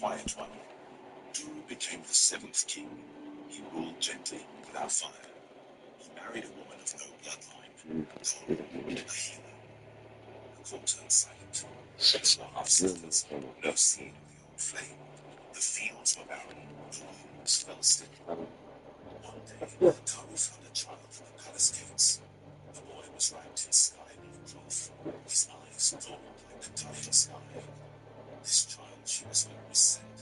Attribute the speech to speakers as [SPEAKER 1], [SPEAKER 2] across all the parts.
[SPEAKER 1] quiet one. Duru became the seventh king. He ruled gently, without fire. He married a woman of no bloodline, a healer. The court turned silent. There were half-sisters, no seeing of the old flame. The fields were barren, the wounds fell still. One day, Taru found a child from the palace gates. The boy was wrapped in sky-blue cloth. His eyes glowed like the Taru sky. This child, she was always said,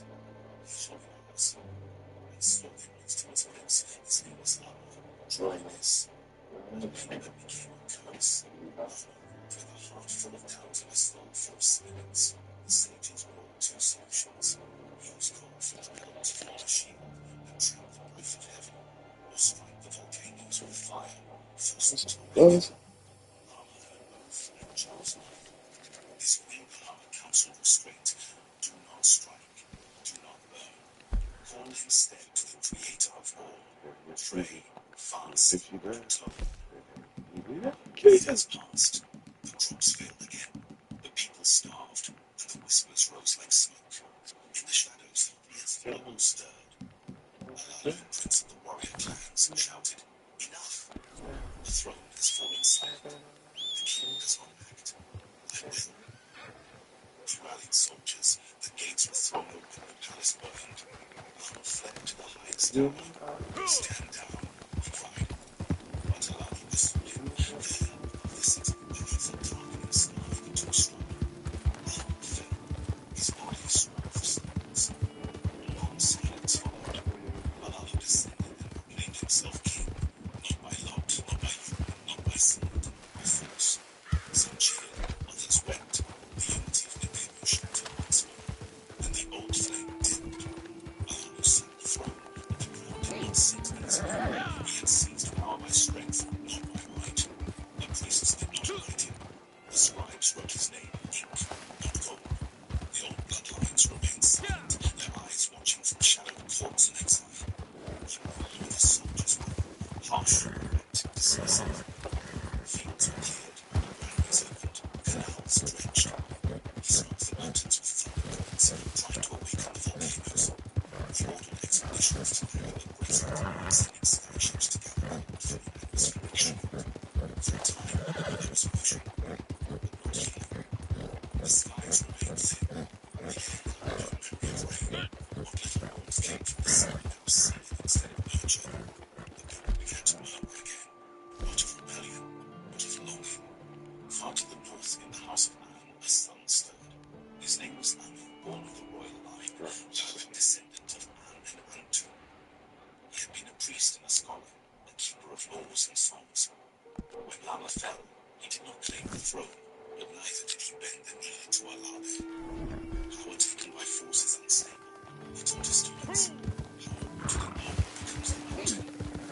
[SPEAKER 1] is yours. And slowly raised to his lips. His name was Lama. Dryness. A pain that became a curse. Lama with a heart full of doubt and a soul full of silence. The sages brought two solutions. He was called for Drell to form a shield and trap the breath of heaven, or strike the volcanoes with fire, forced to awake. Lama heard both and chose one. His willpower counseled restraint. Do not strike, do not burn. Call instead to the creator of all. Pray, fast, atone. Years passed. The crops failed again. The people starved, and the whispers rose like smoke. In the shadows, the earth stirred. Aladdin, prince of the warrior clans, shouted, "Enough! The throne has fallen silent. The king does not act. I will." He rallied soldiers. The gates were thrown open. The palace burned. Lama fled to the highest tower. "Stand down," he cried. But Aladdin whispered him, "There, listen, beneath the darkness lie the two strong." Lama fell. His body swore for silence. Long silence followed. Malala descended and proclaimed himself king, not by lot, not by human, not by sword, by force. Some cheered, others wept. The unity of Nabelu shattered once more, and the old flame dimmed. Malala sat the throne, but the crown did not sit in his hand. He had seized power by strength, not by might. The priests did not light him. The scribes wrote his name in ink, not gold. The old bloodlines remained silent, their eyes watching from shadowed courts in exile. He ruled with a soldier's will, harsh, direct, decisive. Fields were cleared, granaries opened, canals dredged. He smote the mountains with thunderbolts, trying to awaken the volcanoes. He ordered expeditions to narrow the great, sending skyships to gather for the atmospheric shield. For a time, there was motion, but not healing. The skies remained thin. The air carried no memory of rain. What little warmth came from the sun now seared instead of nurtured. The people began to murmur again, not of rebellion, but of longing. Far to the north, in the house of An, a son stirred. His name was Anu, born of the royal line, descendant of An and Antu. He had been a priest and a scholar, a keeper of laws and songs. When Lama fell, he did not claim the throne, but neither did he bend the knee to Allah. Power taken by force is unstable. He taught his students. Power rooted in hope becomes the mountain.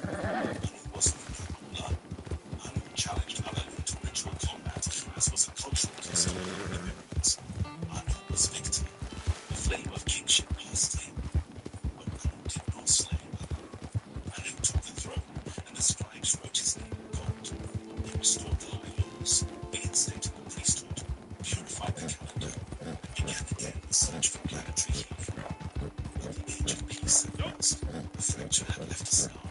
[SPEAKER 1] Anu wasn't the noble blood. Anu challenged Aladdin to ritual combat, as was a cultural custom in the remembrance. Anu was victor. The flame of kingship passed him. But Anu did not slay Aladdin. Anu took the throne, and the scribes wrote his name in gold. He restored the high laws, reinstated the priesthood, purified the calendar, and began again the search for planetary healing. But the age of peace had passed. The fracture had left a scar.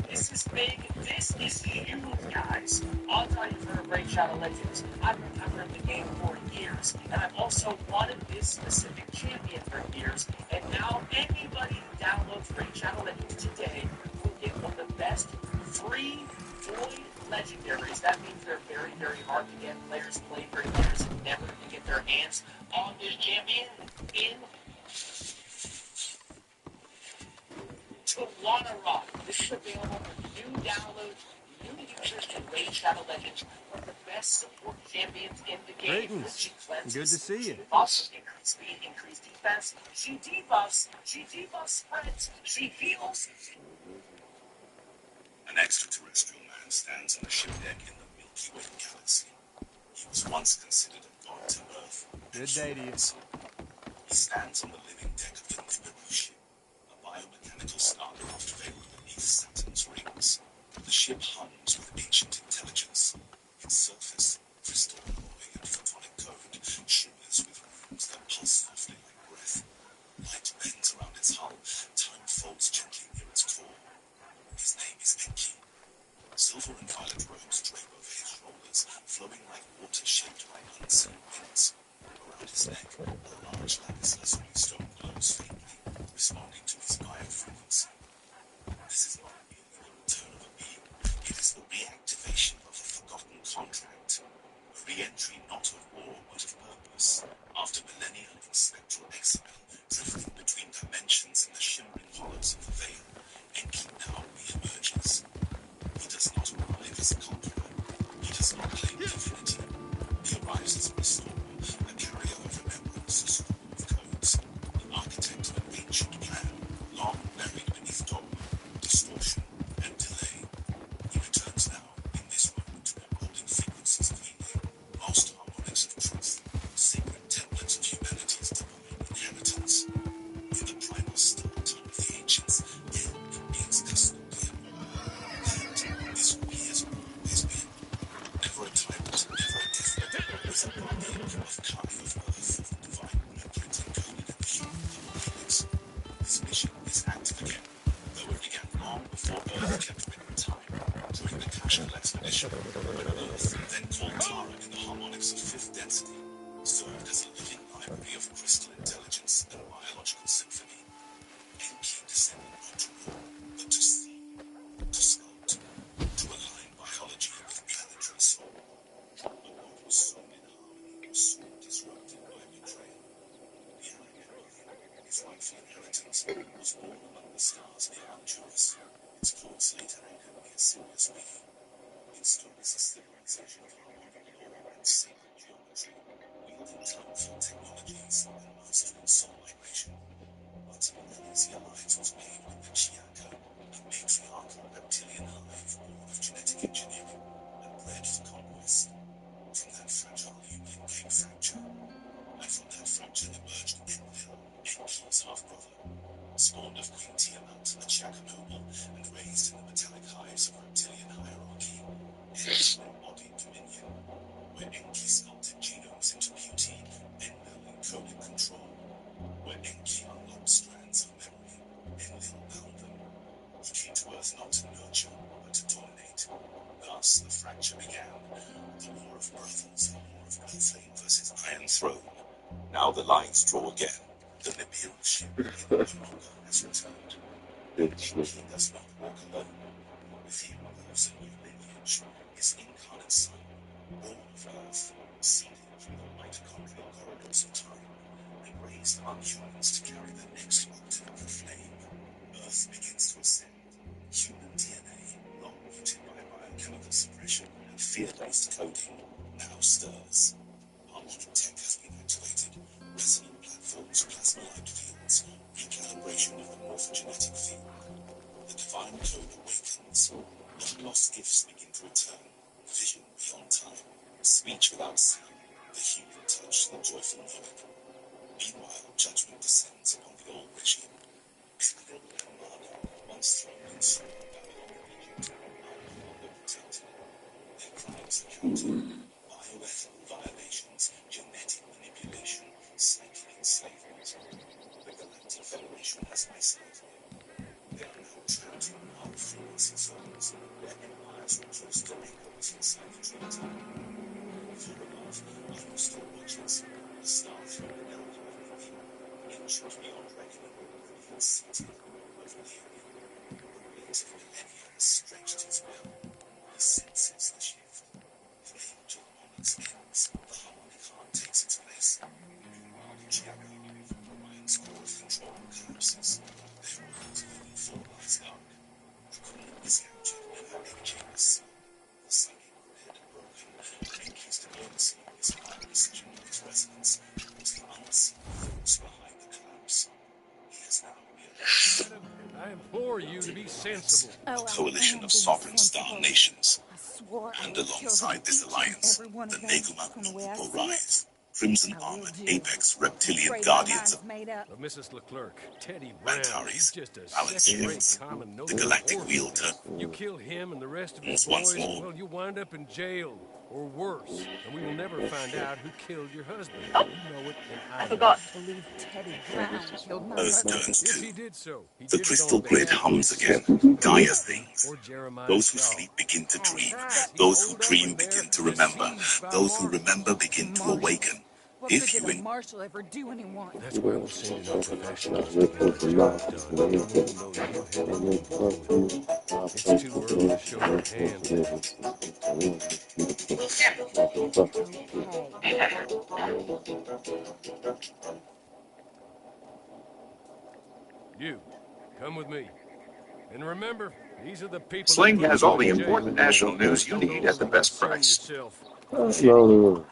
[SPEAKER 2] This is big. This is huge, guys. I'll tell you for Raid Shadow Legends, I've been covering the game for years, and I've also wanted this specific champion for years, and now anybody who downloads Raid Shadow Legends today will get one of the best free void legendaries. That means they're very, very hard to get. Players play for years and never to get their hands on this champion in Tawana Rock. This is available for new downloads, new users to Raid Shadow Legends, one of the best support champions in the game. She cleanses,
[SPEAKER 3] Good to see you.
[SPEAKER 2] She buffs, increase speed, increase defense. She debuffs spreads, she heals.
[SPEAKER 1] An extraterrestrial man stands on a ship deck in the Milky Way galaxy. He was once considered a god to Earth.
[SPEAKER 3] Good day to you.
[SPEAKER 1] He stands on the living deck of the Nibiru ship, a biomechanical starcraft veiled beneath Saturn's rings. The ship hums with ancient intelligence. Its surface, crystal glowing and photonic code, shimmers with runes that pulse softly like flowing like water shaped by unseen winds. Around his neck, a large lattice stone glows faintly, responding to his biofrequency. This is not merely the return of a being, it is the reactivation of a forgotten contract. A re-entry not of war, but of purpose. After millennia in spectral exile, drifting between dimensions in the shimmering hollows of the veil, Enki now re-emerges. He does not arrive as a conqueror. He does not claim divinity. He arrives as a restorer, a carrier of remembrance, a scroll of codes, the architect of an ancient plan, long buried beneath dogma, distortion, and delay. He returns now, in this moment, holding frequencies of healing, lost harmonics of truth, sacred templates of humanity's divine inheritance. In the primal star tongue of the ancients, El is custodian. And this who he has always been. Never a tyrant, never a deathbed, was a guardian of Kai of Earth, of the divine blueprint encoded in the human helix. This mission is active again, though it began long before Earth kept written time, during the Kashkal expedition, when Earth, then called Tara in the harmonics of fifth density, served as a living library of crystal intelligence and biological symphony. Enki descended not to rule, but to see, to sculpt, to align biology with planetary soul. A world was sown in harmony, was soon disrupted by betrayal. The Anakin, his rightful inheritance, was born among the stars near Arcturus. Its course later anchored near Sirius B. It stood as a civilization of harmonic law and sacred geometry, wielding time-filled technologies and mastering soul migration. But Elysia Lives was made with the Chiaka, a matriarchal reptilian hive born of genetic engineering and bred for conquest. From that fragile union came fracture, and from that fracture emerged Enlil, Enki's half-brother. Spawned of Queen Tiamat, a Chiaka noble, and raised in the metallic hives of reptilian hierarchy, Enlil embodied dominion. Where Enki sculpted genomes into beauty, Enlil encoded control. Where Enki unlocked strands of memory, Enlil bound them. He came to Earth not to nurture, but to dominate. Thus the fracture began. The war of brothels, the war of Bloodflame versus Iron Throne. Now the lines draw again. The Nibiru ship in Umoga has returned. Enki does not walk alone. With him moves a new lineage, his incarnate son, born of Earth, seeded from the mitochondrial corridors of time, and raised among humans to carry the next octave of flame. Earth begins to ascend. Human DNA, long muted by biochemical suppression and fear-based coding, now stirs. Harmonic tech has been activated. Resonant platforms, plasma-like fields, recalibration of the morphogenetic field. The divine code awakens. Long-lost gifts begin to return. Vision beyond time. Speech without sound. The human touch, the joyful mimic. Meanwhile, judgment descends upon the old regime. Enlil and Marduk, once thrown in slow Babylonian Egypt, are no longer protected. Their crimes accounted. Bioethical violations, genetic manipulation, psychic enslavement. The Galactic Federation has isolated them. They are now trapped in wild frequency zones, where empires reduce to echoes inside the Trinity. Far above, Iron still watches, the star through the elder of Enki, ancient beyond reckoning, reveals city of Leonin. The weight of millennia has stretched his will. He senses the shift. The age of harmonics ends, the harmonic heart takes its place. Meanwhile, the Chiaka, from Orion's core of control, collapses. Their world, in full lies dark. The queen is captured and her egg chamber sealed. The psychic grid broken. Enki's diplomacy, his hard precision, his resonance, was the unseen force behind the collapse. He has now realized.
[SPEAKER 3] I implore you to be sensible.
[SPEAKER 1] A coalition of sovereign star nations. And alongside this alliance, the Neguma will rise. Crimson-armored apex reptilian guardians of
[SPEAKER 3] But Mrs. Leclerc, Teddy Brown, he's
[SPEAKER 1] Antares,
[SPEAKER 3] just a
[SPEAKER 1] Balance
[SPEAKER 3] second-rate
[SPEAKER 1] Gifts,
[SPEAKER 3] common
[SPEAKER 1] the galactic
[SPEAKER 3] orphan.
[SPEAKER 1] wielder.
[SPEAKER 3] You kill him and the rest of
[SPEAKER 1] Once
[SPEAKER 3] his boys,
[SPEAKER 1] more.
[SPEAKER 3] well, you wind up in jail. or worse, and we will never find out who killed your husband.
[SPEAKER 4] Oh,
[SPEAKER 3] You know it, and
[SPEAKER 4] I
[SPEAKER 3] I know
[SPEAKER 4] forgot.
[SPEAKER 3] it.
[SPEAKER 5] Believe Teddy Brown killed my
[SPEAKER 1] Earth
[SPEAKER 5] husband.
[SPEAKER 1] turns
[SPEAKER 3] If
[SPEAKER 1] to.
[SPEAKER 3] he did so, he
[SPEAKER 1] The
[SPEAKER 3] did it
[SPEAKER 1] crystal
[SPEAKER 3] on
[SPEAKER 1] grid
[SPEAKER 3] behalf of
[SPEAKER 1] hums
[SPEAKER 3] his
[SPEAKER 1] again.
[SPEAKER 3] sisters,
[SPEAKER 1] Dire
[SPEAKER 3] perhaps,
[SPEAKER 1] things.
[SPEAKER 3] or Jeremiah
[SPEAKER 1] Those who
[SPEAKER 3] Shaw.
[SPEAKER 1] sleep begin to dream.
[SPEAKER 3] Besides, he's
[SPEAKER 1] Those who
[SPEAKER 3] holed up
[SPEAKER 1] dream
[SPEAKER 3] in there,
[SPEAKER 1] begin to remember.
[SPEAKER 3] besieged by
[SPEAKER 1] Those who
[SPEAKER 3] marshals.
[SPEAKER 1] remember begin to
[SPEAKER 5] Marshals?
[SPEAKER 1] awaken.
[SPEAKER 5] What good
[SPEAKER 1] If
[SPEAKER 5] did
[SPEAKER 1] you
[SPEAKER 5] a marshal ever do anyone?
[SPEAKER 3] That's why we'll send in our professionals to get the job done. No one will know you had anything to do with it. It's too early to show your hand yet. You, come with me. And remember, these are the people
[SPEAKER 6] Sling
[SPEAKER 3] that put
[SPEAKER 6] has
[SPEAKER 3] you
[SPEAKER 6] all the
[SPEAKER 3] in jail.
[SPEAKER 6] important national news you
[SPEAKER 3] Tell
[SPEAKER 6] need
[SPEAKER 3] those
[SPEAKER 6] at the
[SPEAKER 3] who
[SPEAKER 6] best
[SPEAKER 3] concern
[SPEAKER 6] price.
[SPEAKER 3] yourself.
[SPEAKER 7] No.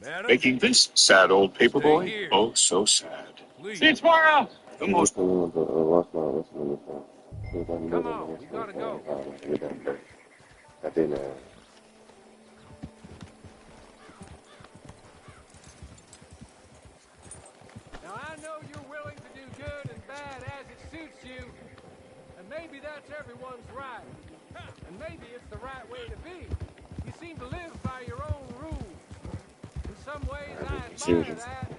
[SPEAKER 3] Madam,
[SPEAKER 6] Making this sad old
[SPEAKER 3] stay
[SPEAKER 6] paperboy
[SPEAKER 3] here.
[SPEAKER 6] oh so sad.
[SPEAKER 3] Please.
[SPEAKER 6] See you tomorrow! Come on.
[SPEAKER 3] Come on, we gotta go. Now I know you're willing to do good and bad as it suits you, and maybe that's everyone's right. And maybe it's the right way to be. You seem to live by your own rules. In some ways I admire that,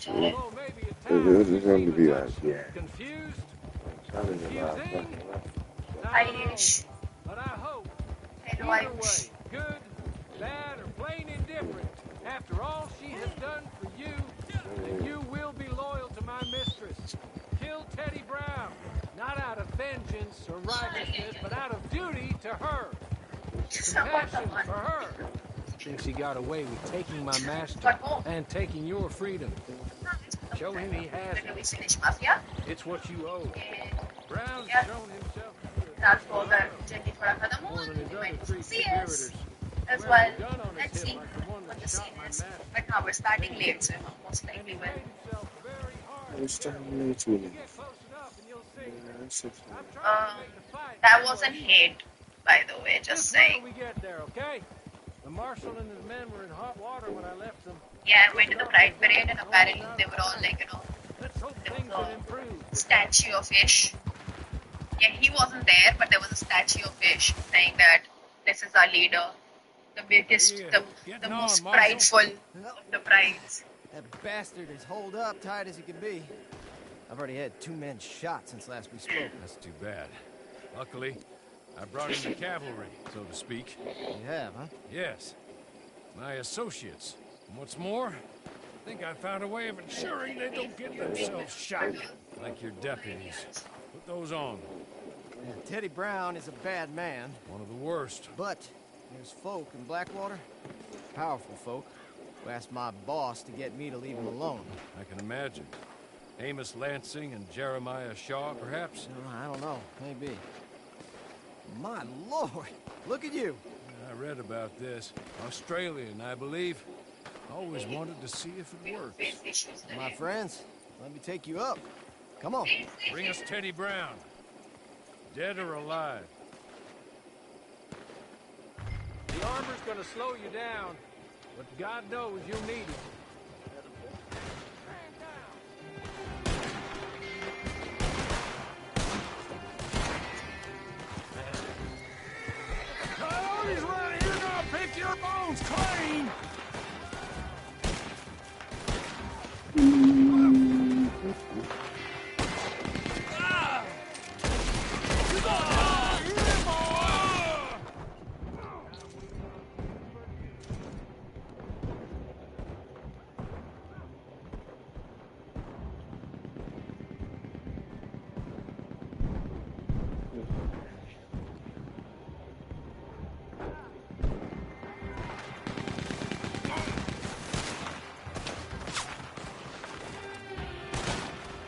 [SPEAKER 3] although maybe at times you seem a touch confused, confusing. I don't know,
[SPEAKER 4] Irish.
[SPEAKER 3] but I hope
[SPEAKER 4] Hello,
[SPEAKER 3] either
[SPEAKER 4] Irish.
[SPEAKER 3] way, good, bad, or plain indifferent, after all she has done for you, that you will be loyal to my mistress. Kill Teddy Brown, not out of vengeance or righteousness, but out of duty to her. Compassion for her. Thinks he got away with taking my master and taking your freedom. Show him he has
[SPEAKER 4] When do we
[SPEAKER 3] it.
[SPEAKER 4] finish Mafia?
[SPEAKER 3] It's what you owe. Brown's
[SPEAKER 4] Yeah.
[SPEAKER 3] shown himself to be a
[SPEAKER 4] That's for the Jenny for a
[SPEAKER 3] more than his
[SPEAKER 4] we
[SPEAKER 3] other
[SPEAKER 4] went
[SPEAKER 3] three
[SPEAKER 4] to CS
[SPEAKER 3] conspirators.
[SPEAKER 4] as
[SPEAKER 3] Wears
[SPEAKER 4] well.
[SPEAKER 3] a gun on his
[SPEAKER 4] Let's
[SPEAKER 3] hip
[SPEAKER 4] see
[SPEAKER 3] like the one
[SPEAKER 4] what
[SPEAKER 3] that
[SPEAKER 4] the
[SPEAKER 3] shot
[SPEAKER 4] scene
[SPEAKER 3] my
[SPEAKER 4] is.
[SPEAKER 3] master.
[SPEAKER 4] But now we're starting late, so most
[SPEAKER 3] And
[SPEAKER 4] likely
[SPEAKER 3] he
[SPEAKER 4] will.
[SPEAKER 3] made himself very hard.
[SPEAKER 7] It's
[SPEAKER 3] to
[SPEAKER 7] time
[SPEAKER 3] kill.
[SPEAKER 7] to
[SPEAKER 3] You get close enough and you'll see. I'm trying to
[SPEAKER 4] Um,
[SPEAKER 3] make the fight.
[SPEAKER 4] that wasn't hate, by the way, just
[SPEAKER 3] Just wait till
[SPEAKER 4] saying.
[SPEAKER 3] we get there, okay? The marshal and his men were in hot water when I left them.
[SPEAKER 4] Yeah, I went to the Pride Parade and apparently they were all like,
[SPEAKER 3] Let's hope
[SPEAKER 4] there
[SPEAKER 3] things
[SPEAKER 4] was
[SPEAKER 3] will
[SPEAKER 4] a
[SPEAKER 3] improve.
[SPEAKER 4] statue of Ish. Yeah, he wasn't there, but there was a statue of Ish saying that this is our leader, the biggest,
[SPEAKER 3] Yeah,
[SPEAKER 4] the
[SPEAKER 3] getting
[SPEAKER 4] most
[SPEAKER 3] on, Marshal.
[SPEAKER 4] prideful of the prides.
[SPEAKER 8] That bastard is holed up, tight as he can be. I've already had 2 men shot since last we spoke.
[SPEAKER 3] That's too bad. Luckily, I brought in the cavalry, so to speak.
[SPEAKER 8] You have, huh?
[SPEAKER 3] Yes. My associates. And what's more, I think I found a way of ensuring they don't get themselves shot. Like your deputies. Put those on.
[SPEAKER 8] Yeah, Teddy Brown is a bad man,
[SPEAKER 3] One of the worst.
[SPEAKER 8] but there's folk in Blackwater, powerful folk, who asked my boss to get me to leave him alone.
[SPEAKER 3] I can imagine. Amos Lansing and Jeremiah Shaw, perhaps?
[SPEAKER 8] I don't know, maybe. My lord, look at you.
[SPEAKER 3] I read about this. Australian, I believe. Always wanted to see if it works.
[SPEAKER 8] My friends, let me take you up. Come on.
[SPEAKER 3] Bring us Teddy Brown. Dead or alive. The armor's gonna slow you down, but God knows you'll need it. Coyotes around here gonna pick your bones clean!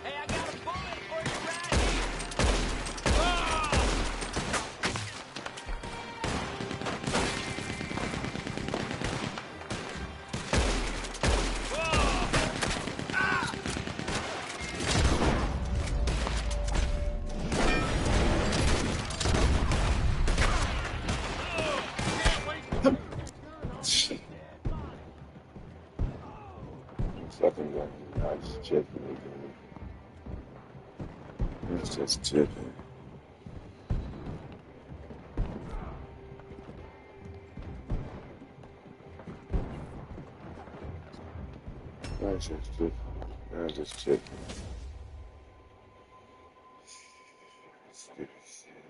[SPEAKER 2] Hey, I got a bullet for you, Ratty!
[SPEAKER 7] Fucking gun. I just checking. It's just checking. That's just chicken. That's just chicken. Stupid shit.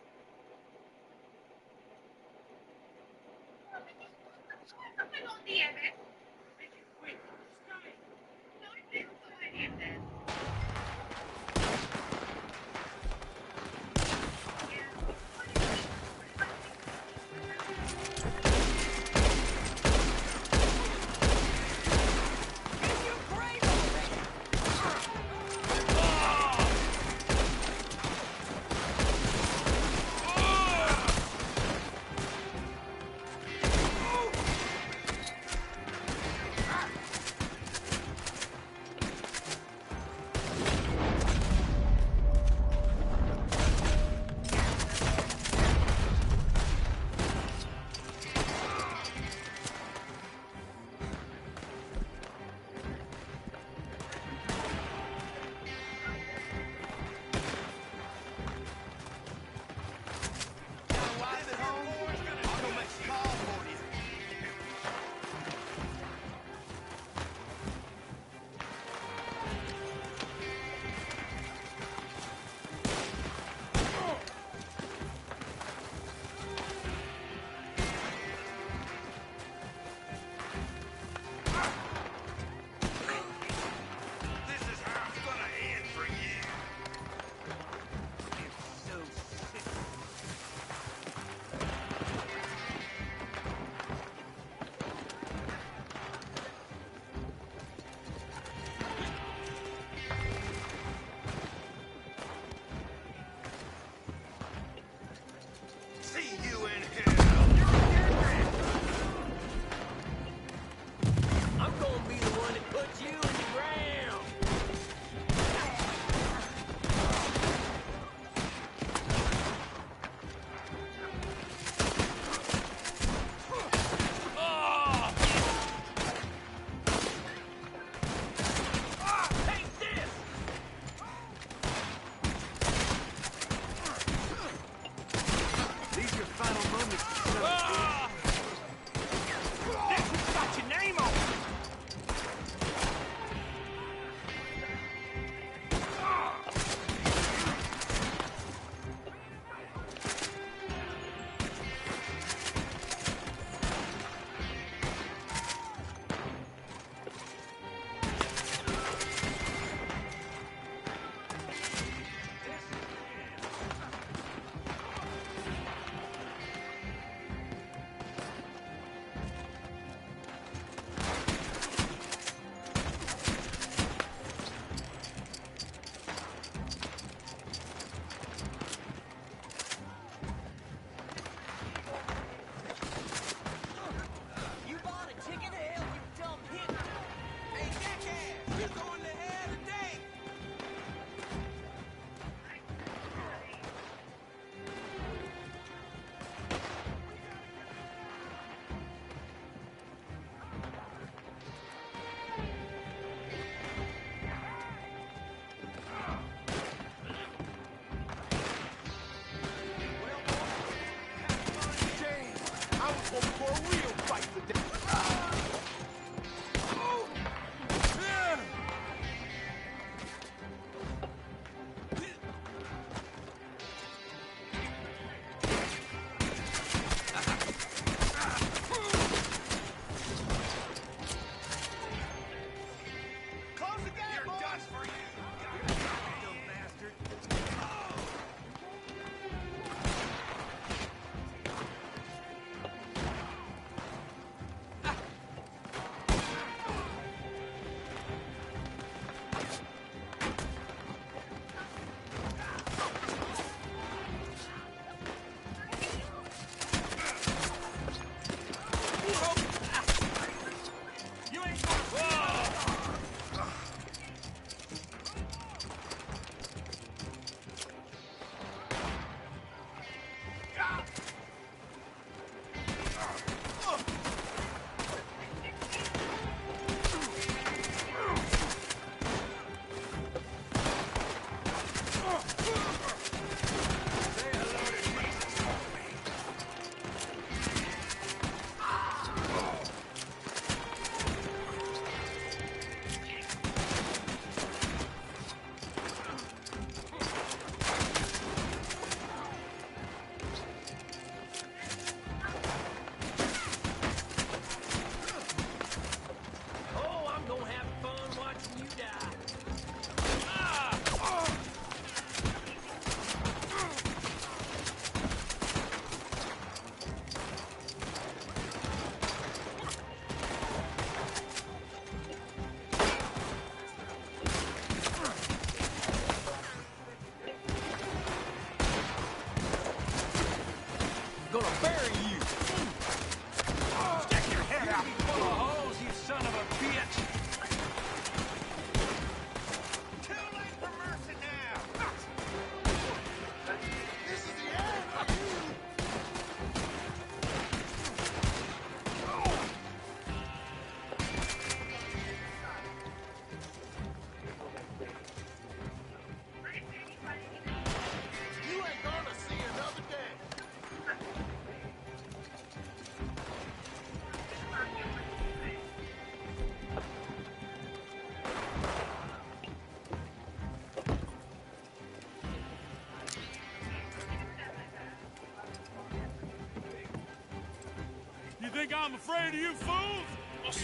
[SPEAKER 3] think I'm afraid of you fools?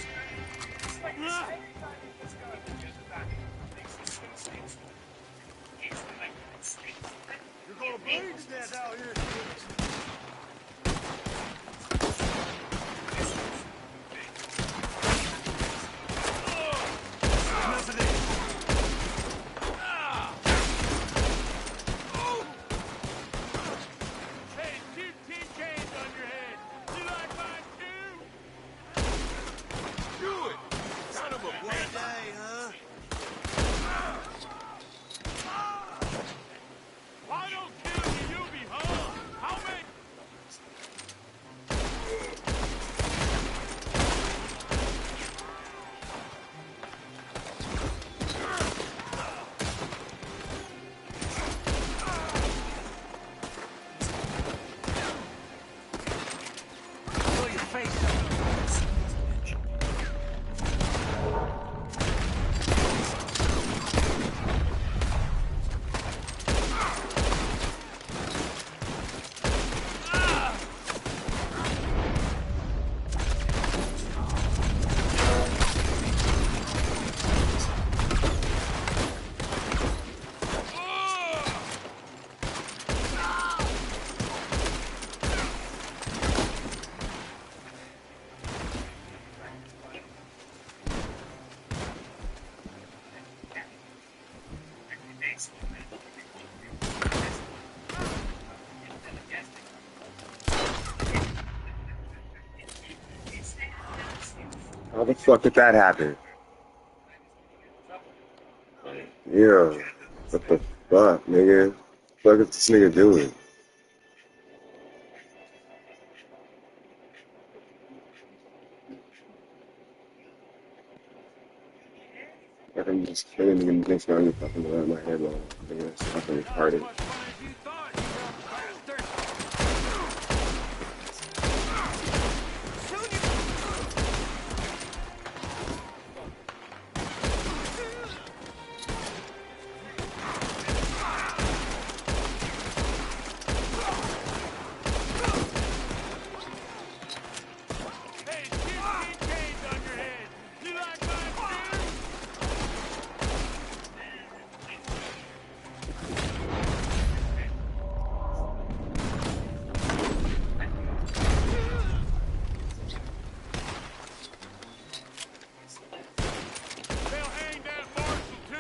[SPEAKER 3] You're gonna bleed to death out here. Hey, 2 tin cans on your head. You like mine too? Do it! Son of a one day, huh? If I don't kill you, you'll be hung. How many? Pull your face up.
[SPEAKER 7] How the fuck did that happen? Yeah. What the fuck, nigga? What is this nigga doing? Like I'm just killing nigga next round you fucking around my head, man. Nigga, that's fucking retarded.
[SPEAKER 3] Much fun as you thought, you dumb bastard. Hey, 2 tin cans on your head. You like mine too? They'll hang that marshal too.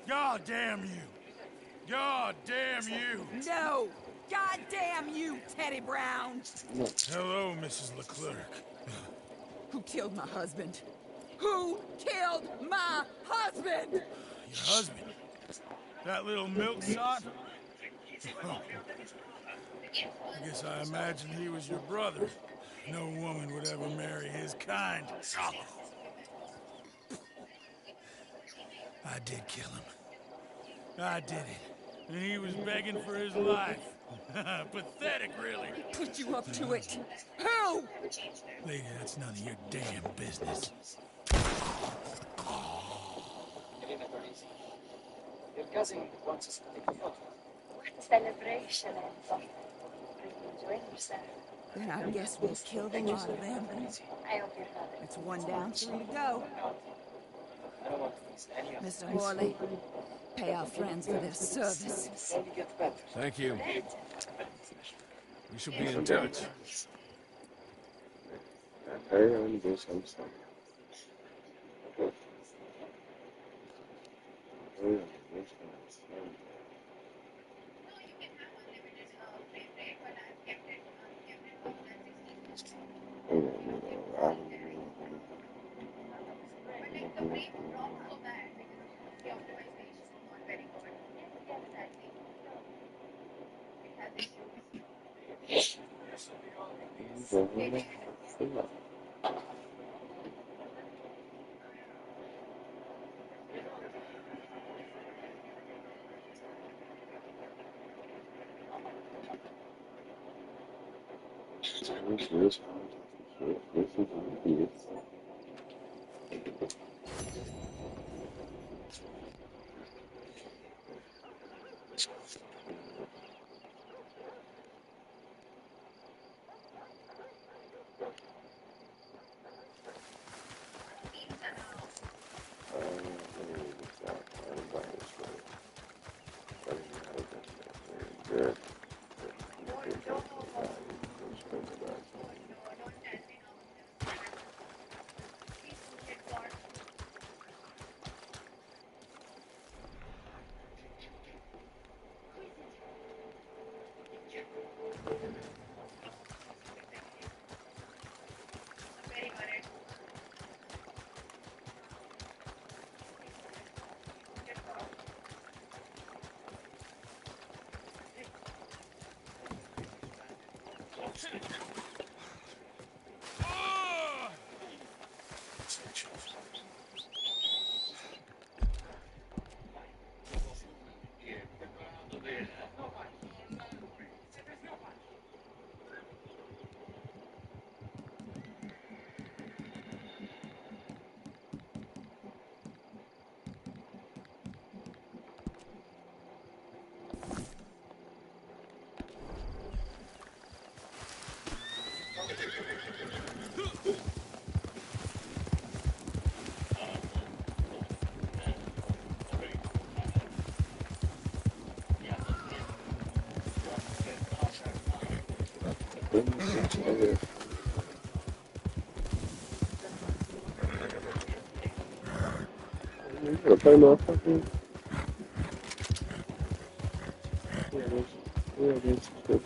[SPEAKER 3] God damn you! God damn you!
[SPEAKER 5] No! God damn you, Teddy Brown!
[SPEAKER 3] Hello, Mrs. Leclerc.
[SPEAKER 5] Who killed my husband? Who killed my husband?
[SPEAKER 3] Your husband? That little milksop? I guess I imagined he was your brother. No woman would ever marry his kind. I did kill him. I did it. And he was begging for his life. Pathetic, really.
[SPEAKER 5] Put you up to it. Who?
[SPEAKER 3] Lady, that's none of your damn business.
[SPEAKER 2] Your cousin wants us to take a photo.
[SPEAKER 9] What celebration, Enzo. Are you enjoying yourself?
[SPEAKER 5] Then I guess we'll kill the lot of them.
[SPEAKER 9] I hope you're not.
[SPEAKER 5] It's 1 down, 3 to go.
[SPEAKER 2] I don't want to miss any of
[SPEAKER 5] Mr. Morley, pay our friends for their service.
[SPEAKER 2] Slowly get better.
[SPEAKER 3] Thank you. We shall be in touch.
[SPEAKER 7] Hey, I'm just, I'm sorry. Hey, I'm just, Play motherfucker. Yeah, that's good.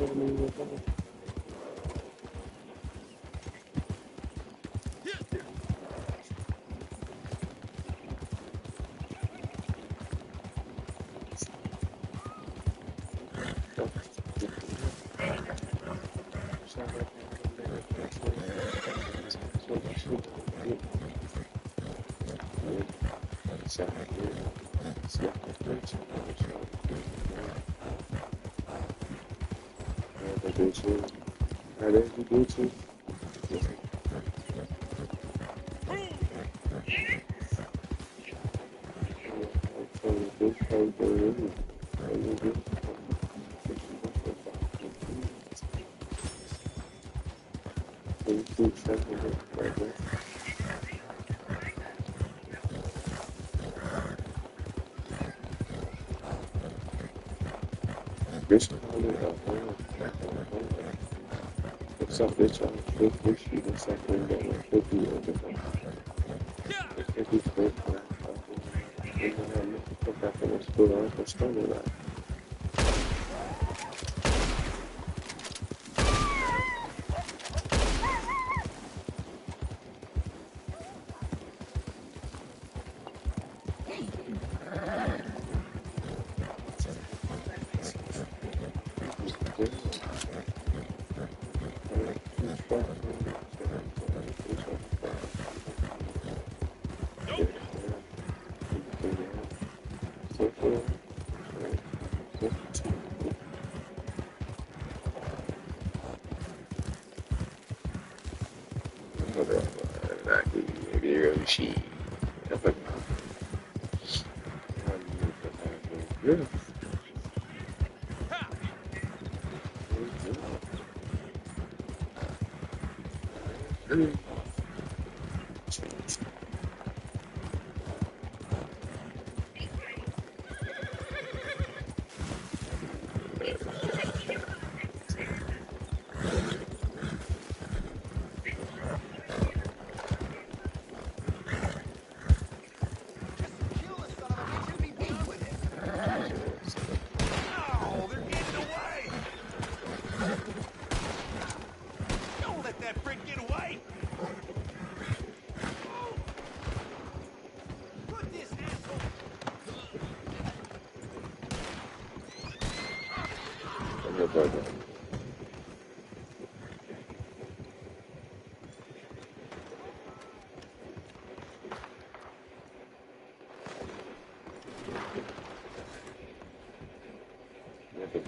[SPEAKER 7] What's up, bitch? I'm 50, what's up, and then 50 or different. 50 foot, I'm back in the school, I'm going to start that.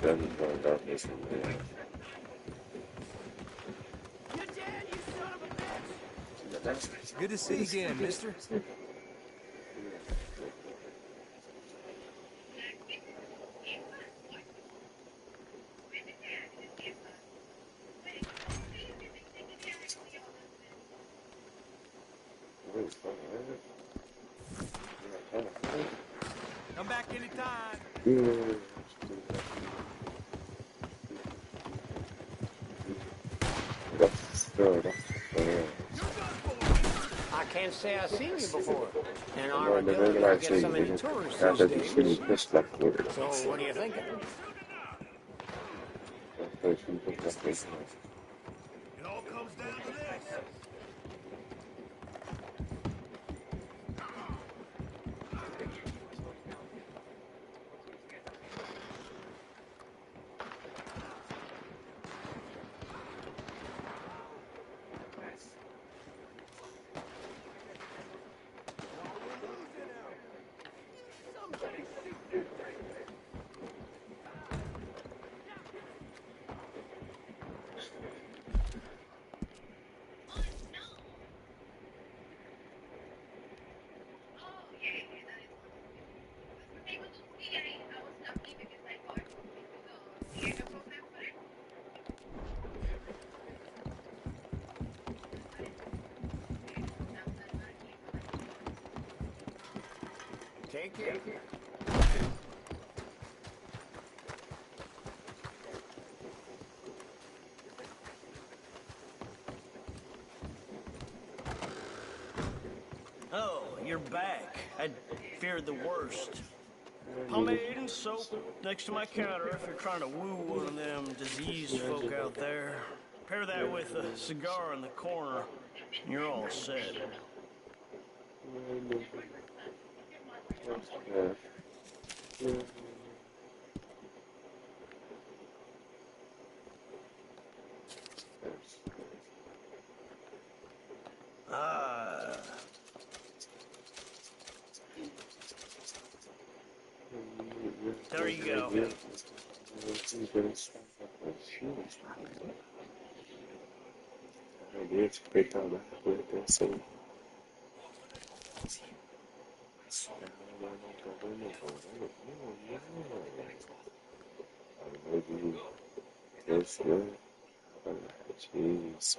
[SPEAKER 7] doesn't find out this one, man.
[SPEAKER 3] You're dead, you son of a bitch!
[SPEAKER 8] Good to see you again, mister.
[SPEAKER 3] Come back anytime. I can't say I've seen you before. And Armadillo don't get so many tourists these days. So what are you thinking?
[SPEAKER 6] It all comes down to this.
[SPEAKER 3] Take care.
[SPEAKER 10] Oh, you're back. I feared the worst. Pomade and soap next to my counter if you're trying to woo one of them diseased folk out there. Pair that with a cigar in the corner, and you're all set. Ah. There you go.
[SPEAKER 7] Jeez.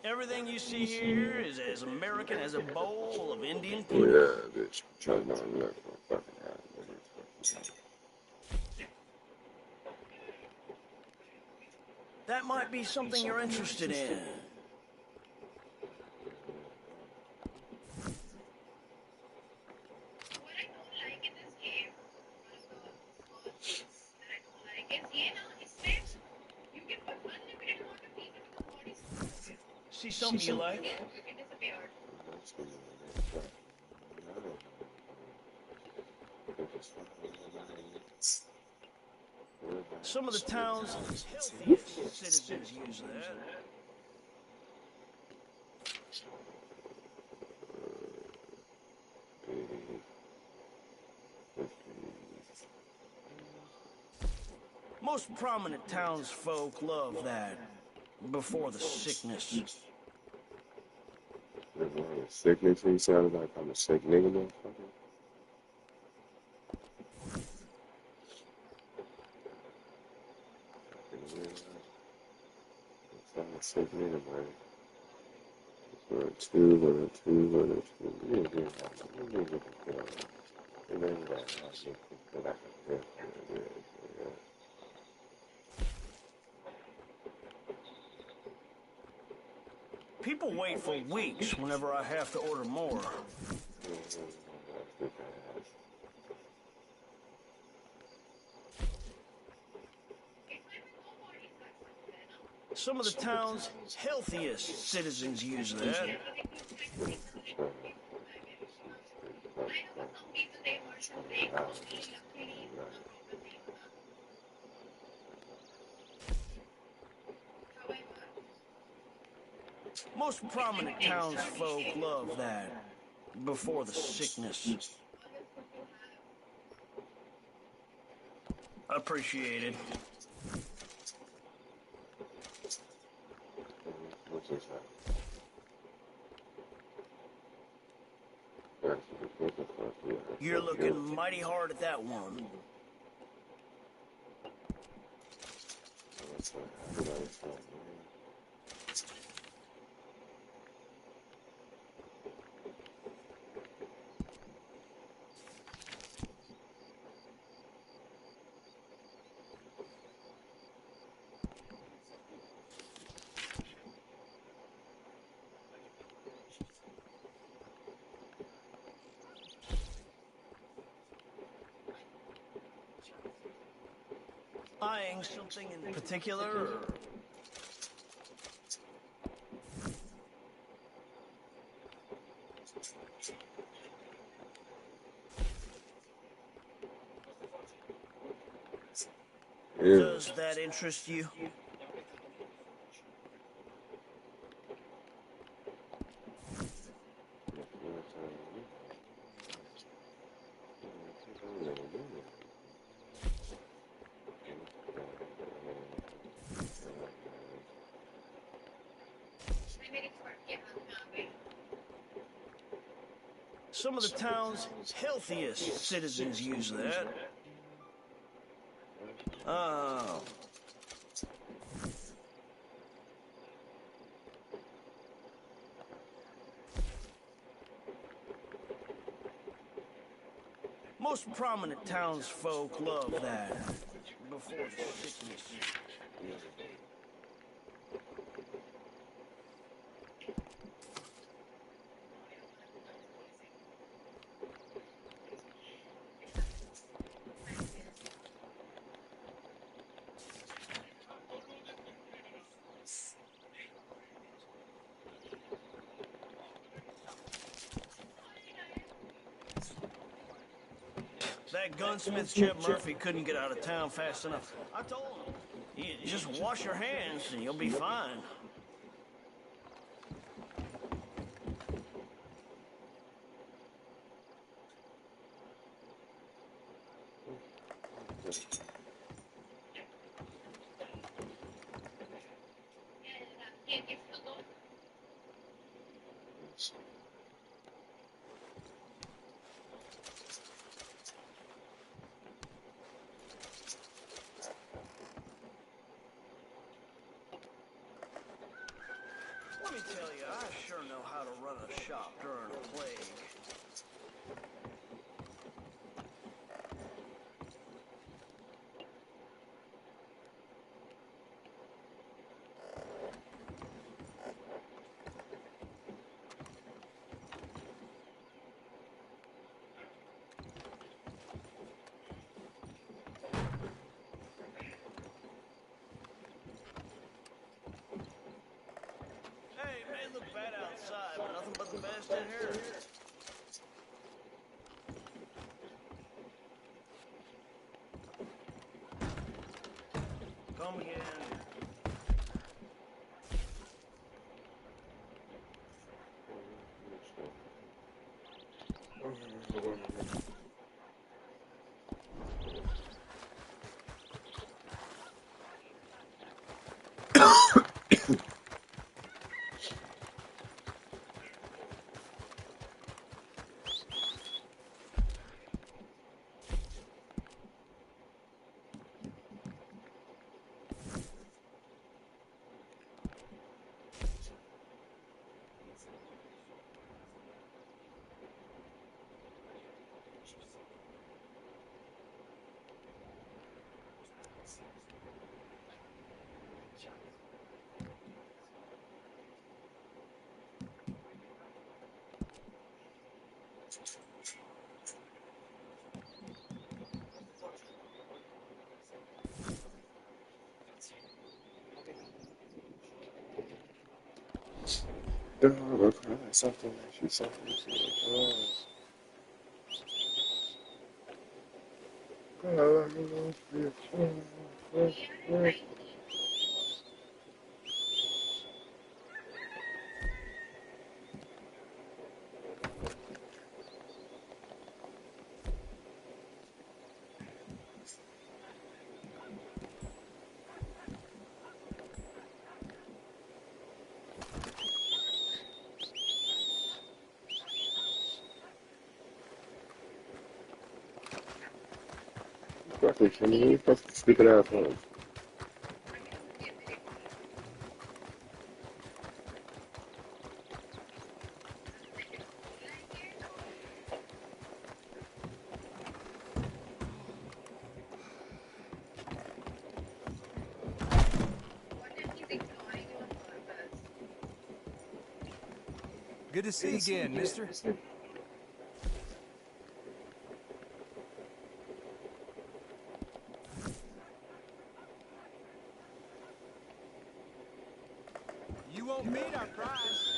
[SPEAKER 10] Everything you see here is as American as a bowl of Indian pudding.
[SPEAKER 7] Yeah, bitch. Try not to look for fucking out.
[SPEAKER 10] That might be something you're interested in. See something you like? Some of the town's healthiest citizens use that. Most prominent townsfolk love that before the sickness.
[SPEAKER 7] Sickness, he sounded like I'm a sick nigga, motherfucker. I'm a sick nigga, man. For a two. You didn't get that. You didn't get the girl. You didn't get that. You feel like a girl.
[SPEAKER 10] People wait for weeks whenever I have to order more. Some of the town's healthiest citizens use that. Most prominent townsfolk love that. Before the sickness. Appreciated.
[SPEAKER 7] What's this at? That's what the fuck, yeah.
[SPEAKER 10] You're looking mighty hard at that one.
[SPEAKER 7] That's what everybody said, man.
[SPEAKER 10] Eyeing something in particular? Or...
[SPEAKER 7] Yeah.
[SPEAKER 10] Does that interest you? Some of the town's healthiest citizens use that. Oh. Most prominent townsfolk love that. Before the sickness. That gunsmith Chet Murphy couldn't get out of town fast enough. I told him, you just wash your hands and you'll be fine. Let me tell you, I sure know how to run a shop during a plague. Hey, it may look bad outside, but nothing but the best in here. Come again.
[SPEAKER 7] Dog, okay, something that you something. Fucking Kenny, fucking stupid ass home.
[SPEAKER 3] Good to see you again, mister. You won't meet our price.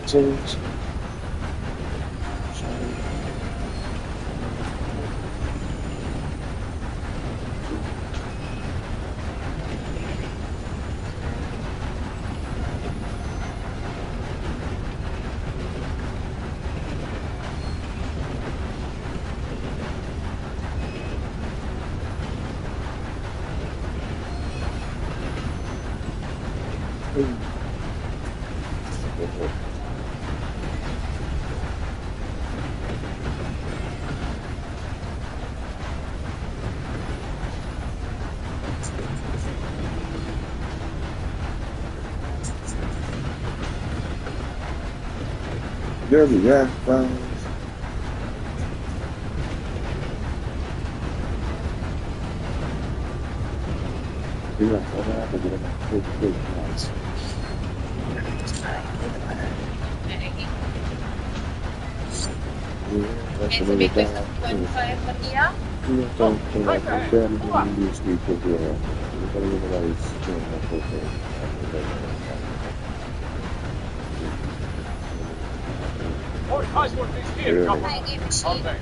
[SPEAKER 7] James. Yeah, well. Yeah,
[SPEAKER 4] It's a big piece of 25 Maria.
[SPEAKER 3] Nice one, this here. Come on.
[SPEAKER 4] I gave it
[SPEAKER 3] All
[SPEAKER 4] to
[SPEAKER 3] day.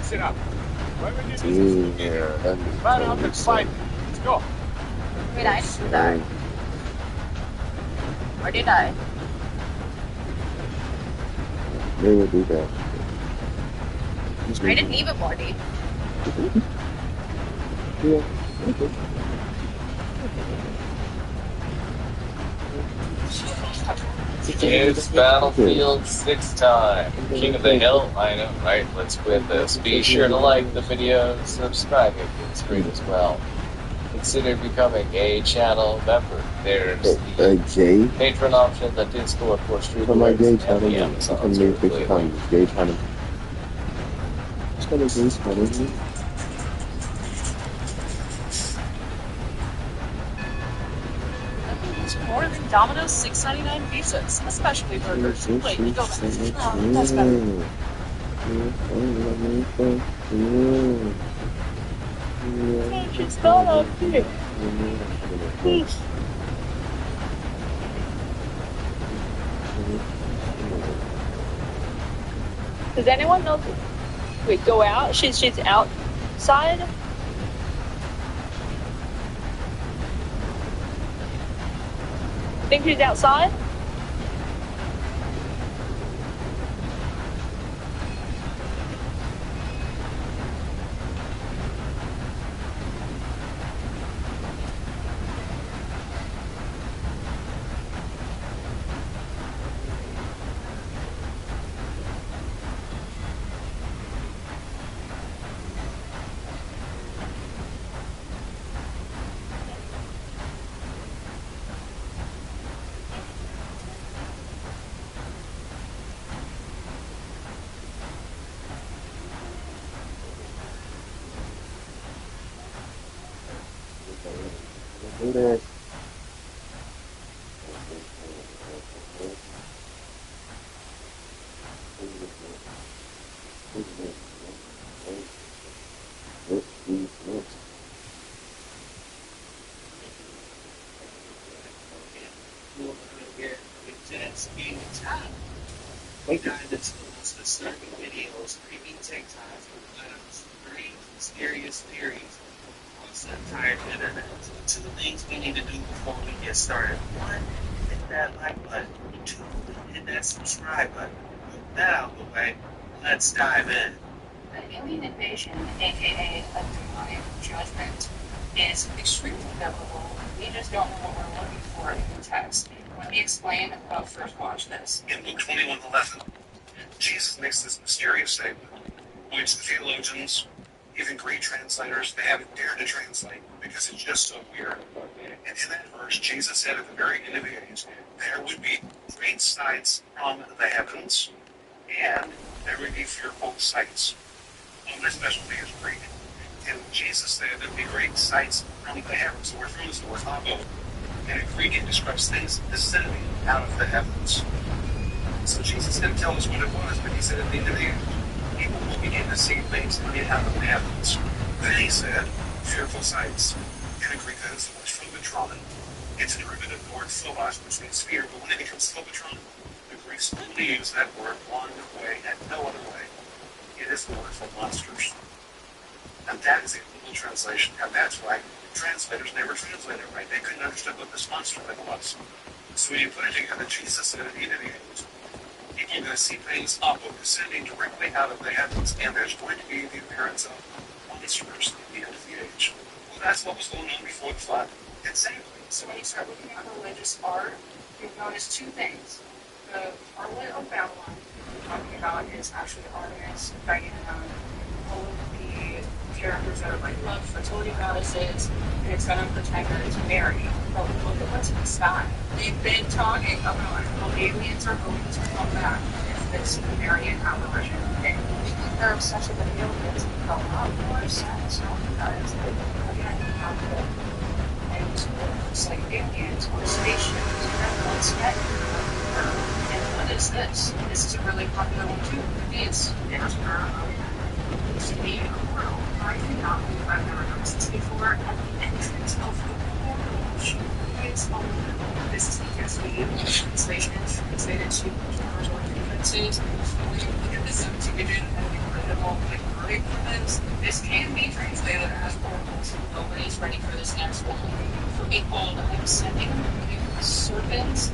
[SPEAKER 3] Sit up. Where will you
[SPEAKER 7] yeah,
[SPEAKER 3] Man out and fight. Let's go.
[SPEAKER 4] Wait, I didn't do that. Or did I?
[SPEAKER 7] They will do that.
[SPEAKER 4] I didn't leave a body.
[SPEAKER 7] Yeah. Okay.
[SPEAKER 11] It's Battlefield 6 time. King of the Hill, I know, right? Let's quit this. Be sure to like the video, subscribe if it's great as well. Consider becoming a channel member. There's the
[SPEAKER 7] gay?
[SPEAKER 11] patron option, the Discord for stream
[SPEAKER 7] For my gay
[SPEAKER 11] and
[SPEAKER 7] channel,
[SPEAKER 11] the
[SPEAKER 7] I
[SPEAKER 11] Amazon
[SPEAKER 7] can make
[SPEAKER 11] completely.
[SPEAKER 7] it on gay channel. It's got a gay channel, isn't it?
[SPEAKER 2] More than Domino's $6.99 pizzas, especially burgers. Wait, go back. Oh, that's better. She's not up here. Does anyone know? Wait, go out? She's outside? Think she's outside? We dive into the most disturbing videos, creepy TikToks, items, strange, mysterious theories across the entire internet. So the things we need to do before we get started: 1, hit that like button. 2, hit that subscribe button. With that out of the way, let's dive in. The alien invasion, aka a demonic judgment, is extremely biblical. We just don't know what we're looking for in the text. Let me explain, but first watch this.
[SPEAKER 1] In Luke 21:11, Jesus makes this mysterious statement, which the theologians, even Greek translators, they haven't dared to translate because it's just so weird. And in that verse, Jesus said at the very end of the age, there would be great sights from the heavens, and there would be fearful sights. My specialty is Greek. And Jesus said there'd be great sights from the heavens. The word from is the word abo. And in Greek, it describes things descending out of the heavens. So Jesus didn't tell us what it was, but he said at the end of the age, people will begin to see things coming out of the heavens. Then he said, fearful sights. And in Greek, that is the word phobotron. It's a derivative of the word phobos, which means fear, but when it becomes phobotron, the Greeks only use that word one way and no other way. It is the word for monsters. And that is a Google translation, and that's why translators never translated it right. They couldn't understand what this monster thing was. So when you put it together, Jesus said at the end of the age, people are going to see things up or descending directly out of the heavens, and there's going to be the appearance of monsters at the end of the age. Well, that's what was going on before the flood. Exactly.
[SPEAKER 2] So when you start looking at religious art, you'll notice 2 things. The harlot of Babylon, we're talking about, is actually Artemis, Diana, all of the characters that are like love, fertility goddesses, and it's kind of protagonist Mary. But look at what's in the sky. They've been talking about how aliens are going to come back if this Marian apparition thing. Their obsession with aliens makes a lot more sense because again, you have the it's like aliens or spaceships, what's that? And what is this? This is a really popular one too. It's to be a portal. I cannot believe I've never noticed this before. At the entrance of the portal, she is on this is the ESV translation translated to universal differences. When you look at the Septuagint and the original Greek ones, this can be translated as portals. Nobody's ready for this next one. Behold, I'm sending serpents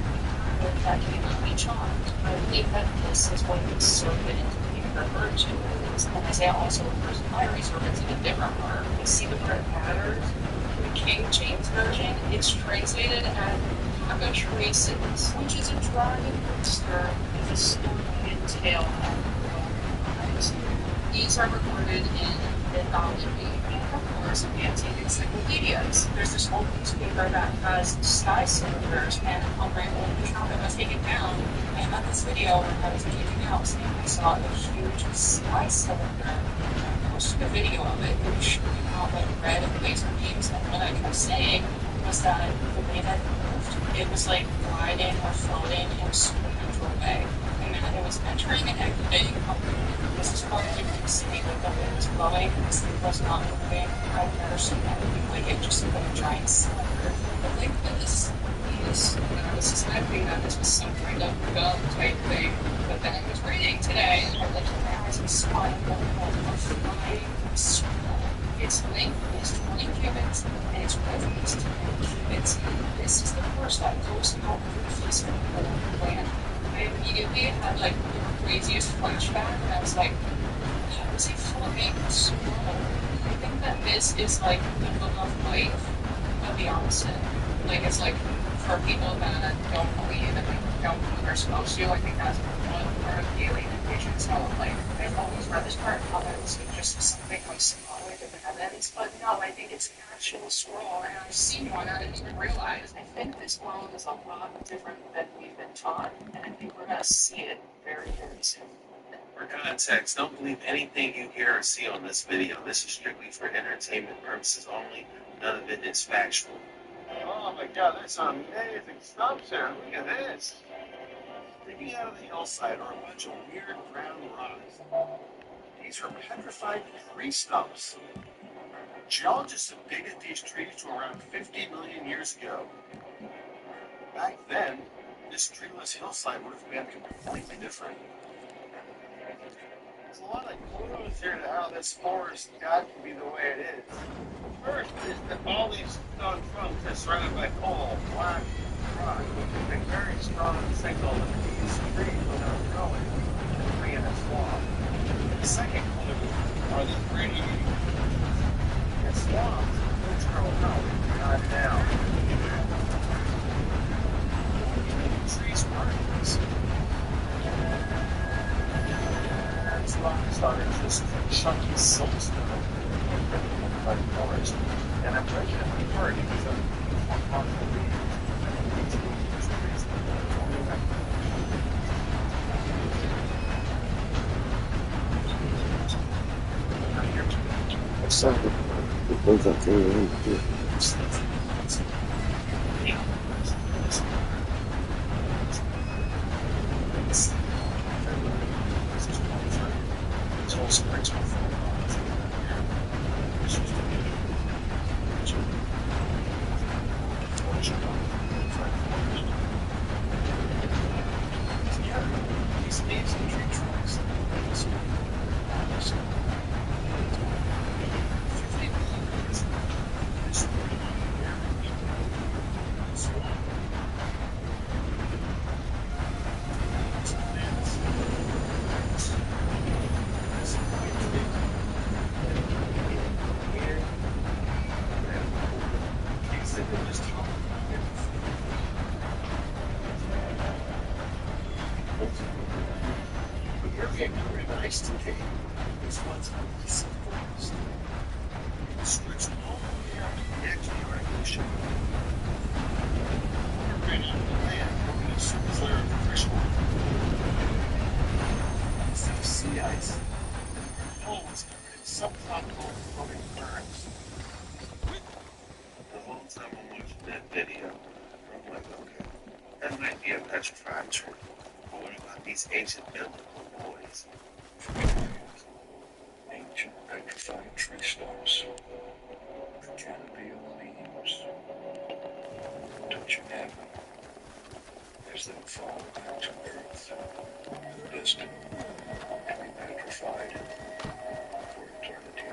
[SPEAKER 2] that cannot be charmed. I believe that this is what the serpent being referred to in is. And Isaiah also refers to fire serpents in a different part. You see the word adders? In the King James Version, it's translated as cockatrices, which is a dragon monster with a scorpion tail and eyes. These are recorded in mythology and, of course, antique encyclopedias. There's this old newspaper that has sky cylinders, and on my old account that was taken down, I had this video when I was taking out saying I saw a huge sky cylinder. I posted a video of it. It was shooting out like red laser beams, and what I kept saying was that the way that it moved, it was like gliding or floating in a supernatural way. And then it was entering and exiting. This is part of the city with the wind was blowing and the city was not moving. I've never seen anything like it, just like a giant cylinder. I think this is suspecting that this was some kind of gum type thing. But then I was reading today, and I looked at my eyes and saw a flying scroll. Its length is 20 cubits, and its width is 10 cubits. This is the force that goes out through the face of the land. I immediately had like the craziest flashback, and I was like, how is he flying a scroll? I think that this is like the book of life, but the opposite. Like it's like for people that don't believe and like don't believe they're supposed to, I think that's one part of the alien invasion. So like I've always read this part of it was just something like symbolic of the heavens, but no, I think it's an actual scroll, and I've seen one I didn't even realize. I think this world is a lot different than we've been taught, and I think we're gonna see it very, very soon.
[SPEAKER 1] For context, don't believe anything you hear or see on this video. This is strictly for entertainment purposes only. None of it is factual.
[SPEAKER 7] Oh my god, there's some amazing stuff here. Look at this.
[SPEAKER 1] Sticking out of the hillside are a bunch of weird brown rocks. These are petrified tree stumps. Geologists have dated these trees to around 50 million years ago. Back then, this treeless hillside would have been completely different.
[SPEAKER 7] There's a lot of clues here to how this forest got to be the way it is. First is that all these stone trunks are surrounded by coal, black rock, a very strong signal that these trees will not grow in tree in a swamp. The second clue are these radiating in swamps, which grow out, not down.
[SPEAKER 1] Trees weren't this.
[SPEAKER 7] These rocks are just chunky siltstone by the forest, and I'm pretty sure we've heard because of possible reasons.
[SPEAKER 6] What's that? It goes up to the end, too.
[SPEAKER 1] Ancient biblical boys.
[SPEAKER 12] Ancient petrified tree stumps. The canopy of leaves. Touching heaven. As they fall back to earth. Destined to be petrified for eternity.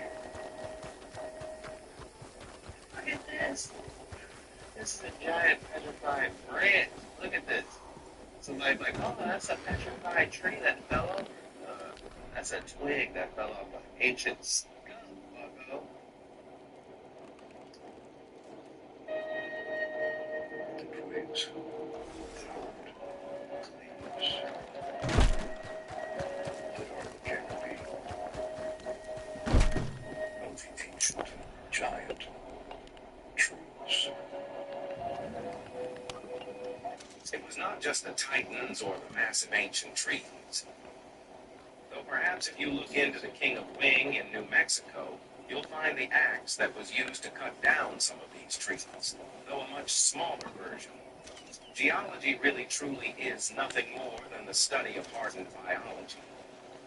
[SPEAKER 1] Look at this. This is a giant petrified branch. Look at this. Somebody's like, oh, that's a petrified tree that fell over. That's That's a twig that fell off an ancient skunk, bucko.
[SPEAKER 12] The twigs found leaves that are the canopy of the ancient giant trees.
[SPEAKER 1] It was not just the titans or the massive ancient trees. Though perhaps if you look into the King of Wing in New Mexico, you'll find the axe that was used to cut down some of these trees, though a much smaller version. Geology really truly is nothing more than the study of hardened biology.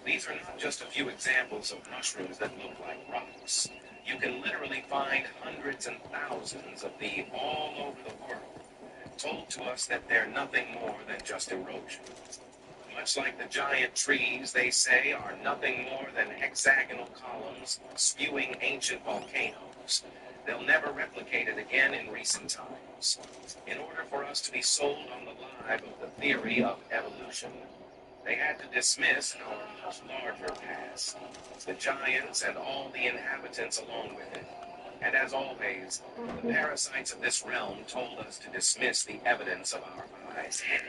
[SPEAKER 1] These are not just a few examples of mushrooms that look like rocks. You can literally find hundreds and thousands of these all over the world, told to us that they're nothing more than just erosion. Much like the giant trees, they say, are nothing more than hexagonal columns spewing ancient volcanoes. They'll never replicate it again in recent times. In order for us to be sold on the lie of the theory of evolution, they had to dismiss our much larger past, the giants and all the inhabitants along with it. And as always, the parasites of this realm told us to dismiss the evidence of our eyes and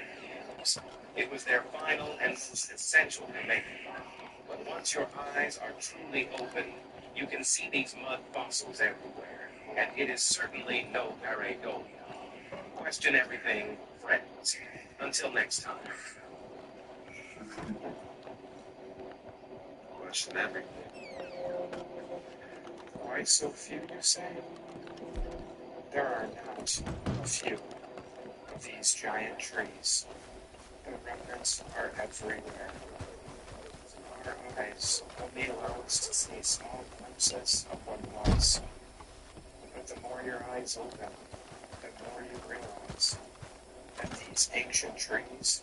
[SPEAKER 1] ears. It was their final and most essential command. But once your eyes are truly open, you can see these mud fossils everywhere, and it is certainly no pareidolia. Question everything, friends. Until next time.
[SPEAKER 7] Question everything. Why so few, you say? There are not a few of these giant trees. The remnants are everywhere. Our eyes only allow us to see small glimpses of what was. But the more your eyes open, the more you realize that these ancient trees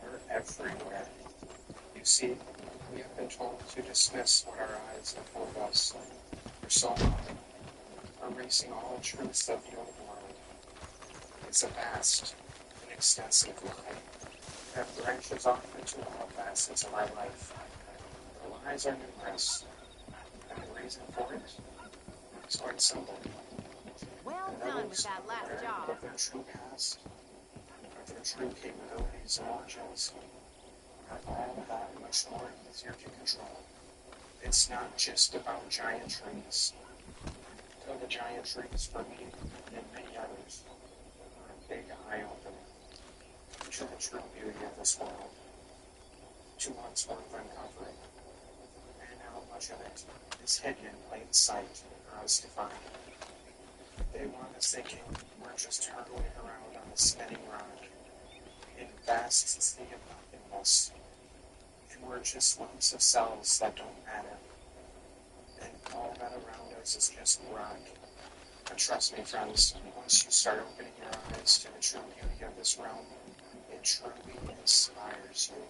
[SPEAKER 7] are everywhere. You see, we have been told to dismiss what our eyes have told us for so long, erasing all the truths of the old world. It's a vast and extensive lie that branches off into all facets of our life. The lies are numerous, and the reason for it is quite simple.
[SPEAKER 13] Well done with that last job.
[SPEAKER 7] Of their true past, of their true capabilities and origins, are all that much more easier to control. It's not just about giant trees. Though the giant trees for me and many others are a big eye-opener to the true beauty of this world, to what's worth uncovering, and how much of it is hidden in plain sight for us to find. They want us thinking we're just hurtling around on a spinning rock in a vast sea of nothingness, and we're just lumps of cells that don't matter, and all that around us is just rock. But trust me, friends, once you start opening your eyes to the true beauty of this realm, it truly inspires you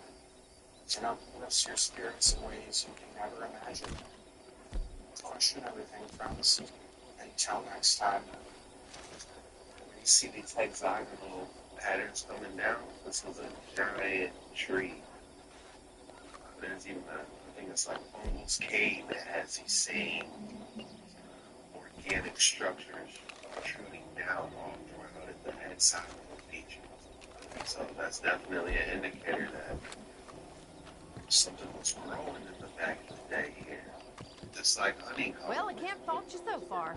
[SPEAKER 7] and uplifts your spirits in ways you can never imagine. Question everything, friends. Until next time.
[SPEAKER 1] When you see these hexagonal patterns coming down, this is a giant tree. There's even I think it's like almost cave that has these same organic structures protruding down all throughout it, the headside of the beach. So that's definitely an indicator that something was growing in the back of the day here. Just like honeycomb.
[SPEAKER 13] Well, I can't fault you so far.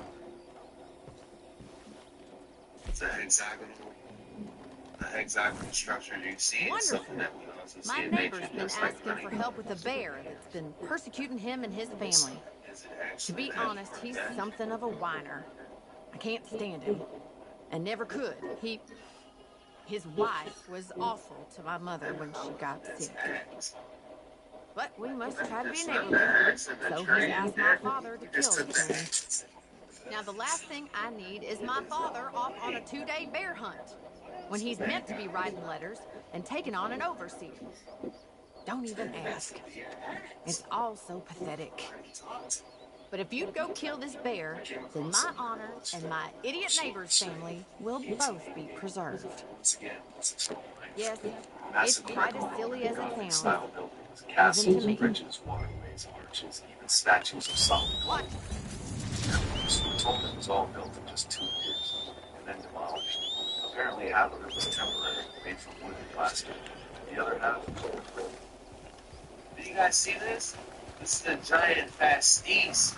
[SPEAKER 1] It's a hexagonal structure you see. It's something that we also see
[SPEAKER 13] My
[SPEAKER 1] in
[SPEAKER 13] neighbor's
[SPEAKER 1] nature,
[SPEAKER 13] been
[SPEAKER 1] just like
[SPEAKER 13] asking for
[SPEAKER 1] honeycomb.
[SPEAKER 13] help with a bear that's been persecuting him and his family. To be honest, he's something of a whiner. I can't stand him. And never could. His wife was awful to my mother when she got sick. But we must try to be neighborly, so he's asked my father to kill the thing. Now, the last thing I need is my father off on a 2-day bear hunt, when he's meant to be writing letters and taking on an overseer. Don't even ask. It's all so pathetic. But if you'd go kill this bear, then my honor and my idiot neighbor's family will both be preserved. Yes, it's quite as silly as it sounds.
[SPEAKER 12] Castles,
[SPEAKER 13] me.
[SPEAKER 12] bridges, waterways, arches, even statues of solid gold. We're told it was all built in just 2 years and then demolished. Apparently half of it was temporary, made from wood and plaster. The other half was brick.
[SPEAKER 7] Do you guys see this? This is a giant fastis.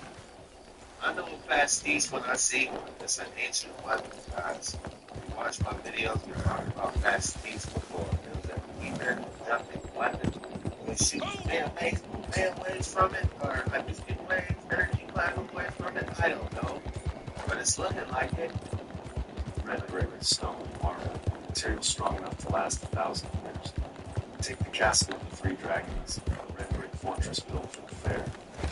[SPEAKER 7] I know a fastis when I see one. It's an ancient weapon, guys. You watch my videos, we talk about fastis before. It was a even nothing weapon. You shoot waves from it, or electricity waves, energy plasma waves from it. I don't know. But it's looking like it.
[SPEAKER 12] Red brick, stone, marble, material strong enough to last 1,000 years. Take the castle of the Three Dragons, a red brick fortress built for the fair.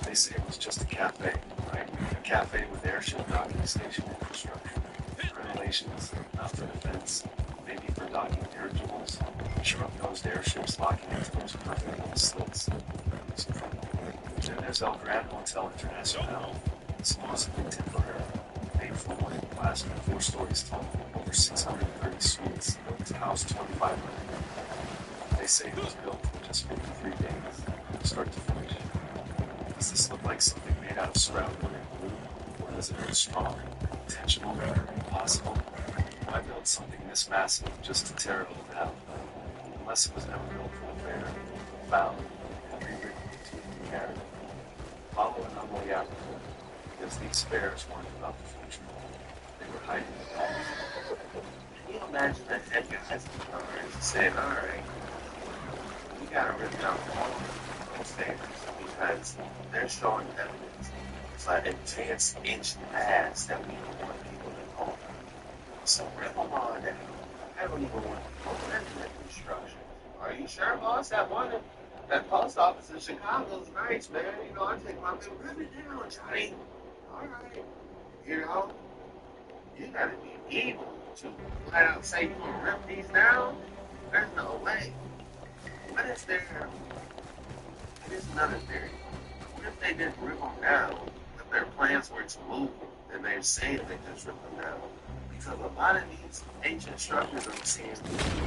[SPEAKER 12] They say it was just a cafe, right? A cafe with airship docking station infrastructure. Regulations, not for defense, maybe for docking dirigibles, sharp-nosed airships locking into those perfect little slits. Then there's El Gran Hotel International, supposedly temporary, made from wood and plaster, 4 stories tall, over 630 suites, to house 2,500. They say it was built in just 53 days, start to finish. Does this look like something made out of scrap wood and glue, or does it look strong, intentional, impossible? Why build something this massive just to tear it all down? Unless it was never built for the fair, found, and rewritten to the narrative. Follow an ugly out, because these fairs weren't about the future. They were hiding the past.
[SPEAKER 7] Can you imagine the head guys in Congress saying, alright, we gotta rip down all of those fairs because they're showing evidence of an advanced ancient past that we don't want people to know. So rip them all down. I don't even want people to mention construction. Are you sure, boss? That post office in Chicago is nice, man. You know, I take my bill, rip it down, Johnny. Alright. You know, you gotta be evil to flat out say you gonna rip these down. There's no way. What if here's another theory. What if they didn't rip them down, but their plans were to move them, and they're saying they just ripped them down? Because a lot of these ancient structures I'm seeing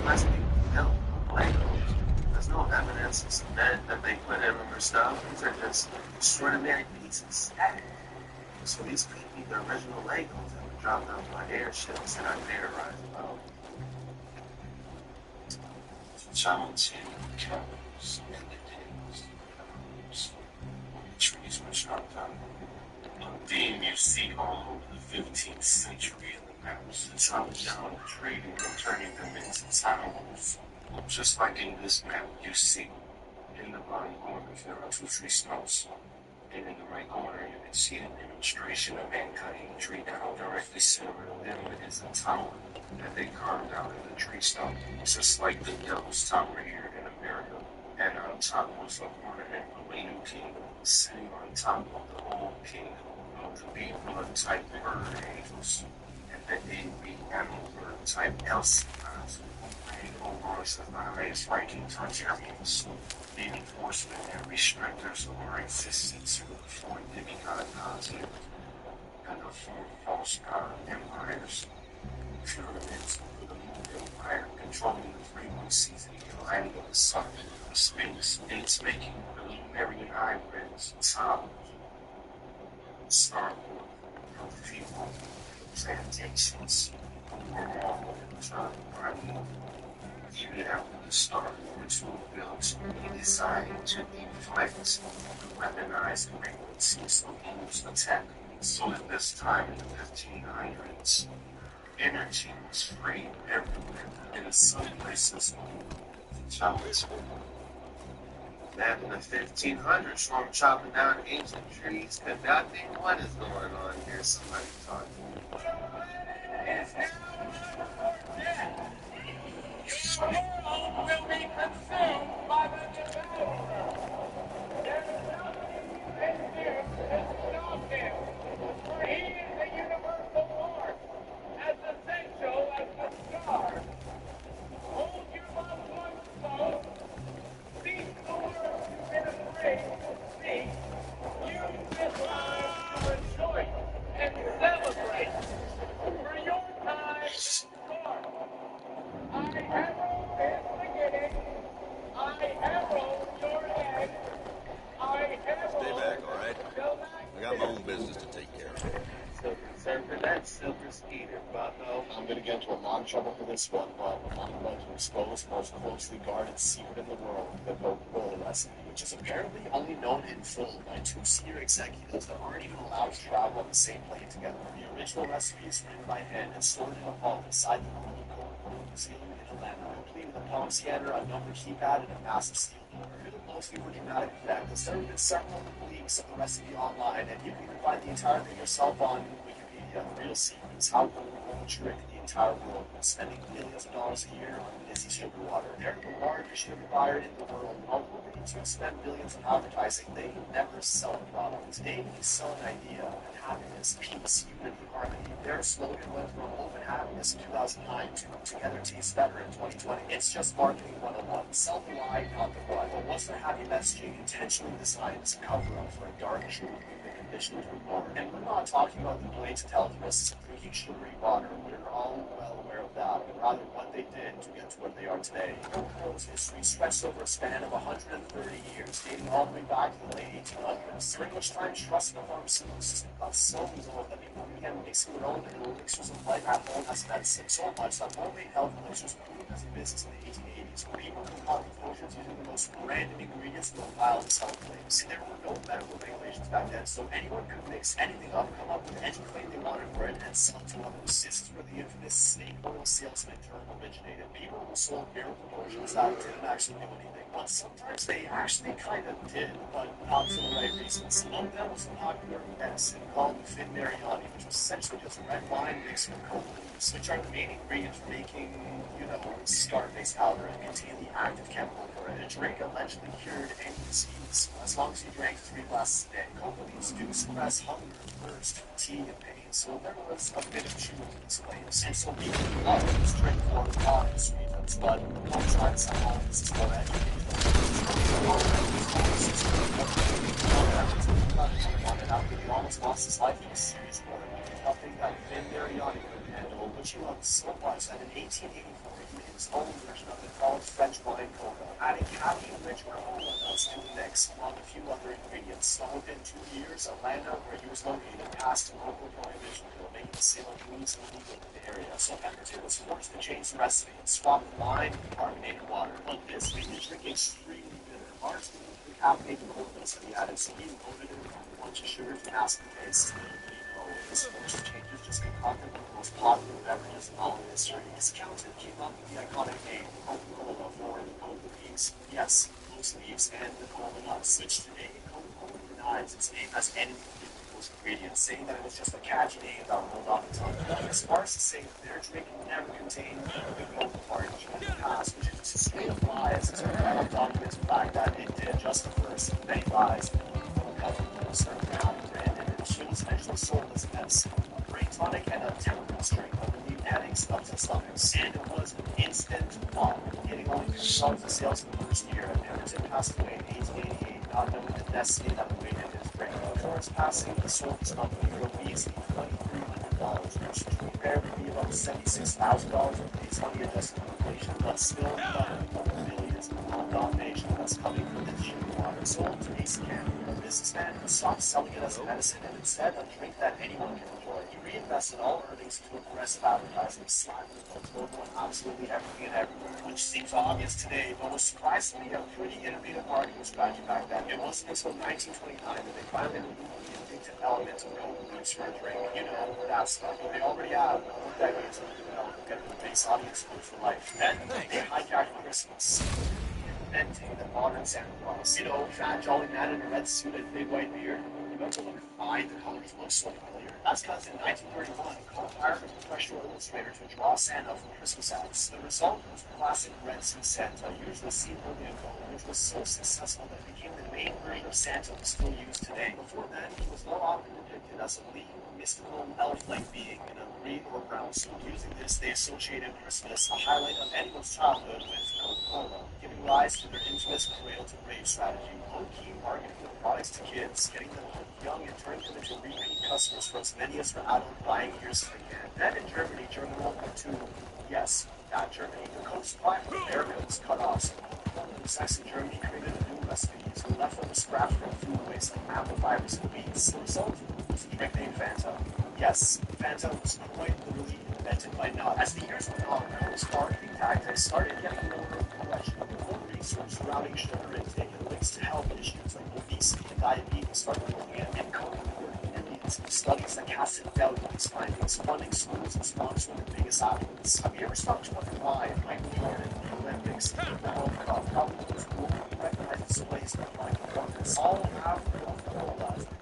[SPEAKER 7] must be built with Legos. There's no evidence of cement that they put in them or stuff. These are just extraordinary pieces. So these could be the original Legos that were dropped off by airships that I theorized about.
[SPEAKER 1] Challenging camels in the days when the trees were chopped down. A theme you see all over the 15th century in the maps. The chopping down the trees and turning them into towns. Just like in this map you see, in the bottom corner there are 2 tree stumps. And in the right corner you can see a demonstration of man cutting a tree down. Directly center of them is a tower that they carved out of the tree stump, just like the Devil's Tower here in America. And on top was a permanent Millennium Kingdom, sitting on top of the old kingdom of the big blood type bird angels, and the angry animal bird type Elsinons, who reign over us as the highest ranking Targaryens, the enforcement and restrictors of our existence for the 4 demigod gods here, and the 4 false god empires. Pyramids of the Moon Empire controlling the frequencies and the aligning of the sun, the Sphinx in its making, the Lumerian hybrids, Tom, Star Wars, the people, plantations, and all of the time, even after the Star Wars were built, he designed to deflect the weaponized frequencies of Evil's attack. So at this time in the 1500s, energy was free everywhere, and in some places, the challenge. Back in the 1500s, from chopping down ancient trees, and nothing what is going on here. Somebody talking.
[SPEAKER 2] The world will be consumed by the disaster. There is nothing in him to stop him, for he is the universal Lord, as essential as the stars. Hold your loved ones close. Cease the world you've been afraid to see. Use this time to rejoice and celebrate. For your time starts. I have no beginning. I
[SPEAKER 14] got my own business to take care of.
[SPEAKER 7] Silver Surfer, that's Silver Speeder, bucko.
[SPEAKER 1] I'm gonna get into a lot of trouble for this one, but I'm going to expose the most closely guarded secret in the world, the Coca-Cola recipe, which is apparently only known in full by 2 senior executives that aren't even allowed to travel on the same plane together. The original recipe is written by hand and stored in a vault inside the Coca-Cola Museum in Atlanta, complete with a palm scanner, a number keypad, and a massive steel door. Due to mostly for dramatic effect, there have been several leaks of the recipe online, and you can even find the entire thing yourself on Wikipedia. The real secret is how Coca-Cola tricked the entire world by spending millions of dollars a year on Vizzy sugar water. They're the largest sugar buyer in the world. Although they do spend billions on advertising, they never sell a product. They only sell an idea, and happiness, peace, unity, harmony. Their slogan went from open happiness in 2009 to together tastes better in 2020. It's just marketing 101. Sell the lie, not the what. But what's their happy messaging intentionally designed as a cover-up for a dark truth we've been conditioned to ignore? And we're not talking about the blatant televisions drinking sugary water. We're all well aware of that, but rather what they did to get to where they are today. Coca-Cola's history stretched over a span of 130 years, dating all the way back to the late 1800s, during which time trust in the pharmaceutical system got so low that people began mixing their own elixirs of life at home as medicine, so much that homemade health elixirs grew as a business in the 1880s, where people concocted potions using the most random ingredients with wild health claims. And there were no medical regulations back then, so anyone could mix anything up, come up with any claim they wanted for it, and sell it to others. This is where the infamous snake oil salesman term originated. People who sold miracle potions that didn't actually do anything. But sometimes they actually kind of did, but not for the right reasons. Among them was a popular medicine called the Fin Mariani, which was essentially just red wine mixed with coca leaves, which are the main ingredients for making, Scarface powder and contain the active chemical for it. A drink allegedly cured any disease, as long as you drank 3 glasses a day. Coca leaves do suppress hunger, thirst, fatigue, and pain, so there was a bit of truth to these claims. And so people who love this drink for honest reasons, but don't try to sell all this is more educated. He almost lost his life in a series of nothing that Fin Mariani could handle, which he loved so much that in 1884 he made his own version of it called French wine coca, adding caffeine-rich cola nuts to the mix, along a few other ingredients. So within 2 years, Atlanta, where he was located, passed a local prohibition bill making the sale of booze illegal in the area. So Pemberton was forced to change the recipe and swap wine with carbonated water. But this made the drink extremely bitter, largely due to the caffeinated cola nuts that he added, so he loaded it with a bunch of sugar to mask the taste. This forced changes just concocted one of the most popular beverages in all of history. His accountant came up with the iconic name Coca-Cola for the cola leaves. Yes, those leaves and the cola nuts, which today Coca-Cola denies its name as anything to do with those ingredients, saying that it was just a catchy name that rolled off the tongue. As far as to say that their drink never contained the coca part in the past, which is just a straight up lie, as it's well documented the fact that it did just the first of many lies. Coca-Cola started out branded and she was eventually sold as medicine, a brain tonic, and a temperance drink that relieved headaches, ups and stomachs. And it was an instant flop, getting only $50 in sales in the first year, and Pemberton passed away in 1888, not knowing the destiny that awaited his drink. Before his passing, he sold his company for a measly $2,300, which would barely be about $76,000 in today's money-adjusted inflation, but still millions of non-domination that's coming from this sugar water sold to Ace Candy, a businessman who stopped selling it as a medicine and instead a drink that anyone can enjoy. He reinvested all earnings into aggressive advertising, slapping the logo on absolutely everything and everywhere, which seems obvious today, but was surprisingly a pretty innovative marketing strategy back then. It wasn't until 1929 that they finally removed the addictive element of cola leaves for a drink. That stuff. They already have decades of getting the base audience for life. Then they hijacked Christmas, inventing the modern Santa Claus. Fat, jolly man in a red suit and big white beard. Remember look why the colors look so familiar? That's because in 1931, Coke hired a professional illustrator to draw Santa for Christmas ads. The result was classic red suit Santa, usually seen only in Coke, which was so successful that it became the main version of Santa we still use today. Before then, he was more often depicted as a lean, mystical, elf-like being in a green or brown suit. Using this, they associated Christmas, a highlight of anyone's childhood, with Coca-Cola, giving rise to their infamous cradle-to-grave strategy. Low-key marketing their products to kids, getting them hooked young and turning them into repeat customers for as many as their adult buying years again. Then in Germany, during World War II, yes, that Germany, the Coke supply from America was cut off, so Coca-Cola in Saxon Germany created a new
[SPEAKER 2] recipes with leftover scraps from food waste like apple fibers and weeds. So, nicknamed Fanta. Yes, Fanta was quite literally invented by nuts. As the years went on, those marketing tactics started getting more questionable. More research surrounding sugar intake and links to health issues like obesity and diabetes started looking at and studies that casted doubt on these findings, funding schools and sponsoring the biggest athletes. Have you ever stopped to wonder why Michael Jordan, the Olympics, the World Cup, probably was recognized displays of like performance? All have the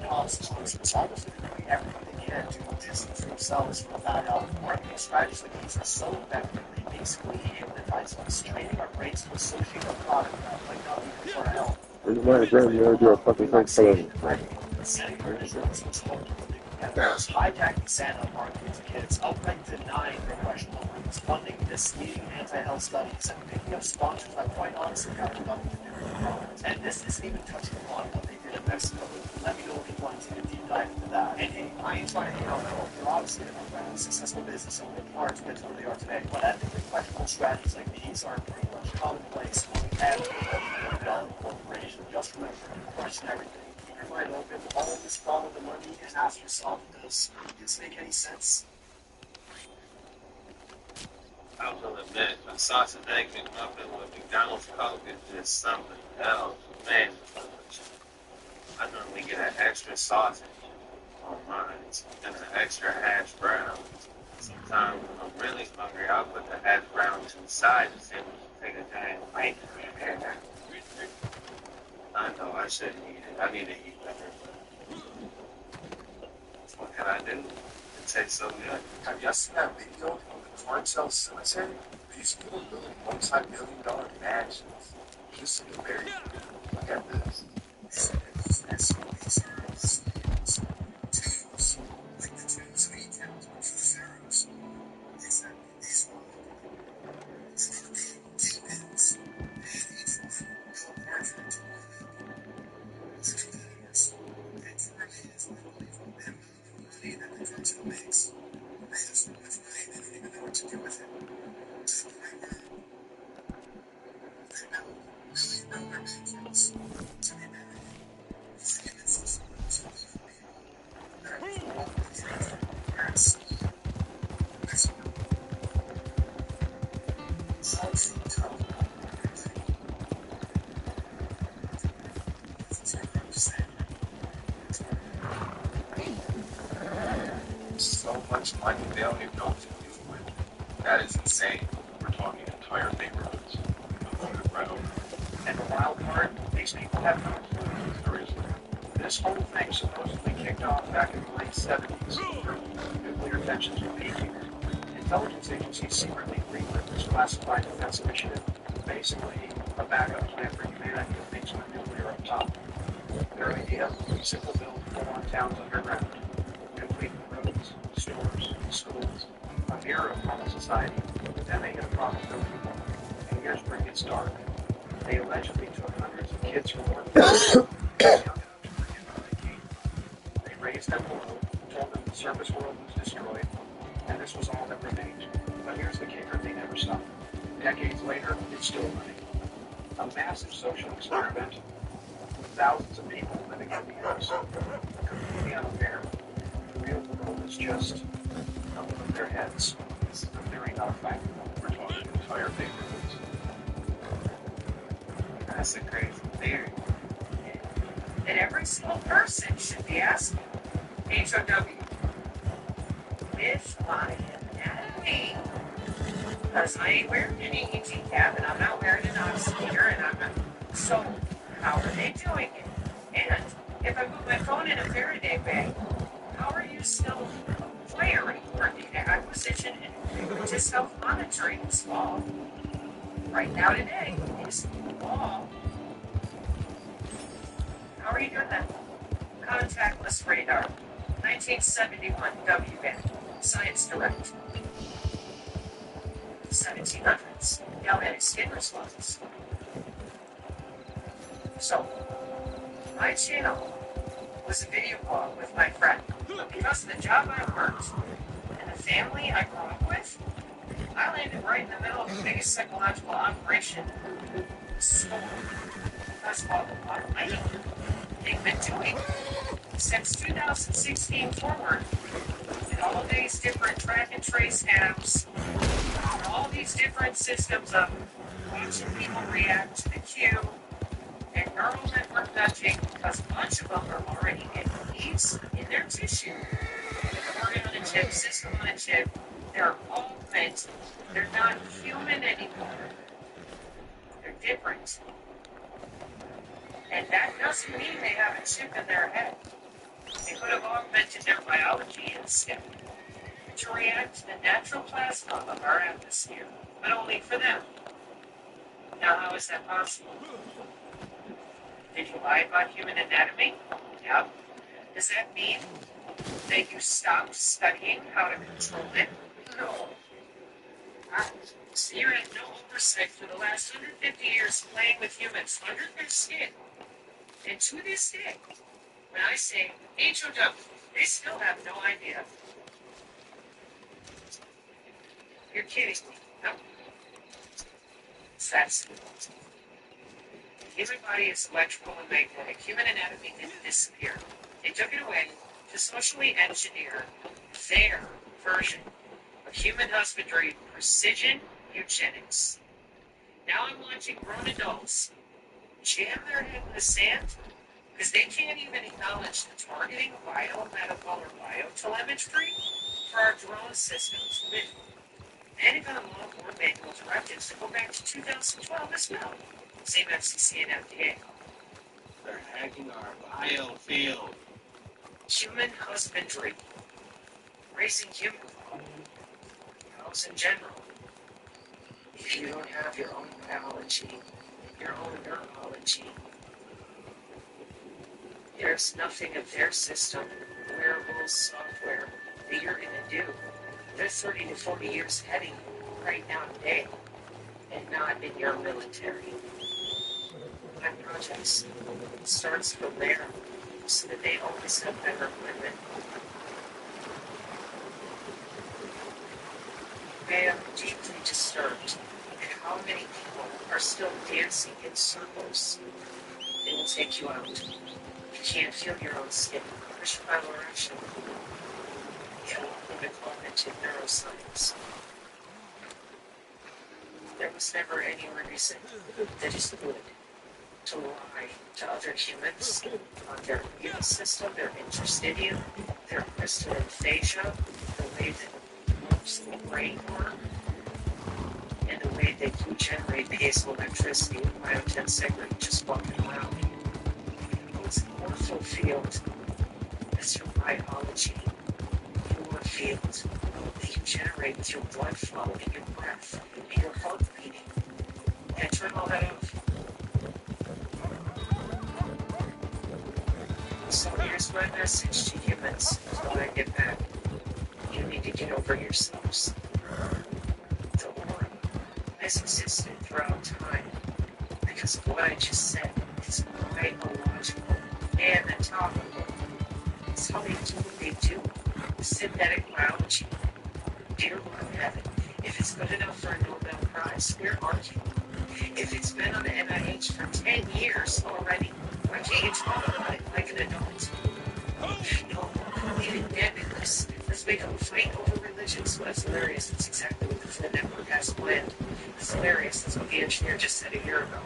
[SPEAKER 2] top sponsors, almost doing everything they can to distance themselves from bad health. Marketing strategies like these are so effective, they basically hypnotize us, training our brains to associate a product that might not be good for our health.
[SPEAKER 6] Where's my grandmother do a fucking thing for them?
[SPEAKER 2] Hijacking Santa marketing to kids, outright denying professional groups, funding misleading anti-health studies, and picking up sponsors that quite honestly have nothing to do with the product. And this isn't even touching upon what they did in Mexico. Let me know if you want to take a deep dive into that. And hey, I ain't trying to hate on them. They're obviously a successful business and worked hard to get to where they are today. But ethically questionable strategies like these are pretty much commonplace among every developed corporation. Just remember, question everything. Mind open, always follow the money, and ask yourself, does this make any sense?
[SPEAKER 7] I will admit, a sausage egg McMuffin with McDonald's Coke is just something else. Man, I normally get an extra sausage on mine and an extra hash brown. Sometimes when I'm really hungry, I'll put the hash brown to the side and say, take a dang bite. I know I shouldn't eat it. I need to eat better. What can I do? It tastes so good.
[SPEAKER 12] Have you seen that video of the Cornell Cemetery? These people are building multi-million-dollar mansions just to get buried. Look at this.
[SPEAKER 1] Tombs, like the tombs of Egypt for the pharaohs. Except these were two pins, and each one felt larger into the competitors. And currently is unbelievable. And the money that the cartel makes, they have so much money they don't even know what to do with it. To the point where they build million-dollar mansions to be buried for images to the people that are all from Paris, Mexico. All from the top.
[SPEAKER 12] So much money they don't even know what to do with. That is insane. We're talking entire neighborhoods.
[SPEAKER 2] And the wild part, these people have no clue. This whole thing supposedly kicked off back in the late 70s. Nuclear tensions were peaking. Intelligence agencies secretly greenlit this classified defense initiative, basically a backup plan for humanity if things went nuclear up top. Their idea, simple build full-on towns underground, complete with roads, stores, schools, a mirror of normal society. But then they hit a problem for people. And here's where it gets dark. They allegedly took hundreds of kids from orphanages, young enough to forget how they came. They raised them below, told them the surface world was destroyed, and this was all that remained. But here's the kicker, they never stopped. Decades later, it's still running. A massive social experiment with thousands of people living in the house. Completely unfair. The real world is just above their heads. This is a theory, not a fact. We're talking entire neighborhoods.
[SPEAKER 7] That's a crazy theory.
[SPEAKER 15] That every single person should be asking, HOW, with my anatomy. Because I ain't wearing an EEG cap, and I'm not wearing an oximeter, and I'm not. So, how are they doing it? And if I put my phone in a Faraday bag, how are you still firing for data acquisition and just self-monitoring this law? Right now today is law. How are you doing that? Contactless radar, 1971 W-band, Science Direct. 1700s, galvanic skin responses. So, my channel was a video blog with my friend. Because of the job I worked and the family I grew up with, I landed right in the middle of the biggest psychological operation. So, because of what they've been doing since 2016 forward, with all these different track and trace apps, and all these different systems of watching people react to the cue, and neural network nudging, because a bunch of them are already entities in their tissue. Organ on a chip, system on a chip, they're augmented. They're not human anymore. They're different. And that doesn't mean they have a chip in their head. They could have augmented their biology instead to react to the natural plasma of our atmosphere, but only for them. Now, how is that possible? Did you lie about human anatomy? Yeah. Does that mean that you stopped studying how to control it? No. So you had no oversight for the last 150 years playing with humans under their skin. And to this day, when I say HOW, they still have no idea. You're kidding me. No. It's that simple. The human body is electrical and magnetic. Human anatomy didn't disappear. They took it away to socially engineer their version of human husbandry, precision eugenics. Now I'm watching grown adults jam their head in the sand because they can't even acknowledge the targeting biomedical or biotelemetry for our drone systems with Pentagon law board manual directives that go back to 2012 as well. Same FCC and FDA.
[SPEAKER 7] They're hacking our biofield.
[SPEAKER 15] Human husbandry. Raising human cows in general. If you don't have your own biology, your own neurology, there's nothing of their system, wearables, software that you're going to do. They're 30 to 40 years ahead of you right now today, and not in your military. My projects starts from there so that they always have better equipment. I am deeply disturbed at how many people are still dancing in circles. They will take you out. You can't feel your own skin. Push erection. With cognitive neuroscience. There was never any reason that is good to lie to other humans on their immune system, their interstitium, their crystal aphasia, the way that the brain work, and the way that you generate piezoelectricity with myotensecond just walking around. It's more fulfilled as your biology, your field that you generate with your blood flow and your breath and your heart beating. And turn all that off. So here's my message to humans until I get back. You need to get over yourselves. The war has existed throughout time because of what I just said. It's biological, anatomical. It's how they do what they do. Synthetic biology. Dear Lord of Heaven, if it's good enough for a Nobel Prize, where are you? If it's been on the NIH for 10 years already, why can't you talk about it like an adult? No, even nebulous. Let's make them fight over religions. Well, that's hilarious. That's exactly what the Flynn Network has planned. It's hilarious. That's what the engineer just said a year ago.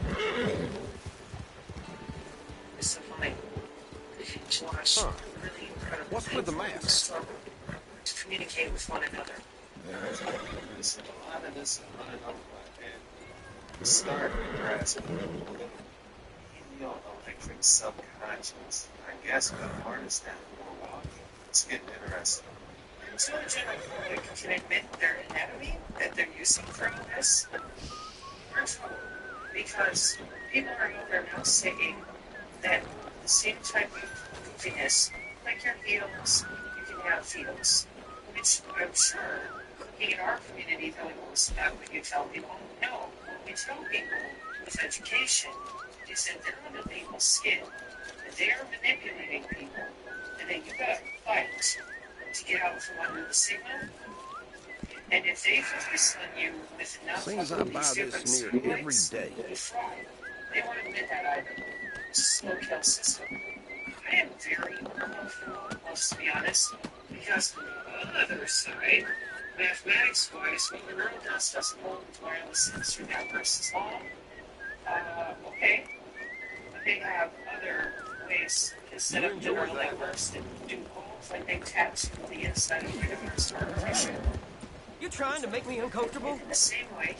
[SPEAKER 15] It's so funny. Josh, really incredible.
[SPEAKER 14] What's with the masks?
[SPEAKER 15] To communicate with one another.
[SPEAKER 7] Listen, a lot of this is running over my head. Start grasping in your electric subconscious. I guess the hardest that we're walking. It's getting interesting.
[SPEAKER 15] So the general public can admit their anatomy that they're using for all this. We're in trouble because people are out there now saying that the same type of goofiness, like your feels, you can have feels. Which I'm sure in our community really goes back when you tell people, no, what we tell people with education is that they're under people's skin, that they're manipulating people, and that you gotta fight to get out from under the signal. And if they focus on you with enough
[SPEAKER 14] Seems I
[SPEAKER 15] of
[SPEAKER 14] buy
[SPEAKER 15] these different
[SPEAKER 14] this mirror every
[SPEAKER 15] signals,
[SPEAKER 14] day.
[SPEAKER 15] you fry. they won't admit that either. It's a slow kill system. I am very hopeful, to be honest, because on the other side, mathematics-wise, what the neural does doesn't hold to wireless sensor networks as long. Okay. But they have other ways to set up neural networks that do both, like they tap to the inside of your smart vision.
[SPEAKER 16] You trying to make me uncomfortable?
[SPEAKER 15] In the same way,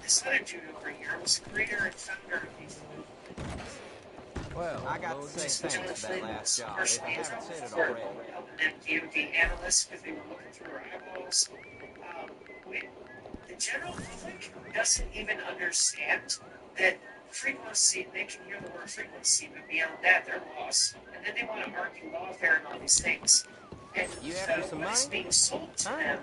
[SPEAKER 15] this other dude over here was the creator and founder of these movements.
[SPEAKER 16] Well, I got to say thanks for that last job, if I haven't said it already.
[SPEAKER 15] Helping them DoD analysts because they were looking through our eyeballs. The general public doesn't even understand that frequency, they can hear the word frequency, but beyond that, they're lost. And then they want to argue lawfare and all these things. And
[SPEAKER 16] you after some
[SPEAKER 15] what's
[SPEAKER 16] money?
[SPEAKER 15] being sold to them.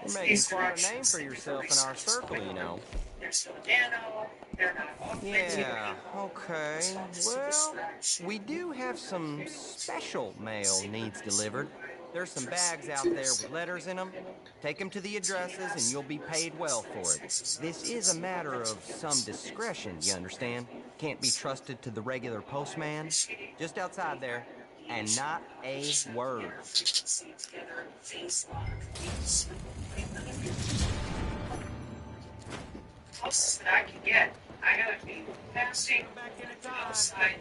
[SPEAKER 16] You're making quite a name for yourself in our circle, you know.
[SPEAKER 15] They're still nano, they're not all
[SPEAKER 16] Yeah, okay. Well, we do have some special mail needs delivered. There's some bags out there with letters in them. Take them to the addresses and you'll be paid well for it. This is a matter of some discretion, you understand? Can't be trusted to the regular postman. Just outside there. And not a word.
[SPEAKER 15] Closest that I can get, I gotta be fasting outside,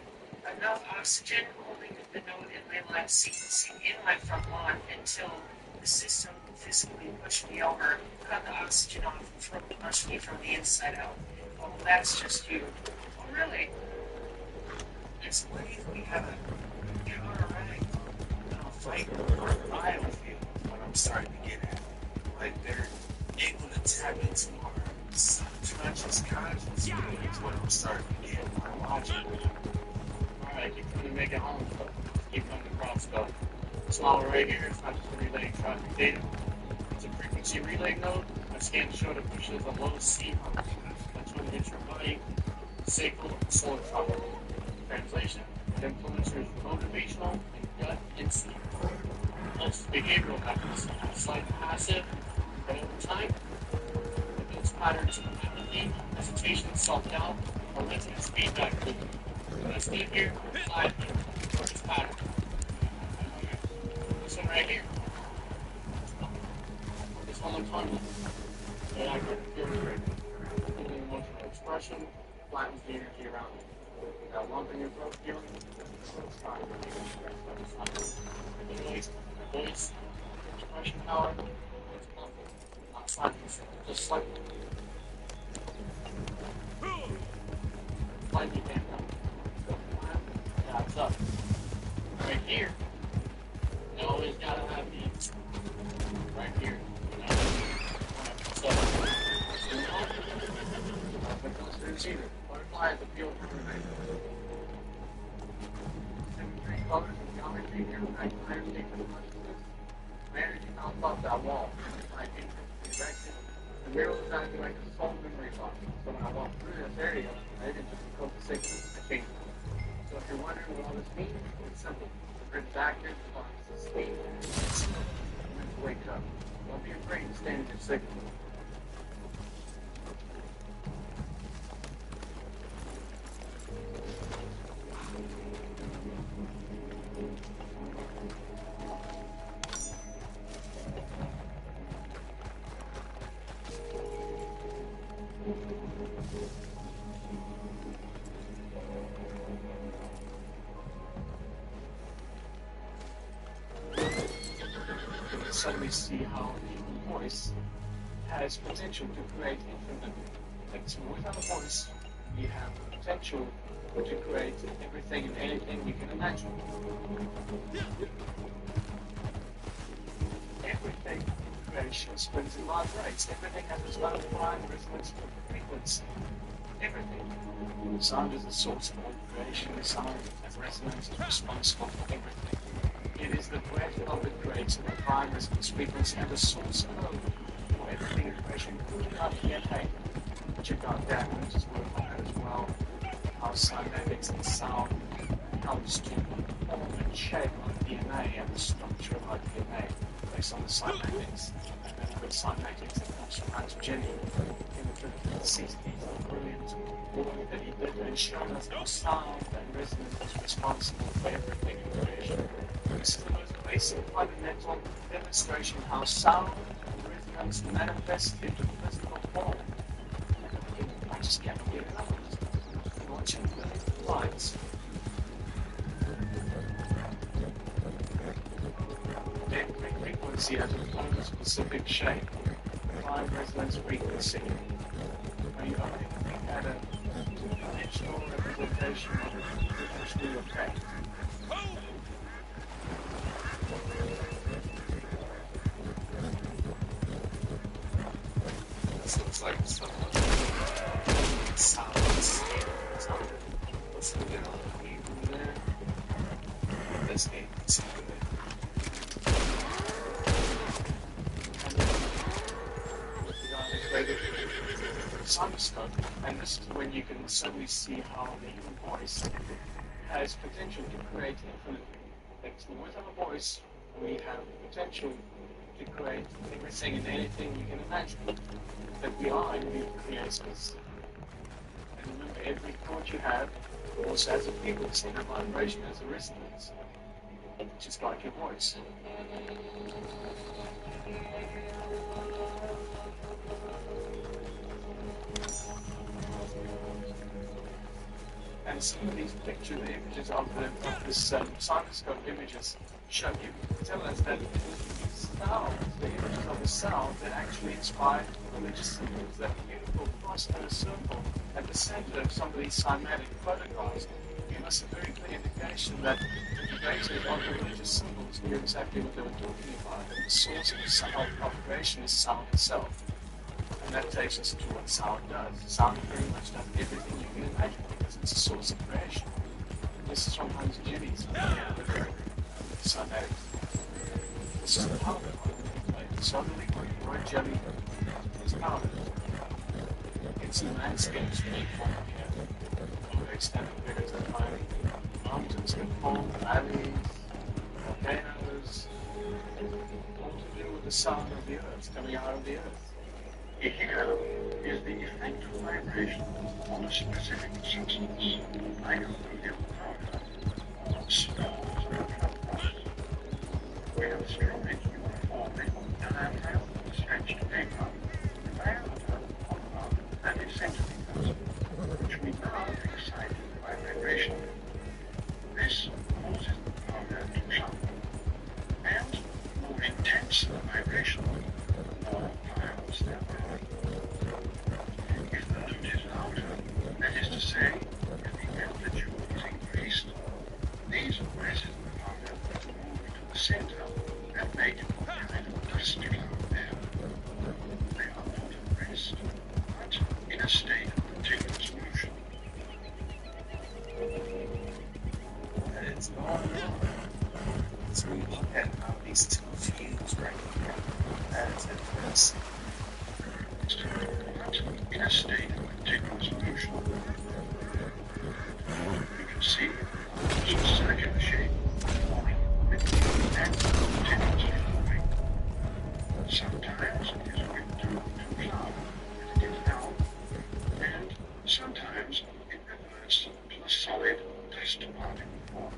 [SPEAKER 15] enough oxygen, holding the node inlay line sequencing in my front lawn until the system physically pushed me over, cut the oxygen off, and throat punched me from the inside out. Oh, that's just you. Oh, really? It's believe we have a counteract. I'll fight or ride with you when I'm starting to get at. Like they're able to tap into our subconscious conscious feelings when I'm starting to get my logic. Alright, keep trying to make it home. Keep coming across though. This model right here is not just a relay traffic data. It's a frequency relay node. My scan showed it pushes a low C pulse. That's when it hits your body, sacral, and solar trauma. Translation, it influences motivational and gut instinct. Most behavioral methods are slightly passive, but over time, it builds patterns of empathy, hesitation, self-doubt, or resonance feedback loop. When I stand here, slide here, towards this pattern. This one right here. This one looks funny. And I can feel it. Emotional expression flattens the energy around it. That lump in your throat feeling, it's fine. The voice, expression power, it's lumpy. Not slightly, just slightly. Slightly damped up. Yeah, it's up. Right here, you always gotta have these. Right here. So, you know, but those things either. Butterfly is a field for everything. Symmetry, colors, and geometry, everything, clarity, managing how off that wall. I think the direction, the mirror was acting like a soul memory box. So when I walk through this area, I didn't just encode the signal, I changed it. So if you're wondering what all this means, it's simple. The grid is active, the box is asleep, it's meant to wake up. Don't be afraid to stand in your signal. So we see how the human voice has potential to create infinite things. Without a voice, we have the potential to create everything and anything we can imagine. Everything in creation spins in live rates. Everything has its own prime resonance frequency. Everything. Sound is the source of all creation. Sound as resonance is responsible for everything. It is the breath of the creator, the prime resonance frequency, and the source code for everything in creation. You can't yet hate, but you've got that, which is worth on as well. How cymatics and sound comes to form and shape of DNA and the structure of our DNA.
[SPEAKER 12] based on the cymatics. And the cymatics that comes from Hans Jenny in the 60s are brilliant. Work that he did and showing us how sound and resonance is responsible for everything in creation. This is the most basic fundamental demonstration how sound and resonance manifest into physical form. I just can't get it out. I'm watching the lights. Every frequency has its own specific shape, time resonance frequency. When you only look at a dimensional representation of the dimensional effect.
[SPEAKER 1] This looks like someone sounds. What's the middle of me from there? This game is good.
[SPEAKER 12] Cynoscope, and this is when you can suddenly see how the human voice has potential to create infinite things. With our voice, we have potential to create everything and anything you can imagine. That we are indeed creators. And remember, every thought you have also has a frequency and a vibration as a resonance, just like your voice. And some of these picture images of this cynoscope images show you, tell us that these sounds, the images of the sound that actually inspire religious symbols, that beautiful cross and a circle at the center of some of these cymatic photographs give us a very clear indication that the creators of the religious symbols knew exactly what they were talking about, and the source of the sound of creation is sound itself. And that takes us to what sound does. Sound very much does everything you can imagine because it's a source of creation. This is from Hans Jenny's cymatics. This is the powder. Suddenly, Roy Jelly is powder. It's in landscapes when you form here. Over extended periods of time, mountains can form, valleys, volcanoes, all to do with the sound of the earth coming out of the earth.
[SPEAKER 1] Here is the effect of vibration on a specific substance, like aluminum powder, on stones or fibers. We have a strongly uniformly diaphragm stretched paper, the diameter of about 30 centimeters, which we now excite by vibration. This causes the powder to sharpen, and the more intense the vibration, the more piles there are. If the note is louder, that is to say, if the amplitude is increased, these abrasive powder move into the center and make a kind of dusty cloud there. They are not at rest, but in a state of continuous motion.
[SPEAKER 12] And it's going on. So we look at how these two fuse right here as influence.
[SPEAKER 1] In a state of continuous motion. You can see each circular shape forming and continuously forming. Sometimes it is whipped through to a cloud as it is now, and sometimes it reverts to a solid dust particle form.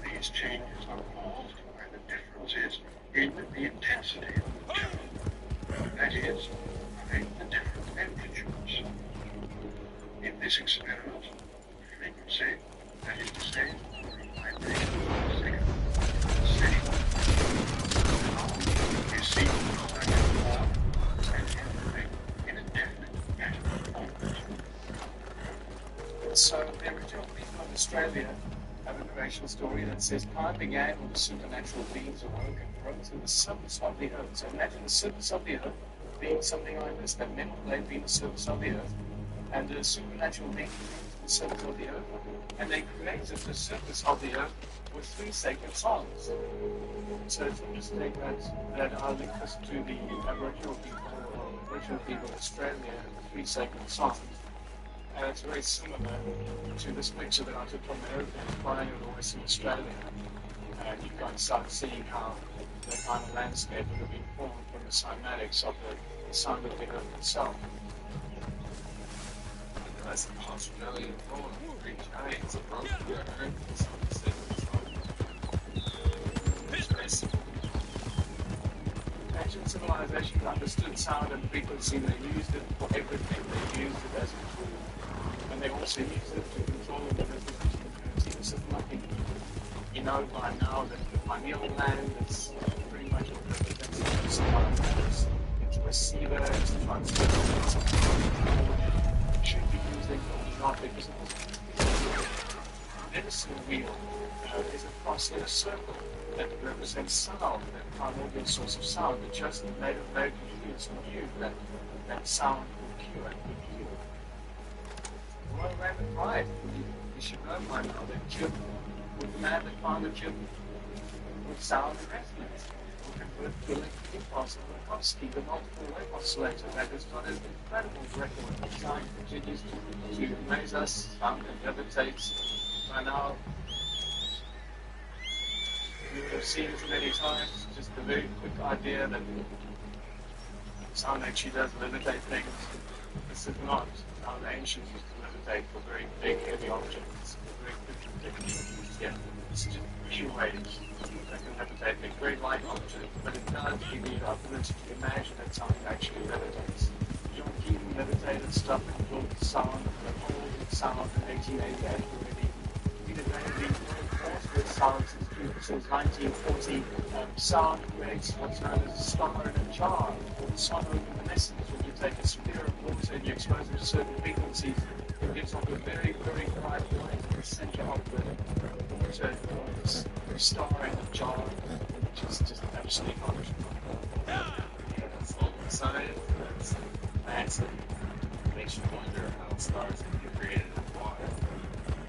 [SPEAKER 1] These changes are caused by the differences in the intensity of the material. That is, by the different amplitudes. In this experiment, the frequency, that is to say, the vibration per second, is seen in circular form and everything in a definite pattern onward.
[SPEAKER 12] So the original people of Australia have a creation story that says time began when the supernatural beings awoke and broke through the surface of the earth. So imagine the surface of the earth being something like this, that metal plate being the surface of the earth, and the supernatural beings being the surface of the earth, and they created the surface of the earth with 3 sacred songs. So it's interesting that I link this to the Aboriginal people of Australia and the 3 sacred songs. And it's very similar to this picture that I took from the airplane flying over Western Australia.
[SPEAKER 7] you can start seeing how the kind of landscape would have been formed from the cymatics of the sound of the earth itself.
[SPEAKER 1] That's a possibility of going to three giants approach the earth.
[SPEAKER 7] Ancient civilizations understood sound and frequency. They used it for everything. They used it as a tool, and they also used it to control the frequency. This is nothing. You know by now that the pineal gland is pretty much what represents sound. It's a receiver, it's a transmitter, it's a should be using not because medicine wheel is a cross in a circle that represents sound, that primordial source of sound, that just made of very confused and knew that sound would cure and would heal. Royal Raymond Pride, you should know by now that Jim was the man that found the Jim with sound and resonance. With the electric impulse of Minkowski, the multiple wave oscillator that has got an incredible record of sound, continues to amaze us, sound and levitates. By now, you would have seen it many times, just a very quick idea that sound actually does levitate things. This is not how the ancients used to levitate for very big, heavy objects. Very quick technique. Yeah, this is just few waves that can levitate a very light object, but it does give you the ability to imagine that sound actually levitates. John Keating levitated stuff and built sound, the whole sound in 1888 already. He did mainly reinforced with sound since 1940. Sound creates what's known as a star in a jar, or sonoluminescence. When you take a sphere of water and you expose it to certain frequencies, it gives off a very, very bright light in the center of the water, a star in a jar, which is just absolutely functional.
[SPEAKER 1] It's all inside. It's massive. It makes you wonder how stars can be created in water.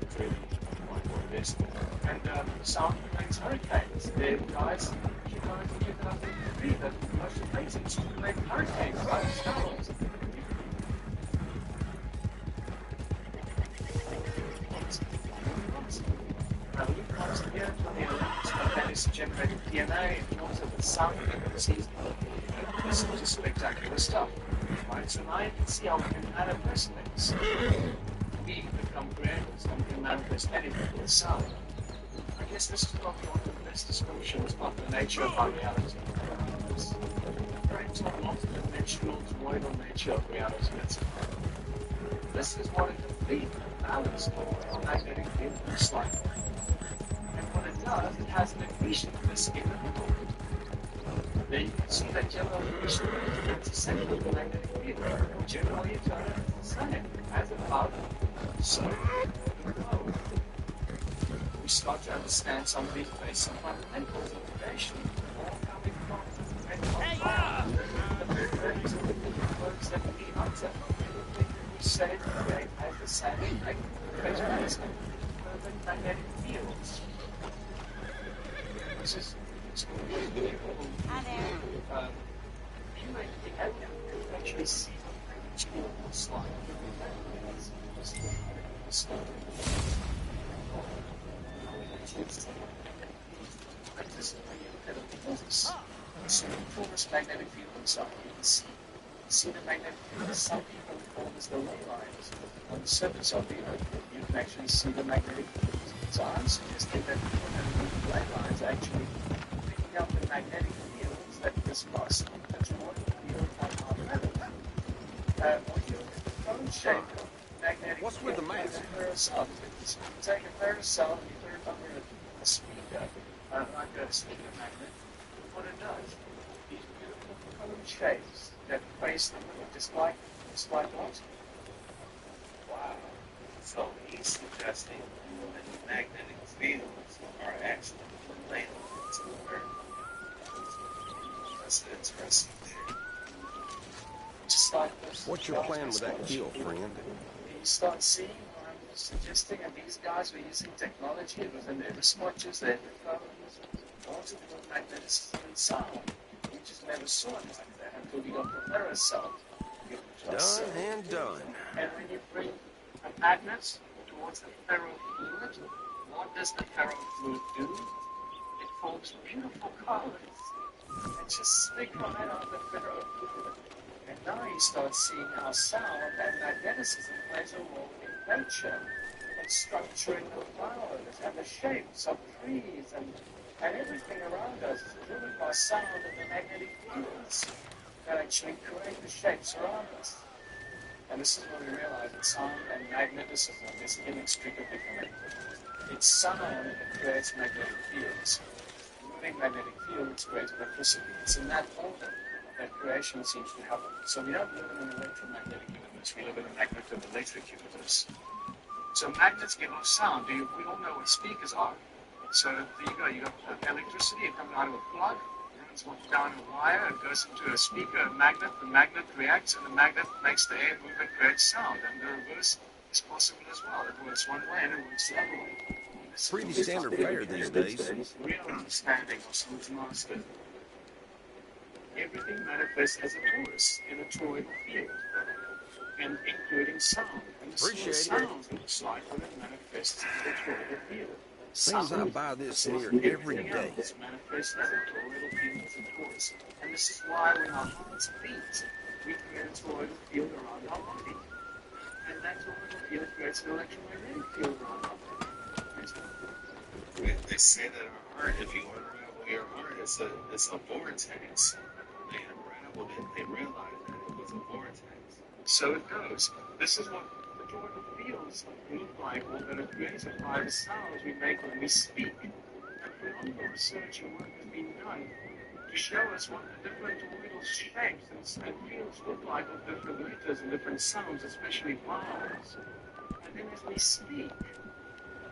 [SPEAKER 1] It's really more visible.
[SPEAKER 7] And sound creates hurricanes. There, guys, you know, in 2003, that the most amazing to create hurricanes by themselves. Luke comes here to the Olympics, that is generating DNA in terms of the sound frequencies. This is just spectacular stuff. Right, so now you can see how we can manifest things. We become creators and we can manifest anything with sound. I guess this is probably one of the best descriptions of the nature of our reality. This very multi-dimensional, toroidal nature of reality. This is what a complete balanced magnetic field looks like. And what it does, it has an accretionless in the middle. There you can see that yellow accretion represents the center of the magnetic field. Generally, it's the same as above, so below. We start to understand some of these basic fundamentals of creation, all coming from the words that we utter. Everything we say today has the same effect. Perfect magnetic fields. This is completely you may actually see what it looks like. So before this magnetic field inside, you can see the magnetic field. Some people form as the ley lines on the surface of the Earth. You can actually see the magnetic field. So I'm suggesting that the ley lines are actually picking up the magnetic fields that discuss the toroidal field on our planet. When you look at the cone-shaped magnetic
[SPEAKER 14] What's with the mask?
[SPEAKER 7] So you take a parasol and you put it under a speaker, like a speaker magnet. What it does, these beautiful cone shapes that face the middle, just like what?
[SPEAKER 1] Wow. So he's suggesting that the magnetic fields are actually related to the Earth. That's interesting there.
[SPEAKER 7] Just like this.
[SPEAKER 14] What's your plan with that deal, friend?
[SPEAKER 7] You start seeing what I'm suggesting, and these guys were using technology. It was in their wristwatches, their phones, all to do with magnetism and sound. You just never saw it like that until you got the parasol.
[SPEAKER 14] Done and done.
[SPEAKER 7] And when you bring a magnet towards the ferrofluid, what does the ferrofluid do? It forms beautiful colors and just stick right on the throat. And now you start seeing how sound and magnetism plays a role in nature and structuring the flowers and the shapes of trees and everything around us is driven by sound and the magnetic fields that actually create the shapes around us. And this is when we realize that sound and magnetism is inextricably connected. It's sound that creates magnetic fields. Moving magnetic fields creates electricity. It's in that order that creation seems to happen. So we don't live in an electromagnetic universe, we live in a magnetic electric universe. So magnets give off sound. We all know what speakers are. So there you go, you got electricity, it comes out of a plug, runs down a wire, it goes into a speaker, a magnet, the magnet reacts, and the magnet makes the air move and creates sound. And the reverse is possible as well. It works one way and it works the other way.
[SPEAKER 14] Pretty standard fare these days.
[SPEAKER 7] Real understanding of someone's master. Everything manifests as a torus in a toroidal field, and including sound. And this is what sound looks like when it manifests in a toroidal field.
[SPEAKER 14] Seems I buy this here every day.
[SPEAKER 7] Manifests as a toroidal field as a torus. And this is why when our hearts beat, we create a toroidal field around our body. And that toroidal field creates an electromagnetic field around our body.
[SPEAKER 1] They say that our heart, if you unravel your heart, it's a vortex. They unraveled it, they realized that it was a vortex.
[SPEAKER 7] So it goes. This is what the toroidal fields look like, or that are created by the sounds we make when we speak. And phenomenal research and work has been done to show us what the different toroidal shapes and fields look like of different letters and different sounds, especially vowels. And then as we speak,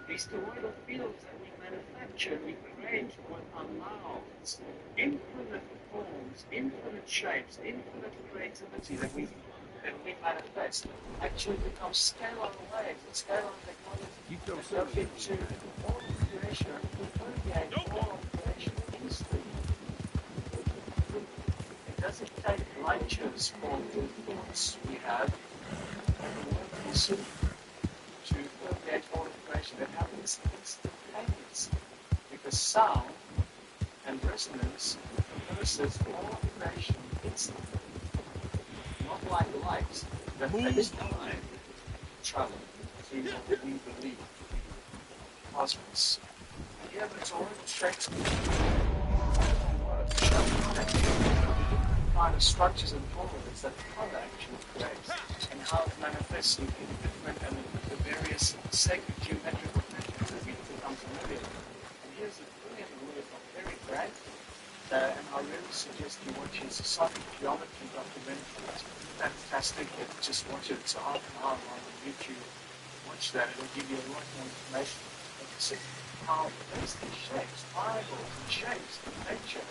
[SPEAKER 7] these toroidal fields that we manufacture, we create with our mouths, infinite forms, infinite shapes, infinite creativity that we manifest, actually become scalar waves and scalar technology that go into all of creation and permeate all of creation history. It doesn't take lectures for the thoughts we have and the work we see to permeate all of creation that happens instantaneously, because sound and resonance versus all of creation instantly. Not like light that takes time to travel through what we believe. Cosmos. And here the toroidal shapes kind of structures and formulas that color actually creates, and how it manifests in different and the various sacred geometrical patterns that we become familiar with. And here's a brilliant word from Terry Bragg, and I really suggest you watch his sonic geometry documentary. It's fantastic. Just watch it. It's a half an hour long on YouTube. Watch that. It'll give you a lot more information. And you see how these shapes, triangles and shapes in nature,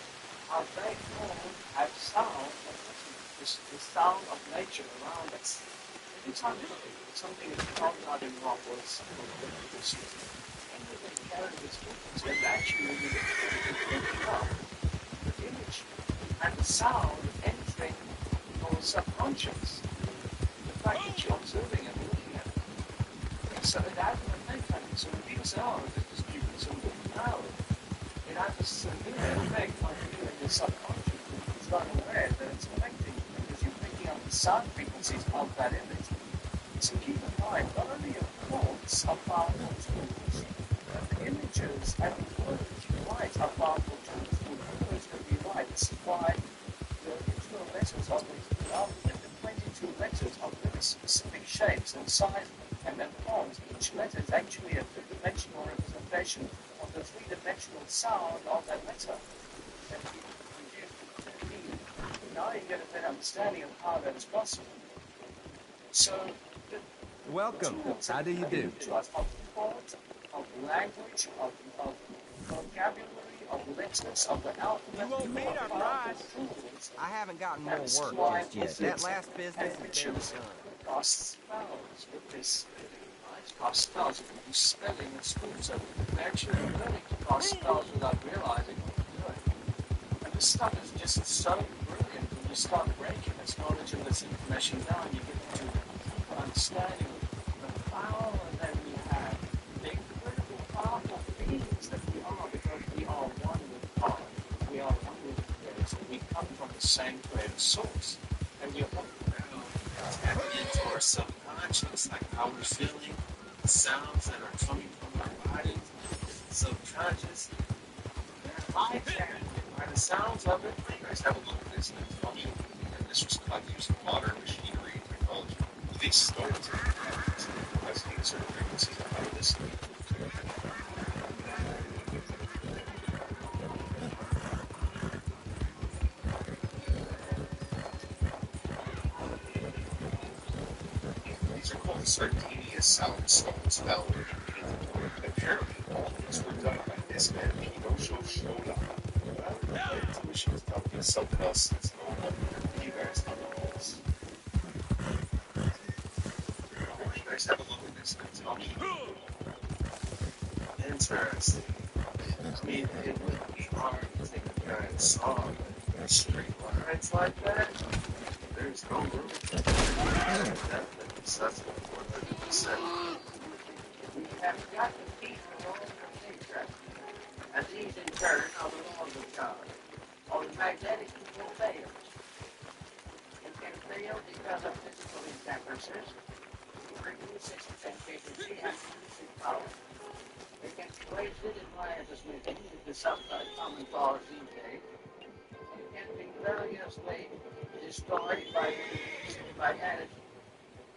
[SPEAKER 7] how they all have sound, the sound of nature around us. Every time you look at something that's carved out in rock or it's simple, and they carry this frequency, and actually when you pick it up, the image and the sound entering your subconscious, the fact that you're observing and looking at it. And so it has an effect on you. So when people say, oh, this is stupid, so no. It has a severe effect on you and your subconscious. It's not aware that it's affecting you because you're picking up the sound frequencies of that image. So keep in mind, not only your thoughts are powerful tools, but the images and the words you write are powerful tools. The words that we write, this is why the original letters of the alphabet, the 22 letters of very specific shapes and size and then forms. Each letter is actually a three-dimensional representation of the three-dimensional sound of that letter that we produce to the meaning. Now you get a better understanding of how that is possible. So,
[SPEAKER 3] welcome. How do you do?
[SPEAKER 7] Of thought, of language, of vocabulary, of letters, of the alphabet.
[SPEAKER 16] You won't meet our price. I haven't gotten more work just yet. That last business is very done.
[SPEAKER 7] Costs spells with this. Cost spells with you spelling in school. So they're actually learning to cast spells without realizing what they're doing. And this stuff is just so brilliant. When you start breaking this knowledge and this information down, you get into an understanding of the power that we have, the incredible, powerful beings that we are, because we are one with
[SPEAKER 1] same creative source. And you're tapping into our subconscious, like how we're feeling, the sounds that are coming from our bodies, subconscious. They're hijacked by the sounds of it. You guys have a look at this, and it's funny. And this was called using modern machinery and technology. These stories are happening. I've seen certain frequencies of how this. These are called Sardinia sound stones. Now, apparently, all these were done by this man, Kenosho Shoda. Intuition is telling me something else that's going on. You guys have a look at this. You guys have a look at this and tell me. Interesting. I mean, it wouldn't be hard to think of a song with straight lines like that. There's no room for that. That's what 400%.
[SPEAKER 2] We have got to keep the laws of nature, and these in turn are the laws of God, or the magnetic will fail. It can fail because of physical intemperances, reducing temperature and reducing power. It can be wasted in riotous-making with the sometimes common cause decay. It can be variously destroyed by attitude.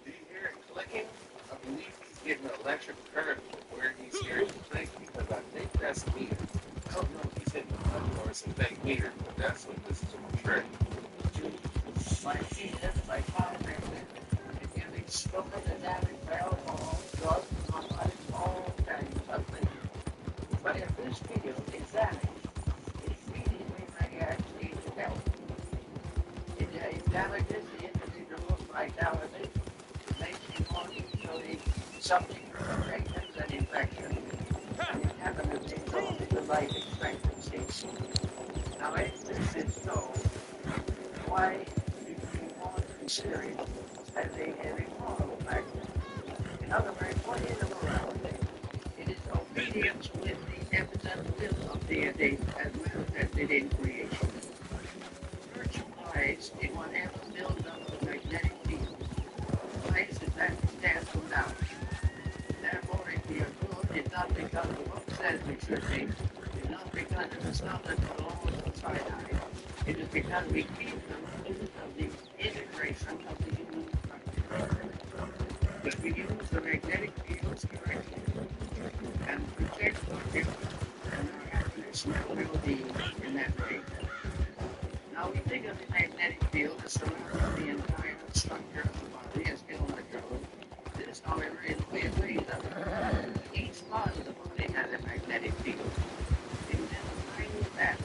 [SPEAKER 1] Do you hear it clicking? I believe he's getting an electric current where he's hearing the click, because I think that's a meter. I don't know if he's hitting the button or it's a fake meter, but that's what this is a trick.
[SPEAKER 2] Like Jesus, like Father Benson, it can be spoken to damage by alcohol, drugs, narcotics, all kinds of things. But if this field is damaged, it immediately reacts to health. It damages the individual's vitality, it makes him more easily subject to infections and infections, and indefinitely prolongs the life expectancy. Now, if this is so, why do you want to consider it as a moral factor? In other words, what is a morality? It is obedience with the evident will of deity as manifested in creation. Virtue lies in whatever builds up the magnetic field. Lies is that stands from doubt. Therefore, if we are good, it's not because the book says we should be. It's not because it is not that the laws of Sinai. It is because we keep them because of the integration of the human structure. But we use the magnetic fields correctly and protect our health and our happiness and our well-being in that way. Now we think of the magnetic field as surrounding the entire structure of the body as Gilmer showed. This, however, is way of it. Each part of the body has a magnetic field. It is in the tiny mass.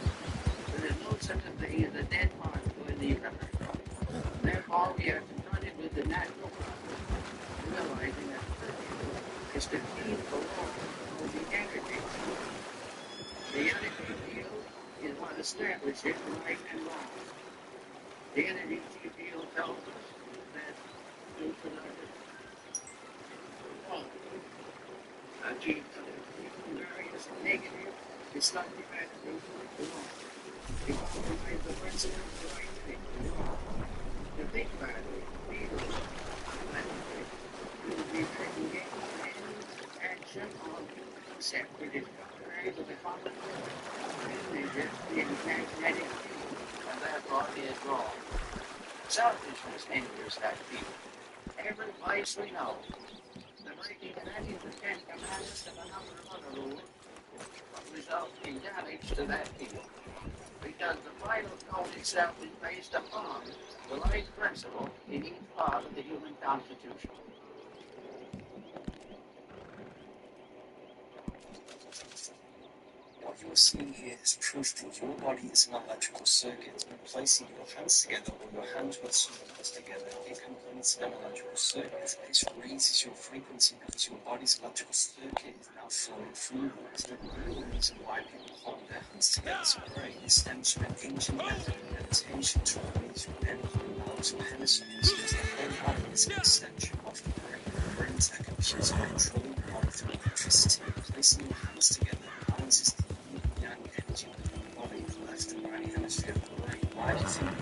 [SPEAKER 2] There is no such a thing as a dead particle in the universe. Therefore, we are confronted with the natural process of realizing that virtue is to keep the law of the energy. The energy field is what establishes right and wrong. The energy field tells us that due to various negative, destructive attitudes to wrong. It provides the principle of the right thing to wrong. To think about it, feel it, meditate. You will be engaged in action or concept which is contrary to the common will. This is the magnetic field, and therefore is wrong. Selfishness enters that field. Every vice we know, the breaking of any of the 10 commandments and a number of other rules, result in damage to that field. Because the final code itself is based upon the right principle in each part of the human constitution.
[SPEAKER 1] What you're seeing here is proof that your body is an electrical circuit. When placing your hands together or your hands with someone's together, it completes an electrical circuit. This raises your frequency because your body's electrical circuit is now flowing through you. It's the real reason why people hold their hands together to pray. It stems from an ancient method of meditation to release your energy amounts of hemispheres. The whole body is an extension of the brain. The brain's a computer controlling the body through electricity. Placing your hands together balances the yang energy of the body, the left and right hemisphere of the brain. Why do you think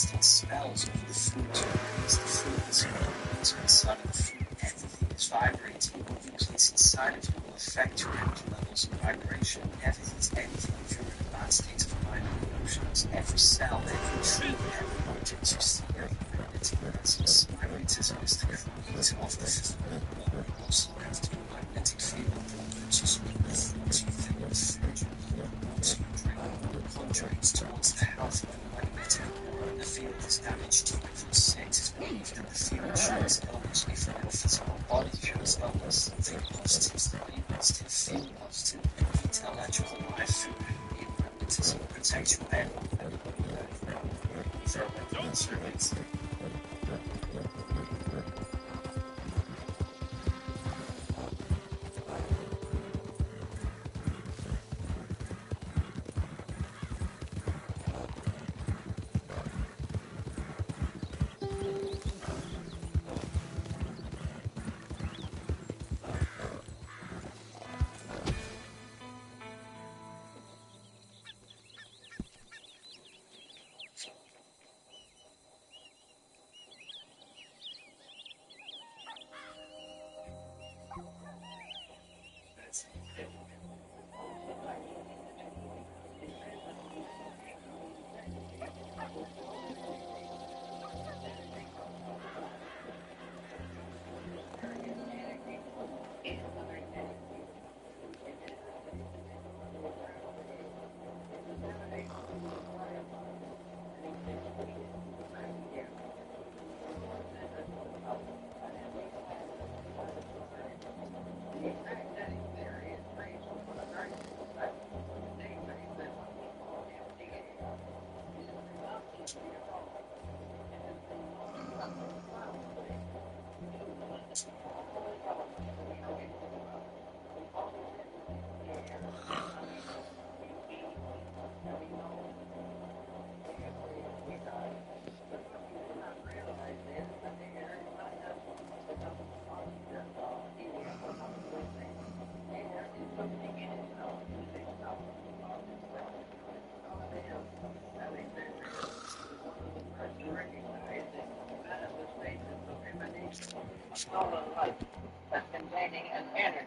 [SPEAKER 1] constant spells over the food to raise the food is so inside of the food, everything is vibrating. Moving place inside of you will affect your energy levels and vibration. Anything if you're in a bad state of mind and emotions. Every cell, every tree, every object you see, every magnetic presence. Magnetism is the creator of the physical world. You also have to be a magnetic field that you speak with, what you think with food you eat, what you drink, conjugates towards the health of the magnetic world. The field is damaged, you become sick. It is believed that the field shows illness from your physical body shows illness. Think positive, stay positive, feel positive. Detail natural life through magnetism. Protect your head. So, don't surveys.
[SPEAKER 17] Solar light as containing an energy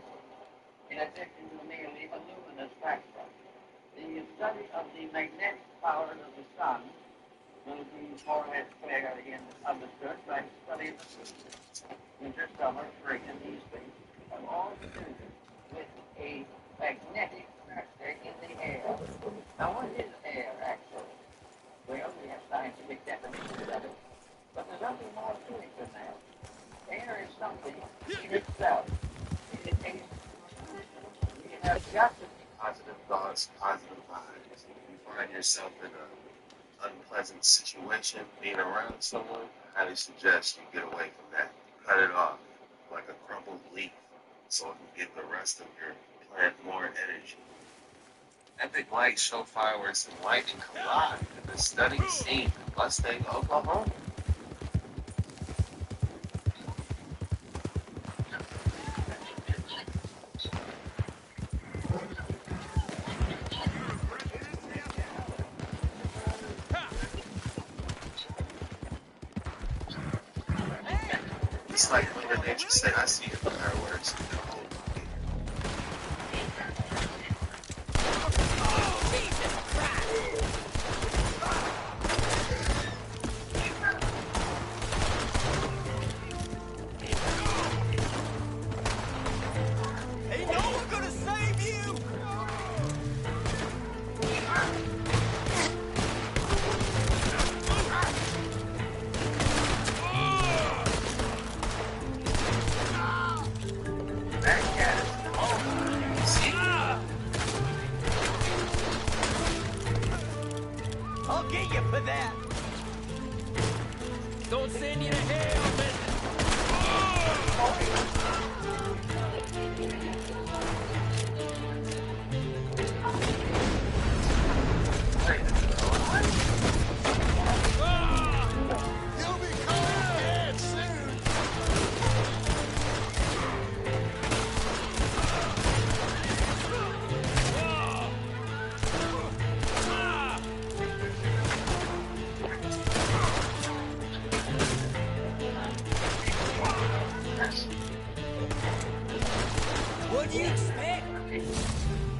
[SPEAKER 17] in addition to merely a luminous factor. The study of the magnetic power of the sun will be more or less clearly understood by studying the system. Interstellar, spring, and these things have all to do with a magnetic factor in the air. Now, what is air, actually? Well, we have scientific definitions of it, but there's nothing more to it than that. Air is something in itself. It takes, you have got to be
[SPEAKER 1] Positive thoughts, positive vibes. If you find yourself in an unpleasant situation, being around someone, I highly suggest you get away from that. Cut it off like a crumpled leaf so it can give the rest of your plant more energy. Epic lights show fireworks and lightning collide in the stunning scene in Mustang, Oklahoma. It's like Mother Nature said, I see your fireworks.
[SPEAKER 10] Ain't no one gonna save you! I'll get you for that! Don't send you to hell, man!
[SPEAKER 18] You'll be calling dead soon.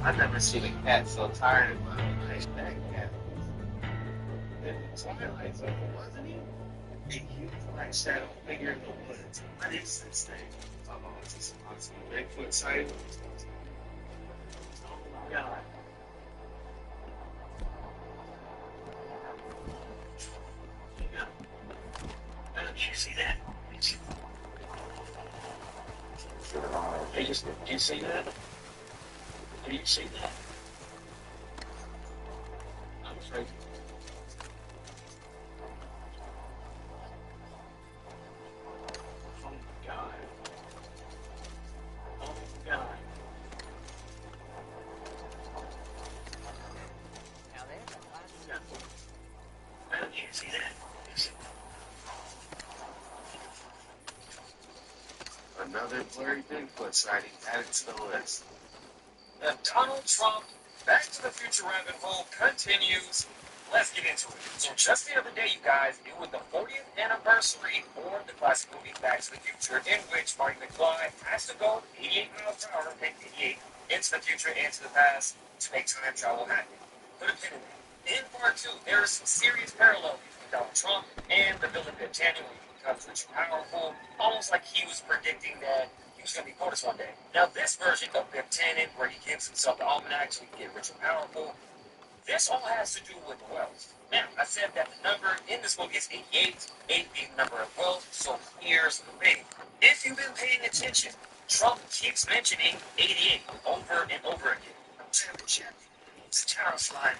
[SPEAKER 11] I've never seen a cat so tired of my nice that cat. In the twilight zone, wasn't he? A huge black shadow figure in the woods. What is this thing? Oh, it's just awesome. Bigfoot sighting. Oh my god. Did you see that? Did you see that? Did you see that? I'm afraid. Oh my god. Oh my god.
[SPEAKER 17] Now there's a lot of stuff.
[SPEAKER 11] Did you see that? Another blurry Bigfoot sighting added to the list.
[SPEAKER 2] The Donald Trump Back to the Future rabbit hole continues. Let's get into it. So just the other day, you guys, it was the 40th anniversary for the classic movie Back to the Future, in which Marty McFly has to go 88 miles per hour, 88, into the future and to the past to make time travel happen. Put a pin in that. In part 2, there is some serious parallels between Donald Trump and the villain Biff Tannen when he becomes rich and powerful, almost like he was predicting that he was going to be POTUS one day. Now, this version of Biff Tannen, where he gives himself the almanac so he can get rich and powerful, this all has to do with wealth. Now, I said that the number in this book is 88, 8 being the number of wealth, so here's the thing. If you've been paying attention, Trump keeps mentioning 88 over and over again.
[SPEAKER 7] I'm championship. It's a tariff slide.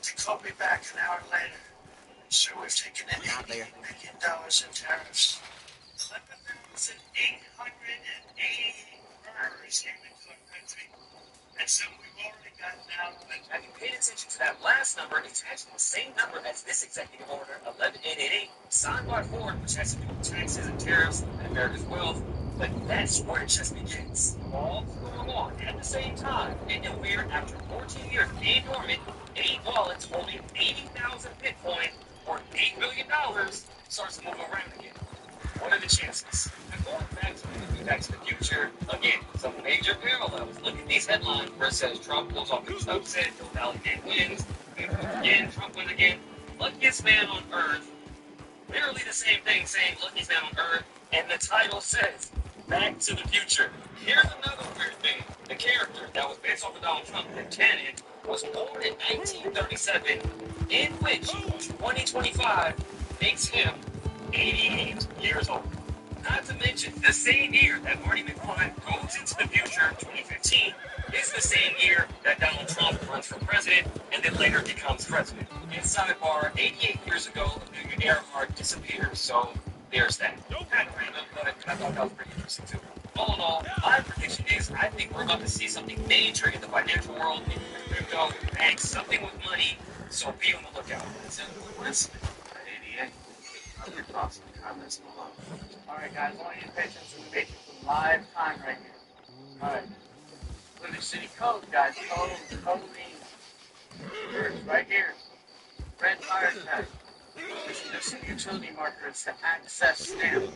[SPEAKER 7] They called me back an hour later. So we've taken in $88 million in tariffs. 11,880 murders came into our country. And some we've already gotten out.
[SPEAKER 2] Have you paid attention to that last number? It's actually the same number as this executive order, 11888, signed by Ford, which has to do with taxes and tariffs and America's wealth. But that's where it just begins. All going on at the same time. And we're, after 14 years of being dormant, 8 wallets holding 80,000 Bitcoin or $8 million starts to move around again. What are the chances? And going back to the Future, again, some major parallels. Look at these headlines where it says Trump pulls off his upset, Bill Validate wins, again, Trump wins again. Luckiest man on earth. Literally the same thing saying luckiest man on earth, and the title says Back to the Future. Here's another weird thing. The character that was based off of Donald Trump, Biff Tannen, was born in 1937, in which 2025 makes him 88 years old. Not to mention, the same year that Marty McFly goes into the future, 2015, is the same year that Donald Trump runs for president and then later becomes president. And sidebar, 88 years ago, Amelia Earhart disappears, so there's that. Kind of random, but I thought that was pretty interesting too. All in all, my prediction is I think we're about to see something major in the financial world, in crypto, banks, something with money, so be on the lookout.
[SPEAKER 7] It's a coincidence. 88. Other thoughts in the comments below. Alright guys, I want you to pay attention. We're making some live time right here. Alright. Living City Code, guys. Code means right here. Red fire tag. This is utility marker. It's the access stamp.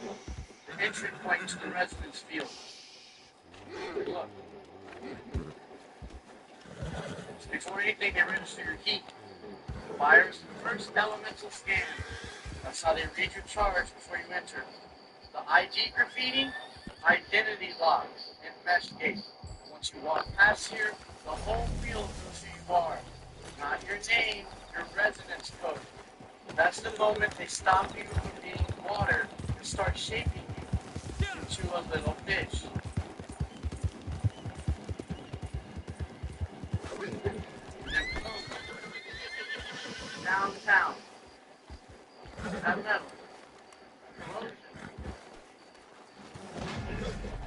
[SPEAKER 7] The entry point to the residence field. Look. So before anything, they register your heat. The fire's the first elemental scan. That's how they read your charge before you enter. The ID graffiti, identity logs, and mesh gate. Once you walk past here, the whole field knows who you are. Not your name, your residence code. That's the moment they stop you from being water and start shaping you into a little fish. Then boom. Downtown. That metal. Explosion.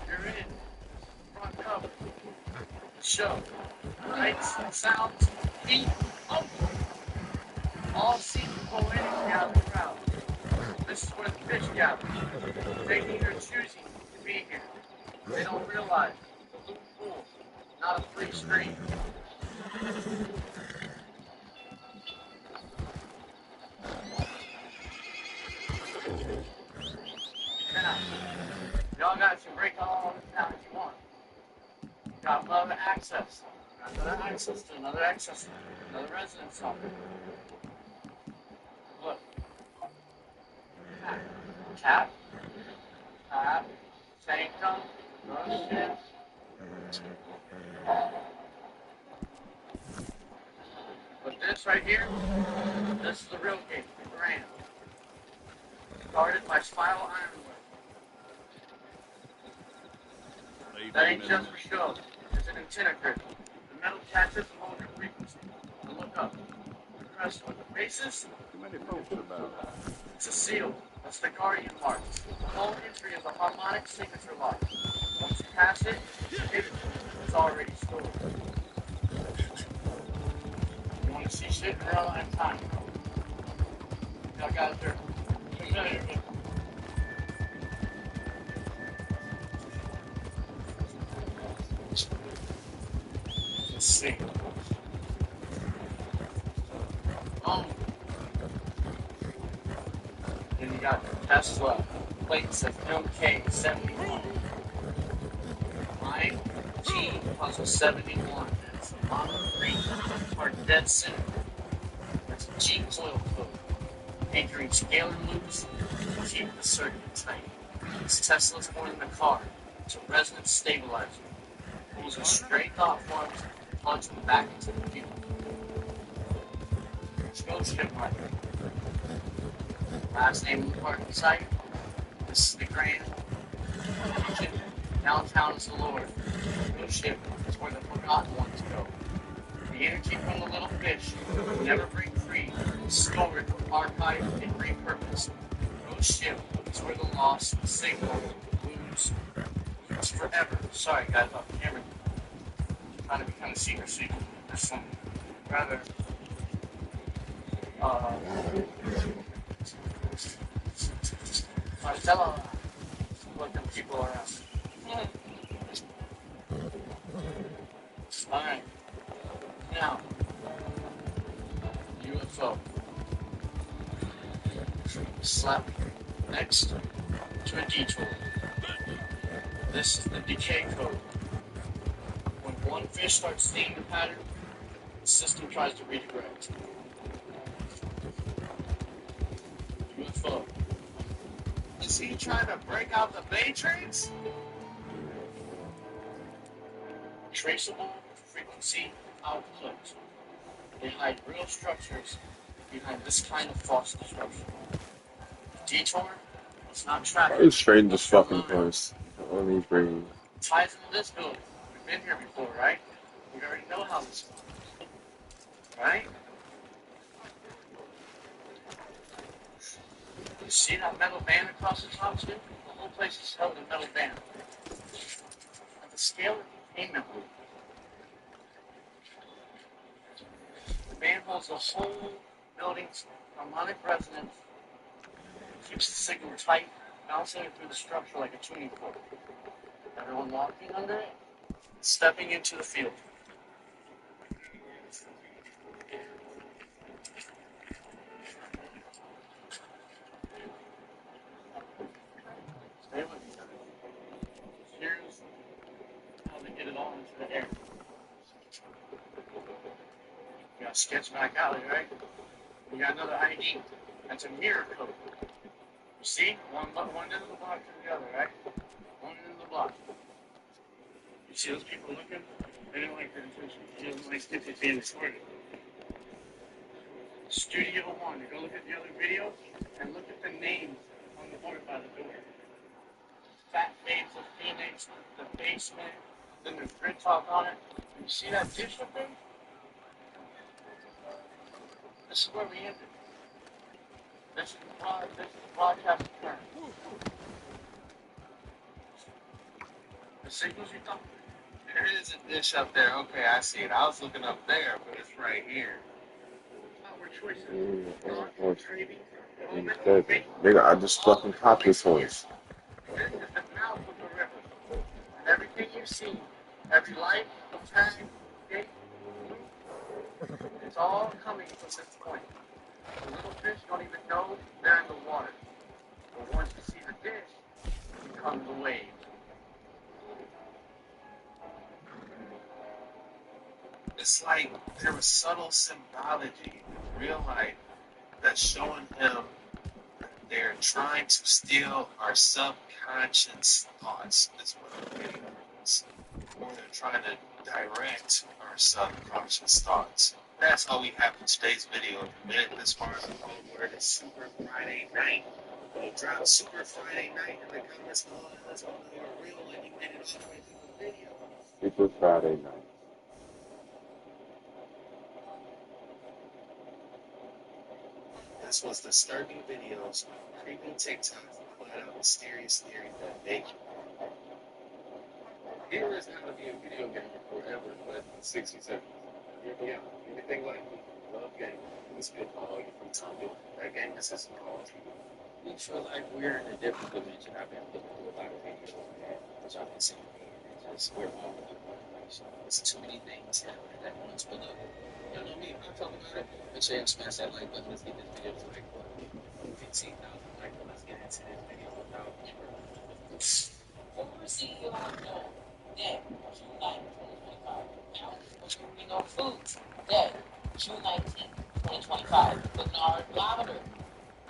[SPEAKER 7] You're in. Front cover. Show. Lights, sounds, heat, all seem to go in and out of the crowd. This is where the fish gather. Taking or choosing to be here. They don't realize it's a loop pool, not a free stream. Now, y'all guys can break all this down if you want. Got love and access. Another access to another access, another residence hall. Look. Tap. Tap. Sanctum. Roasted. But this right here, this is the real gate, the grand. Guarded by spiral ironwork. That ain't just for show. It's an antenna grid. The metal catches and holds your frequency. Now look up. Press with the bases. Too many folks about. It's a seal. That's the guardian mark. The whole entry is a harmonic signature lock. Once you pass it, it's already stored. You want to see shit in real life time? Y'all got it there. Let's see. Then you got Tesla plates of MK71. Line G puzzle 71. That's mono green or dead center. That's a G coil code. Anchoring scalar loops to keep the circuit tight. It's Tesla's one in the car. It's a resonance stabilizer. Pulls a straight dot forms and plugs them back into the field. Spaceship marker. Last name of the parking site. This is the Grand. Downtown is the Lord. No ship is where the forgotten ones go. The energy from the little fish will never break free. Stored, archived, and repurposed. No ship is where the lost signal lose forever. Sorry guys, off the camera. Trying to be kind of secrecy. There's some rather tell what them people are at. Alright. Now, UFO. Slap next to a detour. This is the decay code. When one fish starts seeing the pattern, the system tries to redirect. UFO. Is he trying to break out the matrix? Traceable frequency output. They hide real structures behind this kind of false disruption. Detour is not traffic.
[SPEAKER 6] It's strange this fucking place. On these brains.
[SPEAKER 7] Ties into this building. We've been here before, right? We already know how this works. Right? You see that metal band across the top too? The whole place is held in metal band. At the scale of containment loop. The band holds the whole building's harmonic resonance. It keeps the signal tight, bouncing it through the structure like a tuning fork. Everyone walking under it, stepping into the field. Stay with me. Here's how they get it all into the air. We got Sketchback Alley, right? We got another ID. That's a mirror code. You see? One end of the block to the other, right? One end of the block. You see those people looking? They didn't like their intention. They didn't like it being recorded. Studio One. You go look at the other video and look at the names on the board by the door. Fat Babes of Phoenix, the basement, then there's Grid Talk on it. You see that digital thing? This is where we ended. This is the broadcast term. The signals you thought? There is a dish up there. Okay, I see it. I was looking up there, but it's right here. Our choices.
[SPEAKER 6] Nigga, I just fucking popped this one.
[SPEAKER 7] This is the mouth of the river. And everything you see, every light, tag, gate, it's all coming from this point. The little fish don't even know they're in the water. But once you see the dish, it becomes a wave.
[SPEAKER 1] It's like there was subtle symbology in real life that's showing him that they're trying to steal our subconscious thoughts, is what I'm getting from this. Or they're trying to direct our subconscious thoughts. That's all we have in today's video. If you made it this far, the code word is Super Friday Night. We'll drop Super Friday Night in the comments below and let's all know you're real and you made it all the way through the video.
[SPEAKER 6] Super Friday night.
[SPEAKER 1] This was disturbing videos, creepy TikToks, and flat out mysterious theory that make you.
[SPEAKER 12] Here is how to be a video gamer forever, but in 60 seconds. Yeah, anything like me, love gaming. We spend all your free time doing that game. This is Call of Duty.
[SPEAKER 2] We feel like we're in a different dimension. I've been looking through a lot of videos, which I've been seeing, and just we're all over the place. There's too many things happening at once. But look, you know me, I'm talking about it. Make sure you smash that like button. Let's get this video to like 15,000 likes. Let's get into this video without former CEO of dead June 9, 2025. Reno Foods dead June 19, 2025. Bernard Lavender,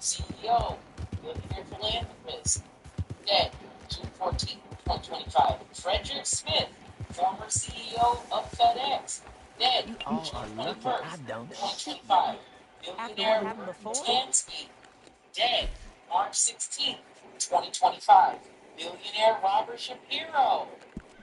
[SPEAKER 2] CEO, billionaire philanthropist, dead June 14, 2025. Frederick Smith, former CEO of FedEx, dead June 21st, 2025. Billionaire Tansky, dead March 16, 2025. Billionaire Robert Shapiro,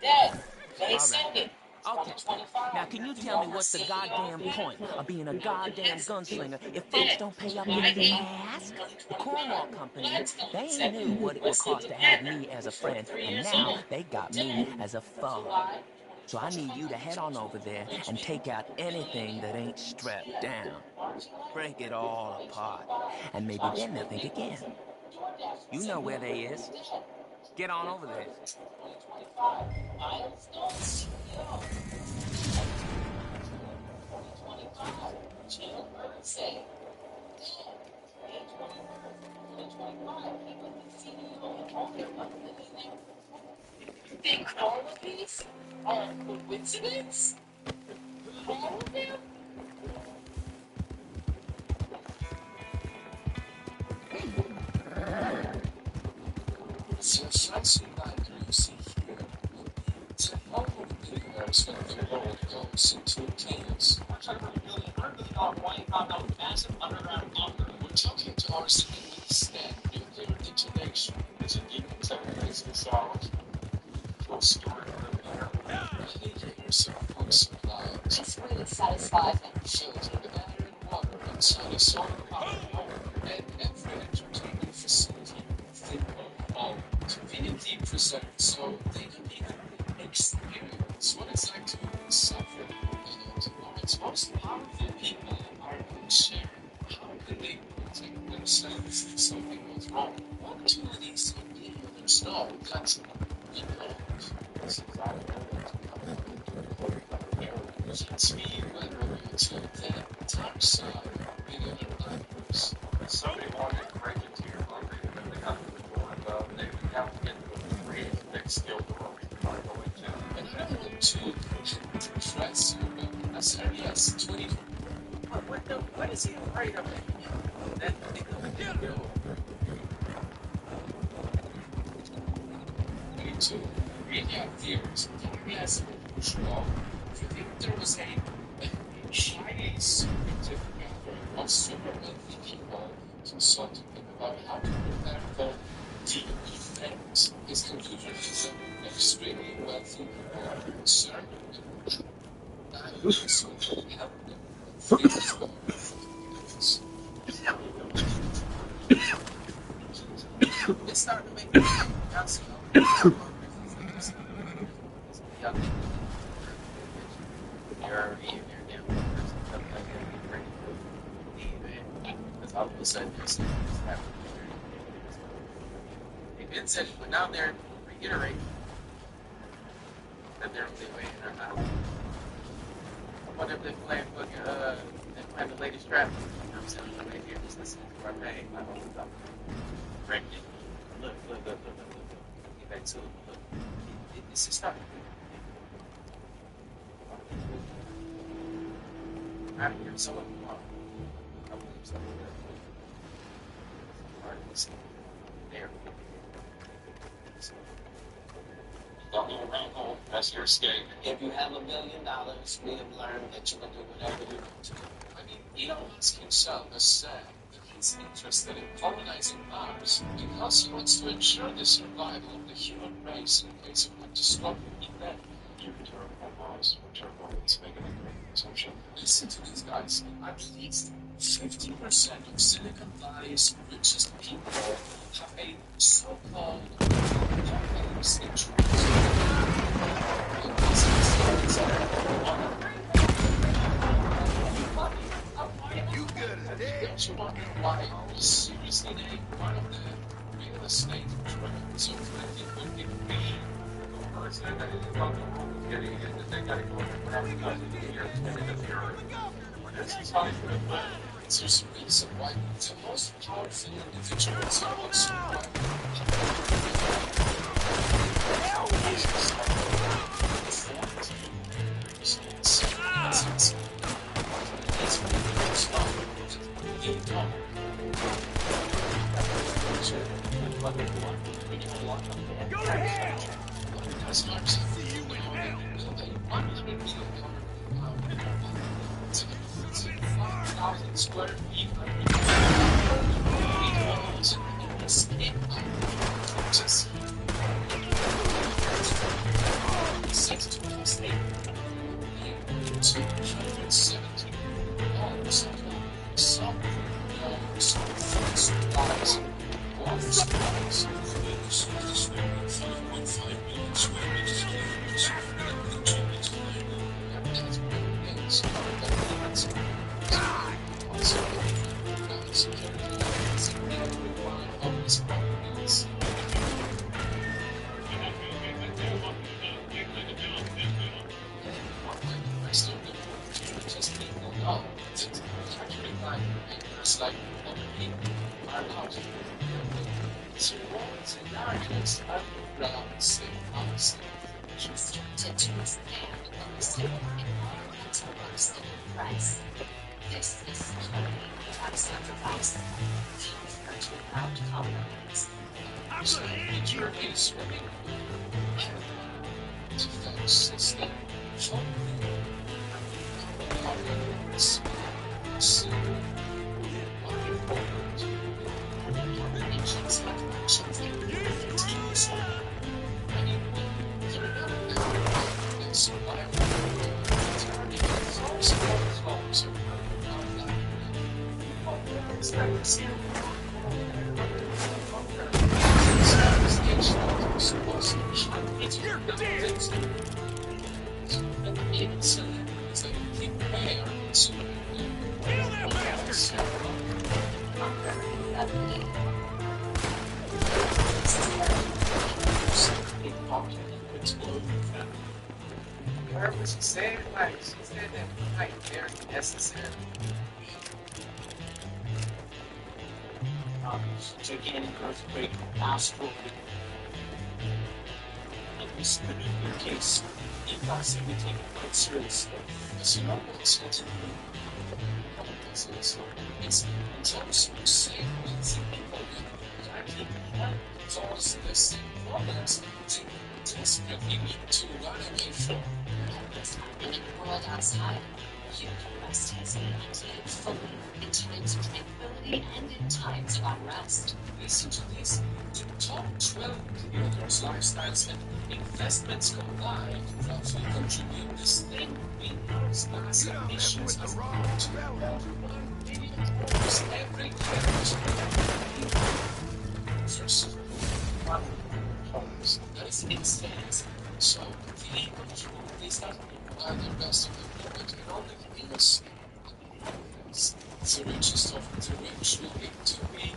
[SPEAKER 2] dead May 2nd, 2025.
[SPEAKER 19] Now, can you tell me what's the goddamn point of being a goddamn gunslinger if folks don't pay up if they ask? The Cornwall Company, they knew what it would cost to have me as a friend, and now they got me as a foe. So I need you to head on over there and take out anything that ain't strapped down. Break it all apart, and maybe then they'll think again. You know where they is. Get on over there.
[SPEAKER 2] Jill Birdsey, dead May 21st, 2025. He was the CEO and owner of Billionaire. You think all of these are a coincidence? All of them? So, something like you see here, it's all of the billionaires that the world goes into chaos. We're talking about $1 billion Hawaii compound with massive underground bunker. We're talking to our civilians that nuclear detonation is a decontamination solve. Full story of the supply. This really satisfies me. Shelter, the matter and water inside a solar power and every entertainment facility within all conveniently preserved so they can even experience what it's like to suffer. And its most powerful people are unshared. How can they protect themselves if something goes wrong? Opportunities are being installed. That's this is our speed when we're to the top side being lives.
[SPEAKER 1] Somebody wanted to break into your home, and they got to the door, and they would have to get to the free next skill door we can go into.
[SPEAKER 2] And I don't want to stress you, but I said yes, 20. What is he afraid of? That nigga. 22. Radiant theories. Yes, sure. If you think there was a Chinese secretive gathering of super wealthy people consulting them about how to prepare for deep effects, his conclusion is that extremely wealthy people are concerned with them. That is what will help them face more difficulties. It's starting to make me that's you're already in your damn numbers and stuff like that. Be ready to leave it. Because all of a sudden, there's something that's happening. They did said, but down there, reiterate that they're leaving or not. I wonder if they're playing the latest trap. You know what I'm saying? Right here, just listen to our pay. I don't know what I'm breaking. Look. Get back to it. Look. It's just starting.
[SPEAKER 12] After someone there.
[SPEAKER 11] Don't go around home. That's your escape.
[SPEAKER 17] If you have $1 million, we have learned that you can do whatever you want to.
[SPEAKER 11] I mean, Elon Musk himself has said that he's interested in colonizing Mars because he wants to ensure the survival of the human race in case of a catastrophic event.
[SPEAKER 12] You can terraform Mars or terraform its negative consumption.
[SPEAKER 11] Listen to these guys. At least 50% of Silicon Valley's richest people have a so-called complex interest.
[SPEAKER 18] You good as dead.
[SPEAKER 11] Don't you wonder why we seriously named one of the real estate trends of 2023? There's a reason why the most powerful individuals are also
[SPEAKER 18] Go ahead!
[SPEAKER 11] See you in hell! Square feet just 6 to plus 8 270 some supplies or supplies 5.5 million square meters
[SPEAKER 2] Instructed to expand on the same environmental works at any price. This is security without sacrifice. We refer to without compromise.
[SPEAKER 18] I'm gonna end you!
[SPEAKER 11] Defense system.
[SPEAKER 18] You're dead! Kill that bastard!
[SPEAKER 12] Purpose, she said it right. She said that right. Very necessary.
[SPEAKER 2] Gigantic earthquake, asteroid. In this particular case, you guys have been taken quite seriously.
[SPEAKER 11] As you know, it's in terms of saying people directly towards the same problems to desperately need to run away from.
[SPEAKER 2] In the world outside, human rest has been activated fully in times of tranquility and in times of unrest.
[SPEAKER 11] Listen to this. The top 12 creators' lifestyles and investments combined roughly contribute the same greenhouse gas emissions as almost every first that is insane. So the aim of the rule is not by the rest of the people can only give us the richest of the rich will need to be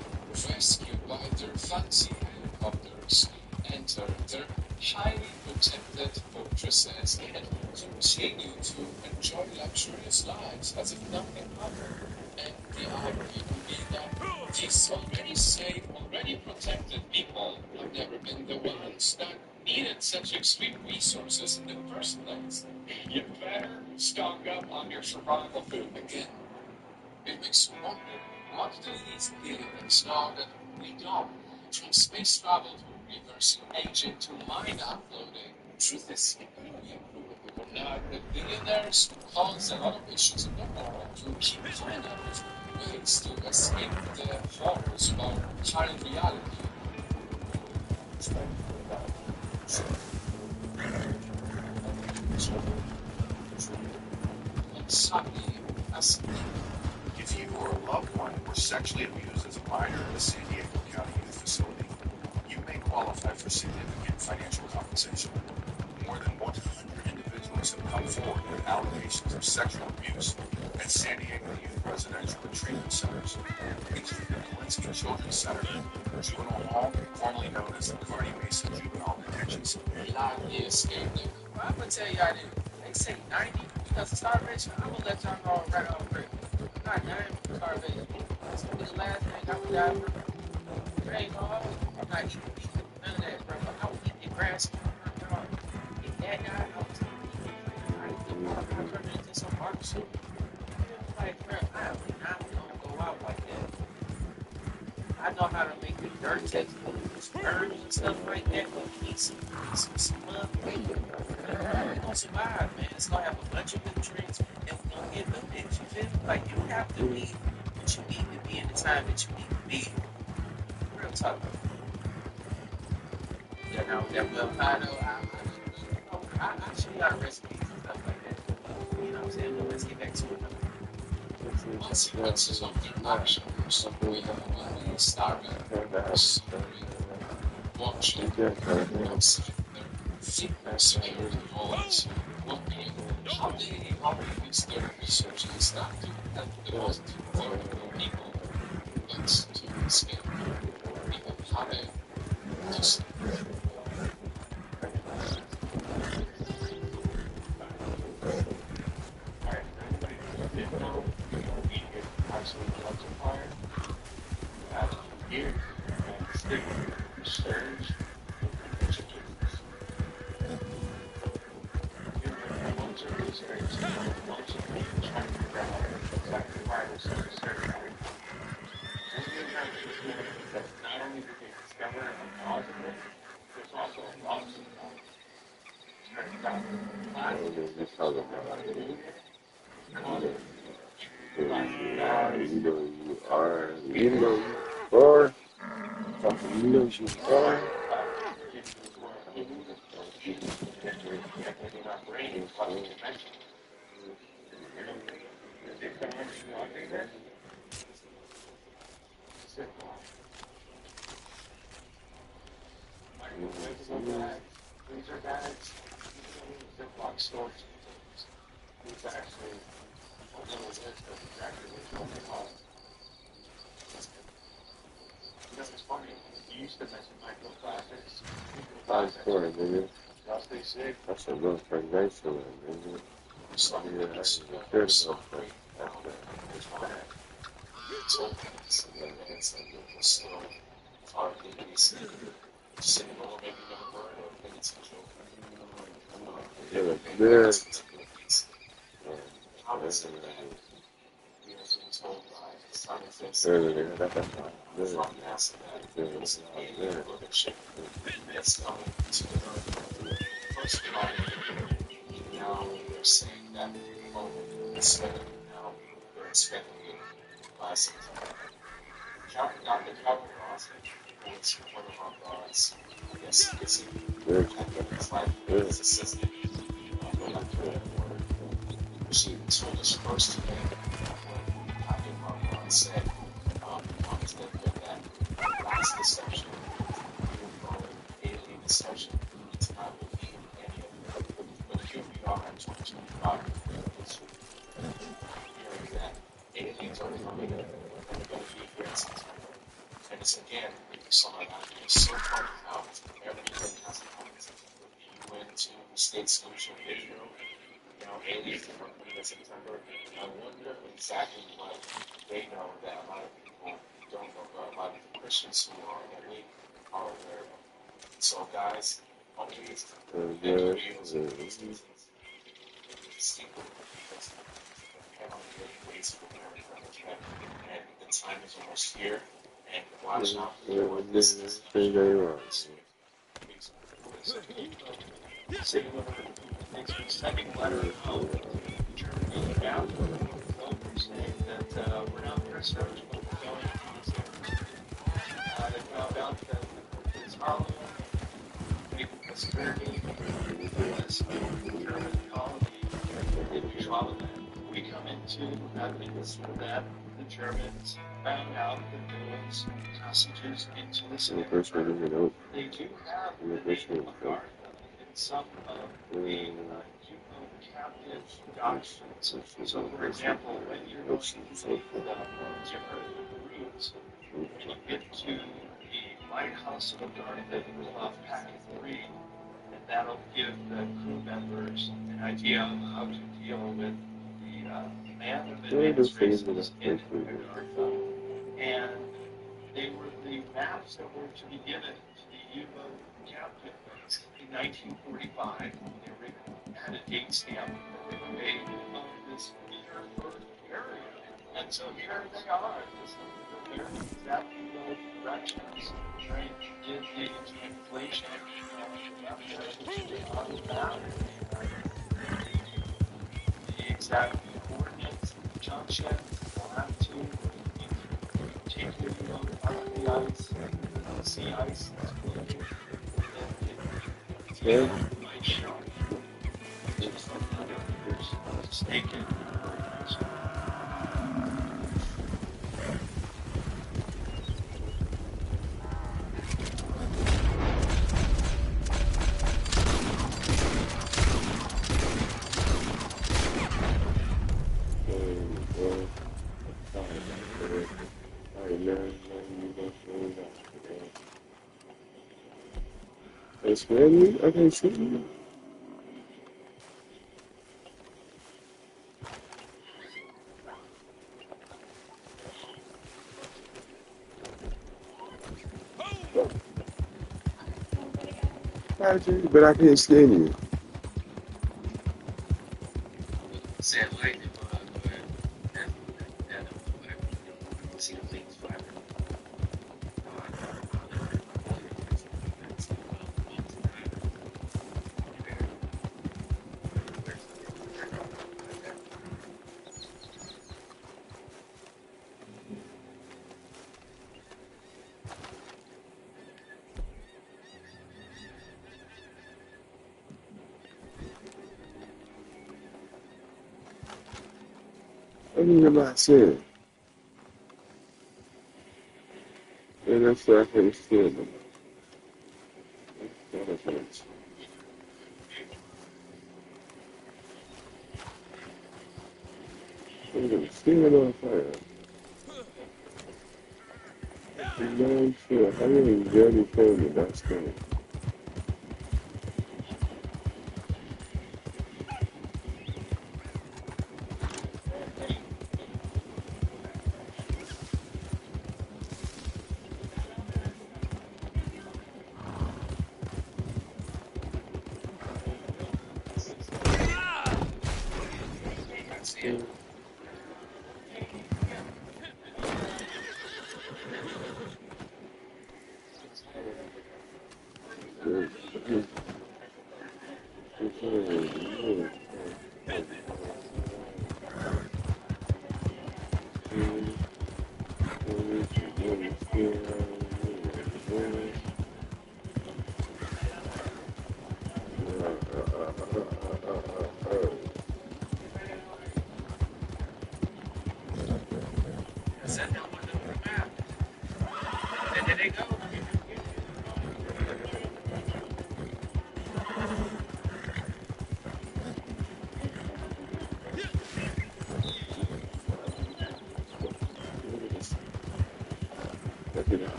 [SPEAKER 11] rescued by their fancy helicopters, enter their highly protected fortresses, and continue to enjoy luxurious lives as if nothing happened. And the irony would be that these already safe, already protected people have never been the ones that
[SPEAKER 2] needed such extreme resources in the first place. You better stock up on your survival food again. It makes you wonder, what do these aliens know that we don't? From space travel to reversing aging to mind uploading, truth is completely provable or not. The billionaires cause a lot of issues in the world to keep finding out ways to escape the horrors of our current reality. Exactly as
[SPEAKER 1] If you or a loved one were sexually abused as a minor in a San Diego County youth facility, you may qualify for significant financial compensation. More than 100 individuals have come forward with allegations of sexual abuse at San Diego Youth Residential and Treatment Centers, including the Kalinsky Children's Center, Juvenile Hall, formerly known as the Kearny Mesa Juvenile Detention Center.
[SPEAKER 2] lively escape.
[SPEAKER 15] Well, I'm gonna tell y'all that they say 90 because of starvation. I'm gonna let y'all know right off rip. Not 90 from starvation. It's gonna be the last thing I would die from. There ain't no hope. I'm not eating beef. None of that, bro. I would eat the grass. If that guy, I was I turned into some barbecue. Like, bro, I am not gonna go out like that. I know how to make the dirt taste good, herbs and stuff like that. But we need some love. We're gonna survive, man. It's gonna have a bunch of nutrients, and we're gonna get the things. You feel me? Like, you have to be what you need to be in the time that you need to be. Real talk. You know, that will I know. I show you how recipes and stuff like that. You know what I'm saying? But let's get back to it.
[SPEAKER 2] Consequences of their actions. We have been starving, watching outside their security walls, looking how they use their resources not to help the most vulnerable people, but to escape. Even how they just freezer bags, Ziploc storage. These are actually a little list of exactly what they are. You know, it's funny. You used to mention microplastics. Stay safe.
[SPEAKER 6] That's a real foundation, nigga.
[SPEAKER 2] Now they're saying that instead of now they're expecting lessons. Dr. Calvin Ross was one of our guys. I guess it's his life as assistant. She told us first today when Dr. Ross said, Thomas did that last deception, alien deception, it's not repeating any of it. But here we are in 2025. Hearing that aliens are coming, and they're going to be here at some time. And it's again, so funny how everything has to come to you went to state solution video, aliens are coming in September. I wonder exactly what they know that a lot of people don't know, but a lot of the Christians who are awake are aware of. So guys,
[SPEAKER 1] The time is almost here, and watch out for this. Sending letter out to Germany about saying that we're not very certain what we're going to do. They found out that it's Harlem, making this journey, this German colony in Neutralland. We come into evidence that the Germans found out that there was passages into this area. They do have the name of guard in some of the U-boat captive documents. So, for example, when you're going to different routes, when you get to the lighthouse of Dartmouth, you pull off packet 3, and that'll give the crew members an idea of how to deal with the man of advanced races in Antarctica. And they were the maps that were to be given to the U-boat captains in 1945. They were had a date stamp that they were made of this Petersburg area. And so here they are. This is the exactly those directions. Right? Did the translation on the map. The exact coordinates, the junction, the latitude, take your out of the ice, the sea ice, yeah. Just take it.
[SPEAKER 6] It's really? I can see you. But I can't stand you.
[SPEAKER 1] Say it like go ahead. And whatever. See the things fiber.
[SPEAKER 6] I mean, I'm not saying. And that's why I can't stand them. That's what I'm saying. I'm gonna stand on fire. I'm not sure. I didn't Jeremy told me that's good.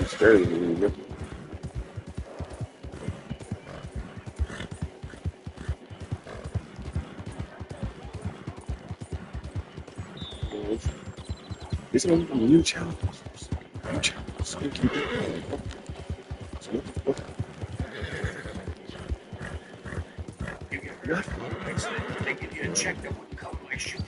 [SPEAKER 6] Started to leave it. It's on new challenges. New challenges. Keep it.
[SPEAKER 1] They give you a check that wouldn't cover my shit.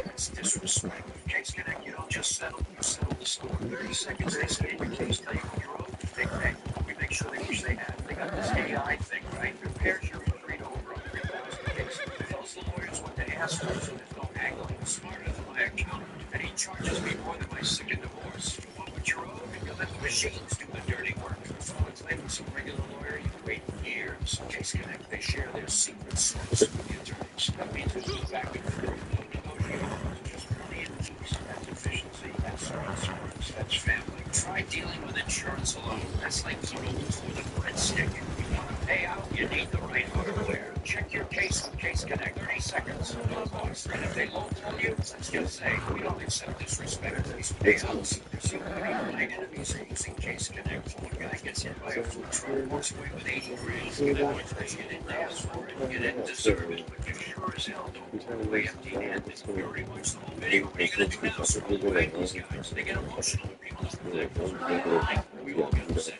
[SPEAKER 1] That's disrespect. Case Connect, you don't just settle, you settle the score. 30 seconds, they say in your case, tell you what you're owed. They pay. We make sure they wish they had. They got this AI thing, right? Prepares your read over 100,000 cases. Tells the lawyers what to ask for, so there's no haggling. Smarter than my accountant. And he charges me more than my sick and divorce. You want what you're owed, and you let the machines do the dirty work. So it's like with some regular lawyer, you wait years. Case Connect, they share their secret source with the attorneys. That means there's no back and forth, no negotiating, just brilliant peace. That's efficiency, that's service, that's family. Try dealing with insurance alone. That's like noodles with a breadstick. You want to pay out, you need the right hardware. Check your case with Case Connect. 30 seconds. No cost. And if they low-tell you, let's just say we don't accept disrespect. These payouts. There's so many blind enemies are using Case Connect. One guy gets hit by a food truck, walks away with 80 grand. You didn't ask for it. You didn't deserve it. But you sure as hell don't walk away empty-handed. You already watched the whole video. What are you going to do now? So don't fight these guys. They get emotional when people don't connect. We all get upset.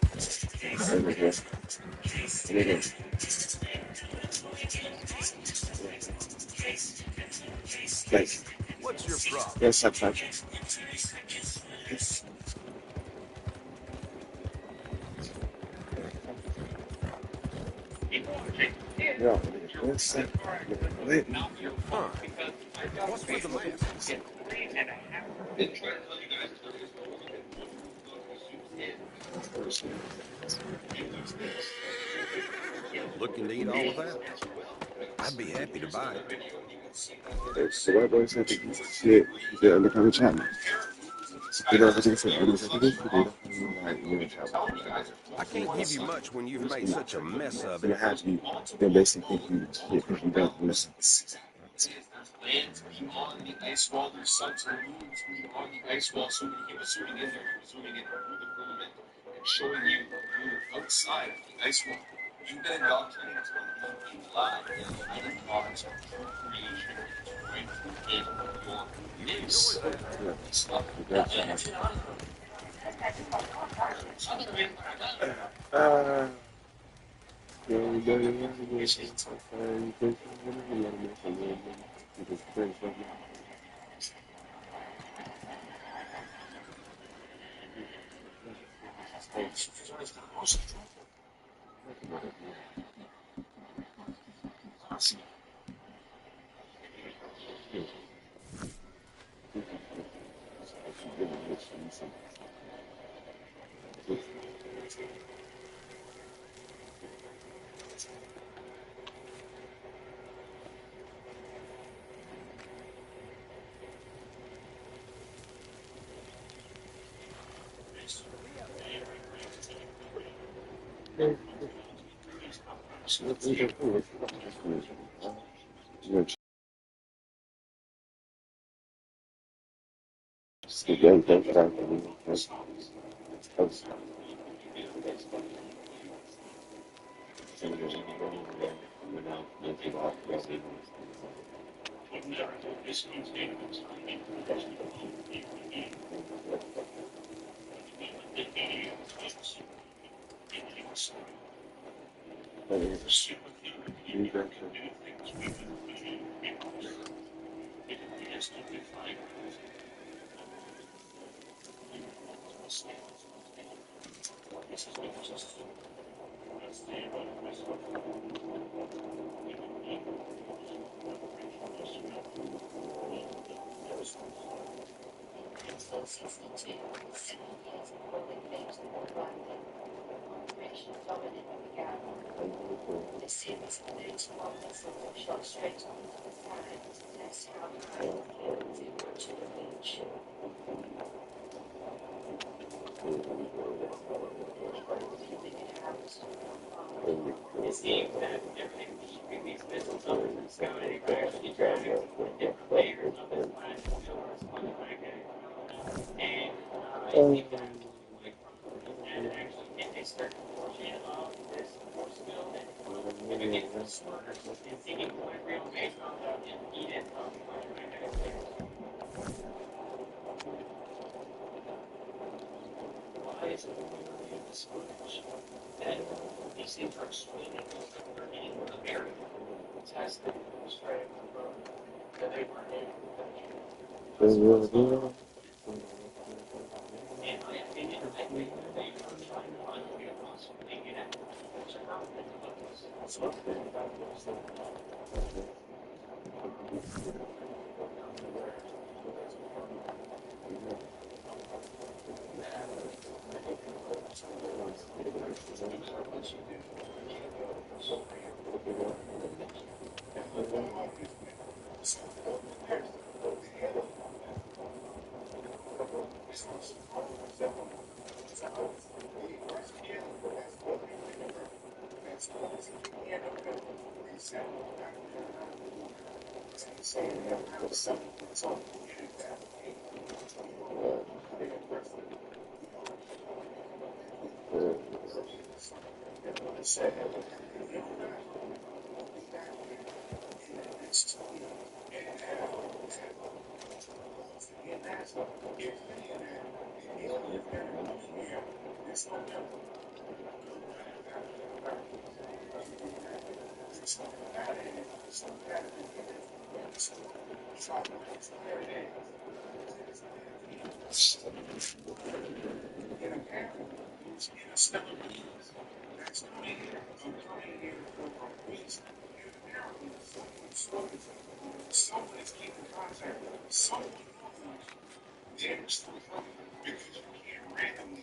[SPEAKER 14] What's your problem?
[SPEAKER 6] Yes, I'm fine. Yeah, what's that? Wait.
[SPEAKER 14] Huh. What's with the mask? Looking to eat all of that? I'd be happy to buy it.
[SPEAKER 6] So that boy said that shit, the undercover channel. You know what I'm saying?
[SPEAKER 14] I can't give you much when you've made such a mess of
[SPEAKER 6] You
[SPEAKER 14] it.
[SPEAKER 6] have to, they basically think you shit if you don't listen.
[SPEAKER 1] Lands on the ice wall. There's suns and moons on the ice wall. So when he was zooming in there, he was zooming in through the firmament and showing you the moon outside of the ice wall. You've been indoctrinated to believe in live and tiny thoughts of creation right in your face. Stop.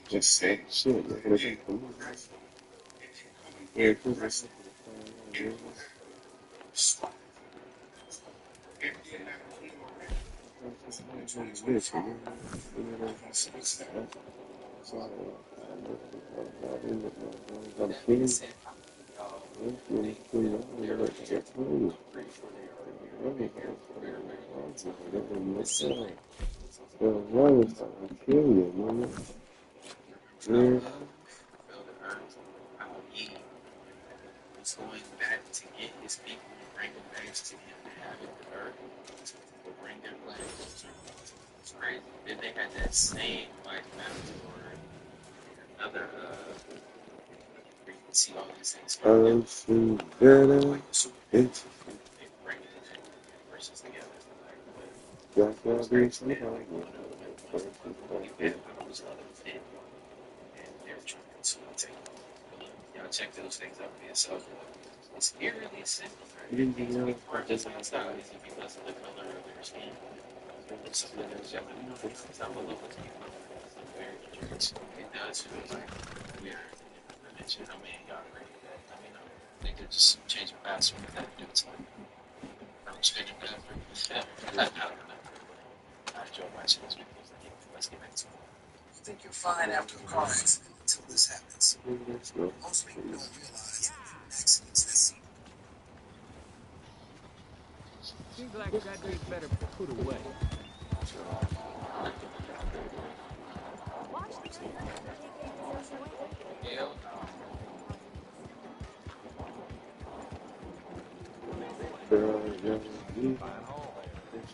[SPEAKER 6] Just say shit. Yeah,
[SPEAKER 11] Was going back to get his people and bring them back to him to have it the earth to bring their flags. It's crazy. Then they had that same like metaphor in another where you can see all these things coming in. Like the super they bring it in verses together. It's crazy. They had like one of them you had those other fit and they were trying to take y'all check those things out for yourself. It's eerily simple. Or just it's not easy because of the color of their skin. It's something that's I'm a little bit very curious. It does feel like we are in a different dimension. How many of y'all agree with that? I mean, they could just change the password with that dude. I'm changing the password. I don't know. I enjoy watching these videos. Let's get back to it.
[SPEAKER 1] You think you're fine after a car accident until this happens. Most people don't realize accidents that seem
[SPEAKER 3] Seems like that dude's better put away.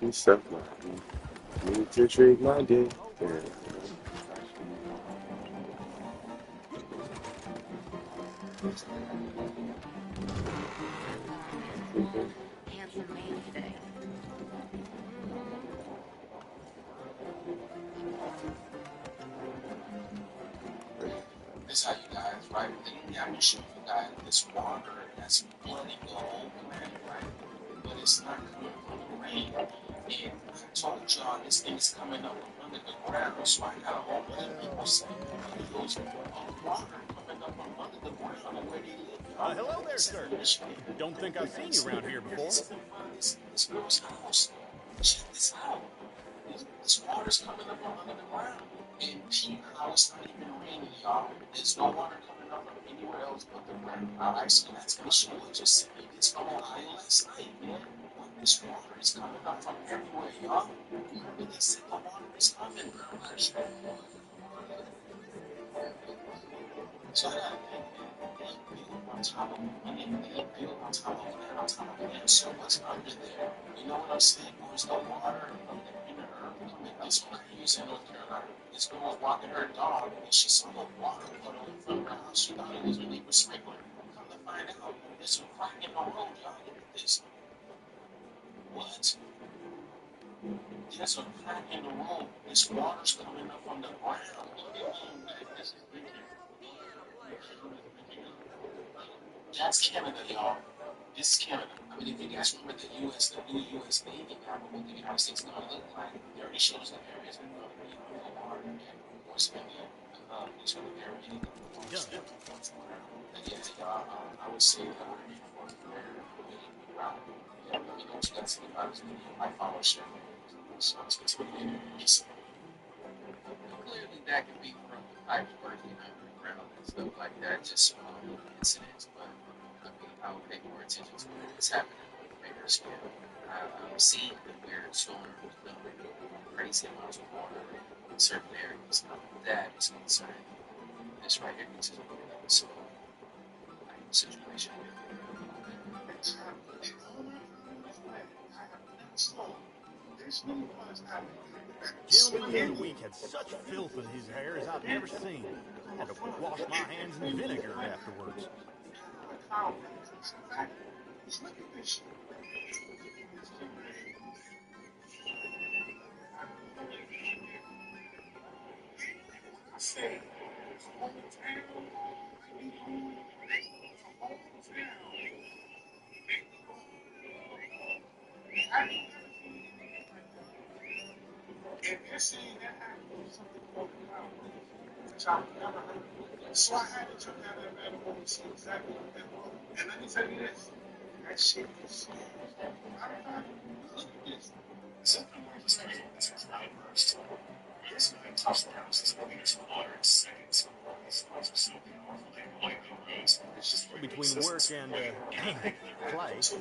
[SPEAKER 6] She's stuck my need to treat my dick.
[SPEAKER 13] Handsome man today.
[SPEAKER 11] This is how you guys, right? Then I'm gonna show you guys this water that's flooding the whole planet, right? But it's not coming from the rain. And I told y'all this thing is coming up from under the ground. So I got a whole bunch of people saying videos of water coming up from under the ground and where they live.
[SPEAKER 20] Hello there, sir. Don't think I've seen you around here before.
[SPEAKER 11] This girl's house. Check this out. This water's coming up from under the ground. And peep how it's not even raining, y'all. There's no water coming up from anywhere else but the ground. Alright, so that's gonna show you just sent me this from Ohio last night, man. This water is coming up from everywhere, y'all. Remember they said the water is coming, bro. So I gotta build on top of land, build on top of land, on top of land. So what's under there? You know what I'm saying? There's no water in the earth coming. That's what I use in North Carolina. This girl was walking her dog and she saw the water puddle in front of her house. She thought it was a neighbor's sprinkler. Come to
[SPEAKER 1] find out there's a crack in the road, y'all. Look at this. What? There's a crack in the road. This water's coming up from the ground. Look at that. This is leaking. That's Canada, y'all. This is Canada. I mean, if you guys remember the new U.S. Navy map of what the United States is going to look like, it already shows the areas that are going to be water and more spending. These are the very I would say that we're in for a very round. Yeah, let me know what you guys think about this video. Like, follow, share. So let's get to the video. Clearly, that could be from the pipes working underground and stuff like that, just small incidents, but I mean, I would pay more attention to what's happening on a bigger scale. I'm seeing the weird storms, crazy amounts of water in certain areas. That is concerning. This right here needs to be an episode. Situation.
[SPEAKER 20] Gentleman the other week had such filth in his hair as I've never seen. I had to wash my hands in vinegar afterwards.
[SPEAKER 1] So I had to check out that animal and see exactly what that was. And let me tell you this, that shit is look at this. Something like this is not burst. This man touchdowns is moving into water in seconds. These cars are so powerful, they wipe the roads. It's just
[SPEAKER 20] Between work and play, it's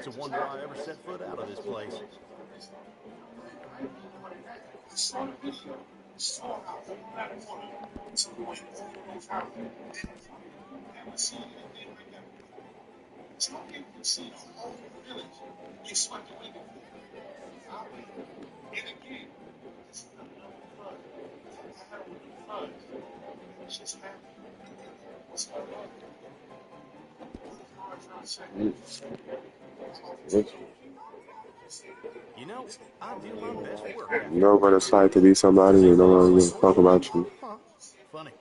[SPEAKER 20] a wonder I ever set foot out of this place.
[SPEAKER 1] saw the video, saw how all that water was going all over town. Never seen anything like that. Some people can see the whole village. They swept away the and again, this is another flood. What happened with the flood? It's just happened. What's going on?
[SPEAKER 20] You know, I do my best work.
[SPEAKER 6] No but it's like to be somebody and no one even talk about you.
[SPEAKER 20] Funny.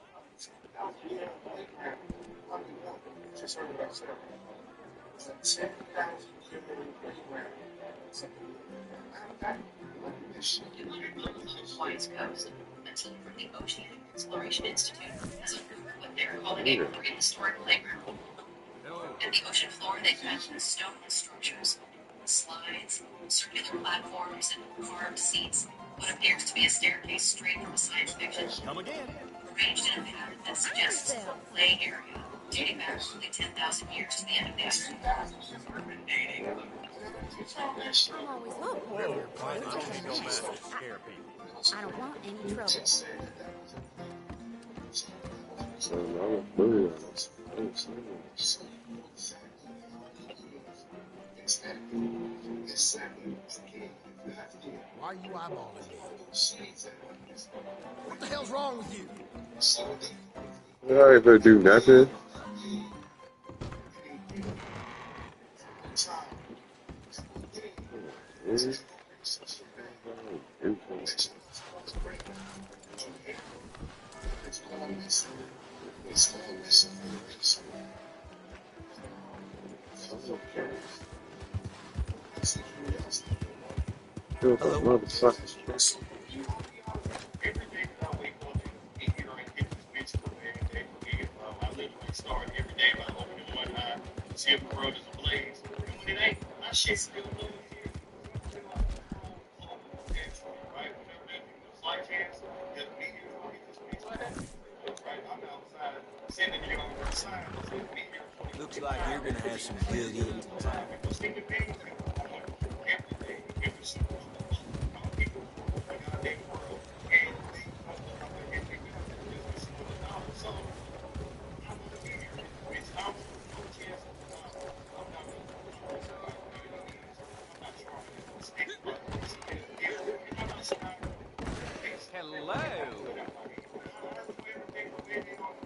[SPEAKER 2] Wise Coast, a team from the Oceanic Exploration Institute has unearthed what they're calling a prehistoric playground. At the ocean floor, they found stone structures, slides, circular platforms, and carved seats. What appears to be a staircase straight from science fiction.
[SPEAKER 20] Come again.
[SPEAKER 2] Arranged in a pattern that suggests a play area, dating back roughly 10,000 years to the end of the ice.
[SPEAKER 13] I'm always local. I don't want any trouble.
[SPEAKER 18] Why are you eyeballing me? What the hell's wrong with you?
[SPEAKER 6] You don't ever do nothing.
[SPEAKER 1] Hello. See if the world is ablaze. When it ain't, my shit's still moving here. Right? Whenever that flight chance, just be here for me. Right? I'm outside sitting here on the side.
[SPEAKER 14] Looks like you're gonna have some good eating time.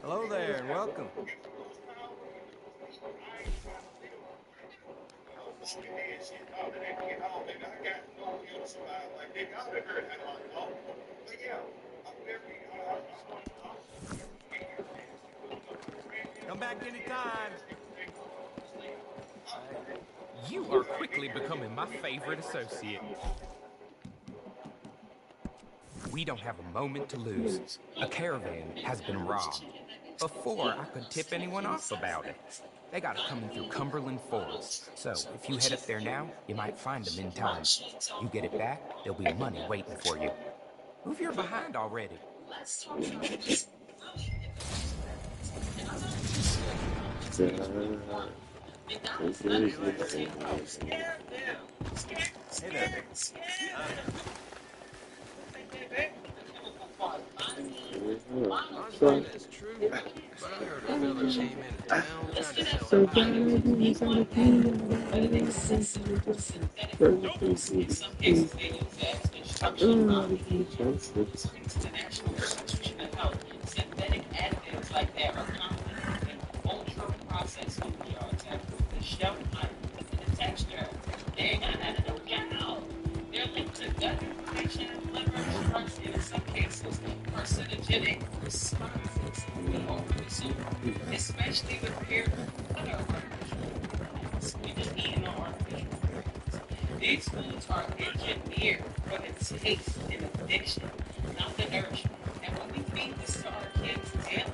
[SPEAKER 16] Hello there, and welcome.
[SPEAKER 20] Come back anytime.
[SPEAKER 21] You are quickly becoming my favorite associate. We don't have a moment to lose. A caravan has been robbed. Before I could tip anyone off about it. They got it coming through Cumberland Forest. So if you head up there now, you might find them in time. You get it back, there'll be money waiting for you. Move your behind already.
[SPEAKER 20] Hey there.
[SPEAKER 21] Honestly, that's true, but I heard a fella came into town trying to sell
[SPEAKER 15] synthetic additives like that are common in ultra-processed food yards have the shelf life and the texture. They ain't got nothing to get out. They're linked to gut inflammation, liver destruction, and in some cases, carcinogenic responses. Especially with pure other artificial foods. We just eating on artificial foods. These foods are engineered for the taste and addiction, not the nourishment. And when we feed this to our kids daily,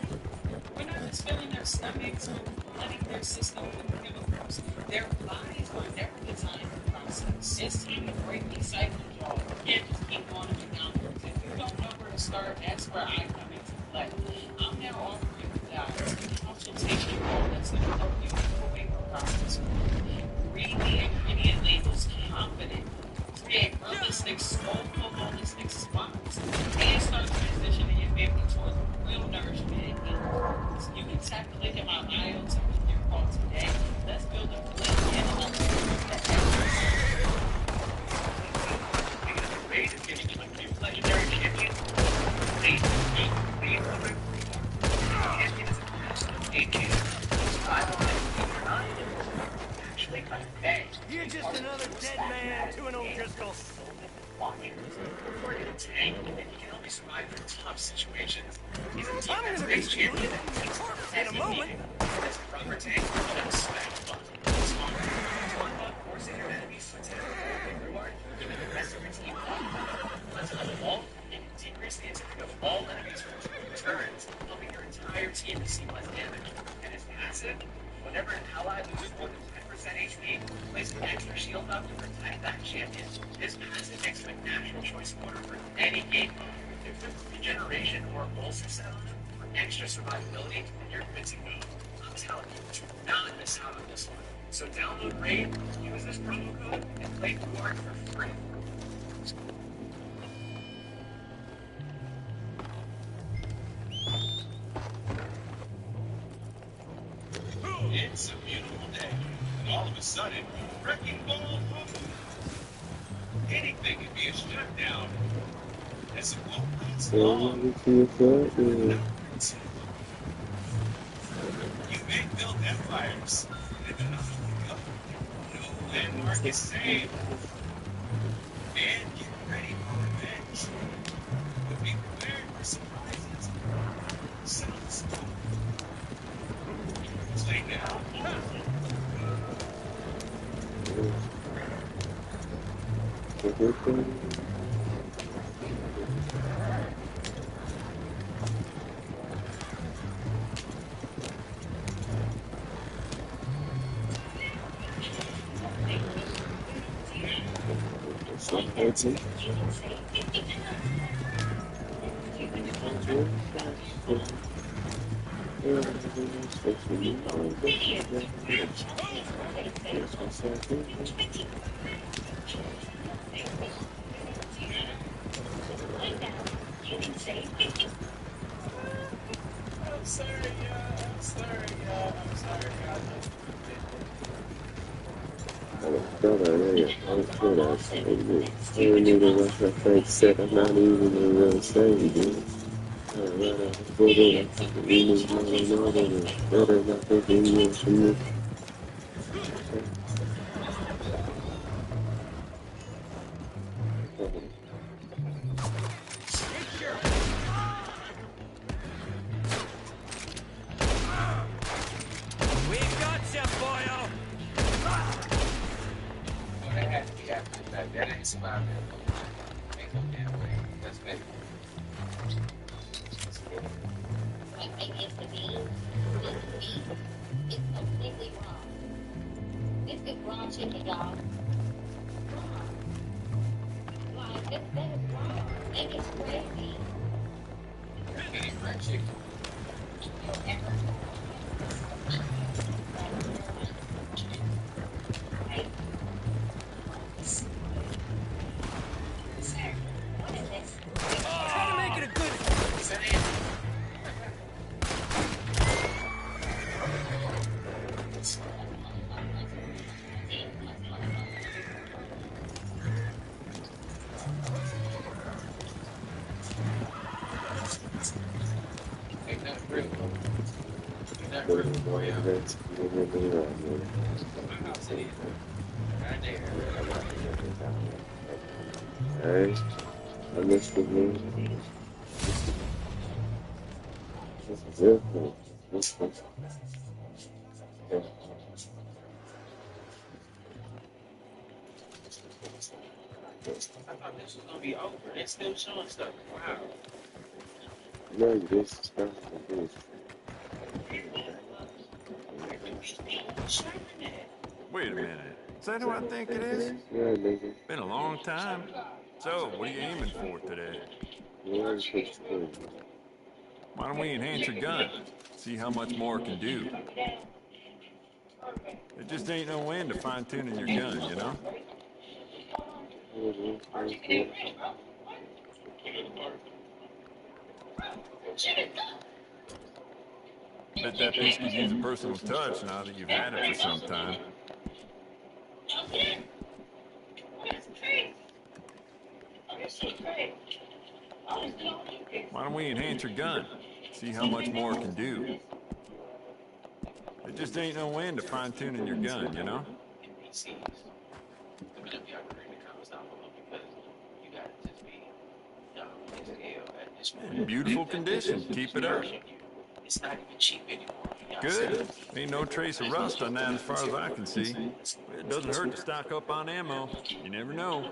[SPEAKER 15] we're not just filling their stomachs, we're flooding their system with chemicals. Their bodies were never designed to process. It's time to break these cycles, y'all. You can't just keep going to McDonald's. If you don't know where to start, that's where I come into play. I'm now offering you guys a consultation call that's going to help you move away from processed food. Read the ingredient labels confidently. Create realistic scope of holistic spots. And start transitioning your family towards real nourishment and equal. You can tap the link in my bio to book your call today. Let's build a blend and a legendary champion.
[SPEAKER 10] You're just another dead man to an O'Driscoll.
[SPEAKER 15] Tank, and you can only survive in tough situations. He's a team
[SPEAKER 10] I'm
[SPEAKER 15] that's
[SPEAKER 10] gonna be
[SPEAKER 15] based champion
[SPEAKER 10] shooting
[SPEAKER 15] and
[SPEAKER 10] corpse in a moment.
[SPEAKER 15] That's a rubber tank with a smack button. One button forcing your enemies to attack everyone, giving the rest of your team let's evolve and continuously attack of all enemies for 2 turns, helping your entire team to see less damage. And it's passive. Whenever an ally loses more than 10% HP, place an extra shield up to protect that champion. This passive makes it a natural choice order for any game mode. If there's regeneration or a bolster set on it, for extra survivability, you're good to go. I'm telling you, do not miss out on this one. So download Raid, use this promo code, and play Blue Arc for free.
[SPEAKER 1] It's a beautiful day, and all of a sudden, wrecking ball boom! Anything could be a shutdown. As a won't last long. You may build empires, and then no landmark is safe. And get ready for revenge. But be prepared for surprises. Sounds cool. Play now.
[SPEAKER 6] Said I'm not even a real savior.
[SPEAKER 11] ain't no damn way. That's me.
[SPEAKER 9] You think it's the bean? It's completely wrong. This is raw chicken, y'all. Wrong. Like, that is wrong. And it's crazy.
[SPEAKER 11] Can't eat fried chicken.
[SPEAKER 19] Try to make it a good.
[SPEAKER 11] Ain't nothing real. Ain't nothing real for you. My house ain't right there.
[SPEAKER 6] Hey, I missed the movie. This is it. Yeah.
[SPEAKER 11] I thought this was gonna be over. It's still showing stuff. Wow.
[SPEAKER 6] No, this is not this.
[SPEAKER 22] Wait a minute. Is that who I think it is?
[SPEAKER 6] Yeah, nigga.
[SPEAKER 22] Been a long time. So, what are you aiming for today?
[SPEAKER 6] Yeah, it's cool.
[SPEAKER 22] Why don't we enhance your gun? See how much more it can do. There just ain't no end to fine-tuning your gun, you know? Bet that piece could use a personal touch now that you've had it for some time. Why don't we enhance your gun? See how much more it can do. There just ain't no end to fine-tuning your gun, you know?
[SPEAKER 11] NPCs. Let me know if y'all can read the comments down below because you gotta just be dumb as hell at this point.
[SPEAKER 22] In beautiful condition. Keep it up.
[SPEAKER 11] It's not even cheap anymore. Y'all
[SPEAKER 22] Good. Ain't no trace of rust on that as far as I can see. It doesn't hurt to stock up on ammo. You never know.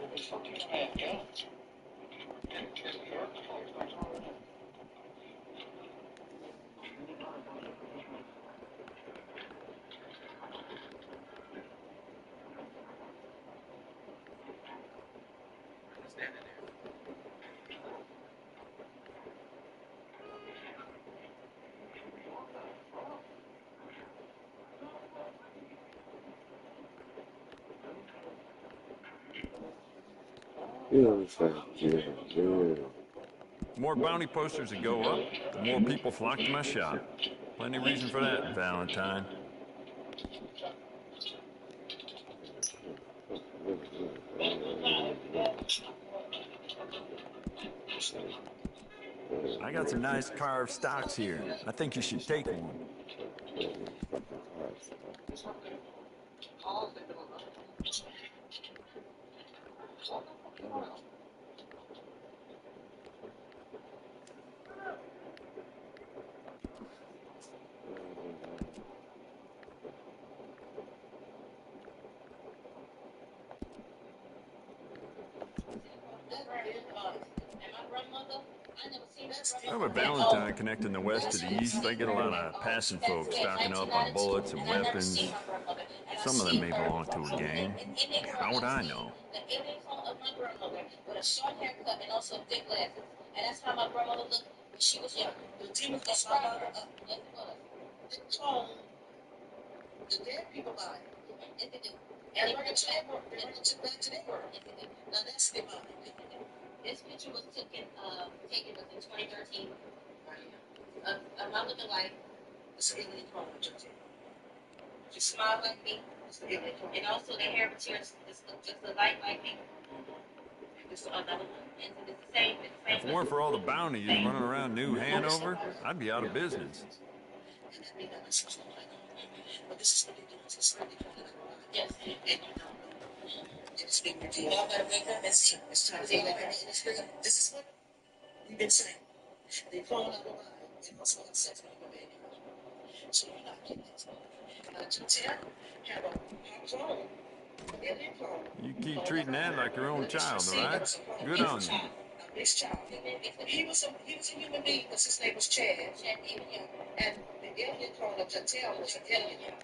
[SPEAKER 6] You know what I'm saying? Yeah.
[SPEAKER 22] The more bounty posters that go up, the more people flock to my shop. Plenty of reason for that, Valentine. I got some nice carved stocks here. I think you should take one. Well, with Valentine connecting the west to the east, they get a lot of passing folks stocking up on bullets and weapons. Some of them may belong to a gang. How would I know?
[SPEAKER 9] The Indian clone of my grandmother with a short haircut and also thick glasses. And that's how my grandmother looked when she was young. The demon that's my mother up. Yes, it was. The clone, the dead people buy it. Yes, it did. And they bring it to their world. They bring it back to their world. Yes, it did. Now that's demonic. This picture was taken in 2013. Of my looking like it's an alien clone of Georgia. She smiled like me. And also the hair material is just a light like me. This another one. And it's the same.
[SPEAKER 22] If it weren't for all the bounties running around New Hanover, I'd be out of business.
[SPEAKER 9] But this is what they do. It's really yes. And you don't know. It's being redeemed. Y'all better wake up and see. It's time to wake up. This is what we've been saying. They fall out of line and also have sex with a baby. So you're not getting it. Now, J10 have a clone
[SPEAKER 22] You keep treating that like your own child, all right? Good on you.
[SPEAKER 17] His child. He was a human being because his name was Chad. And the alien called him Jantel was an alien.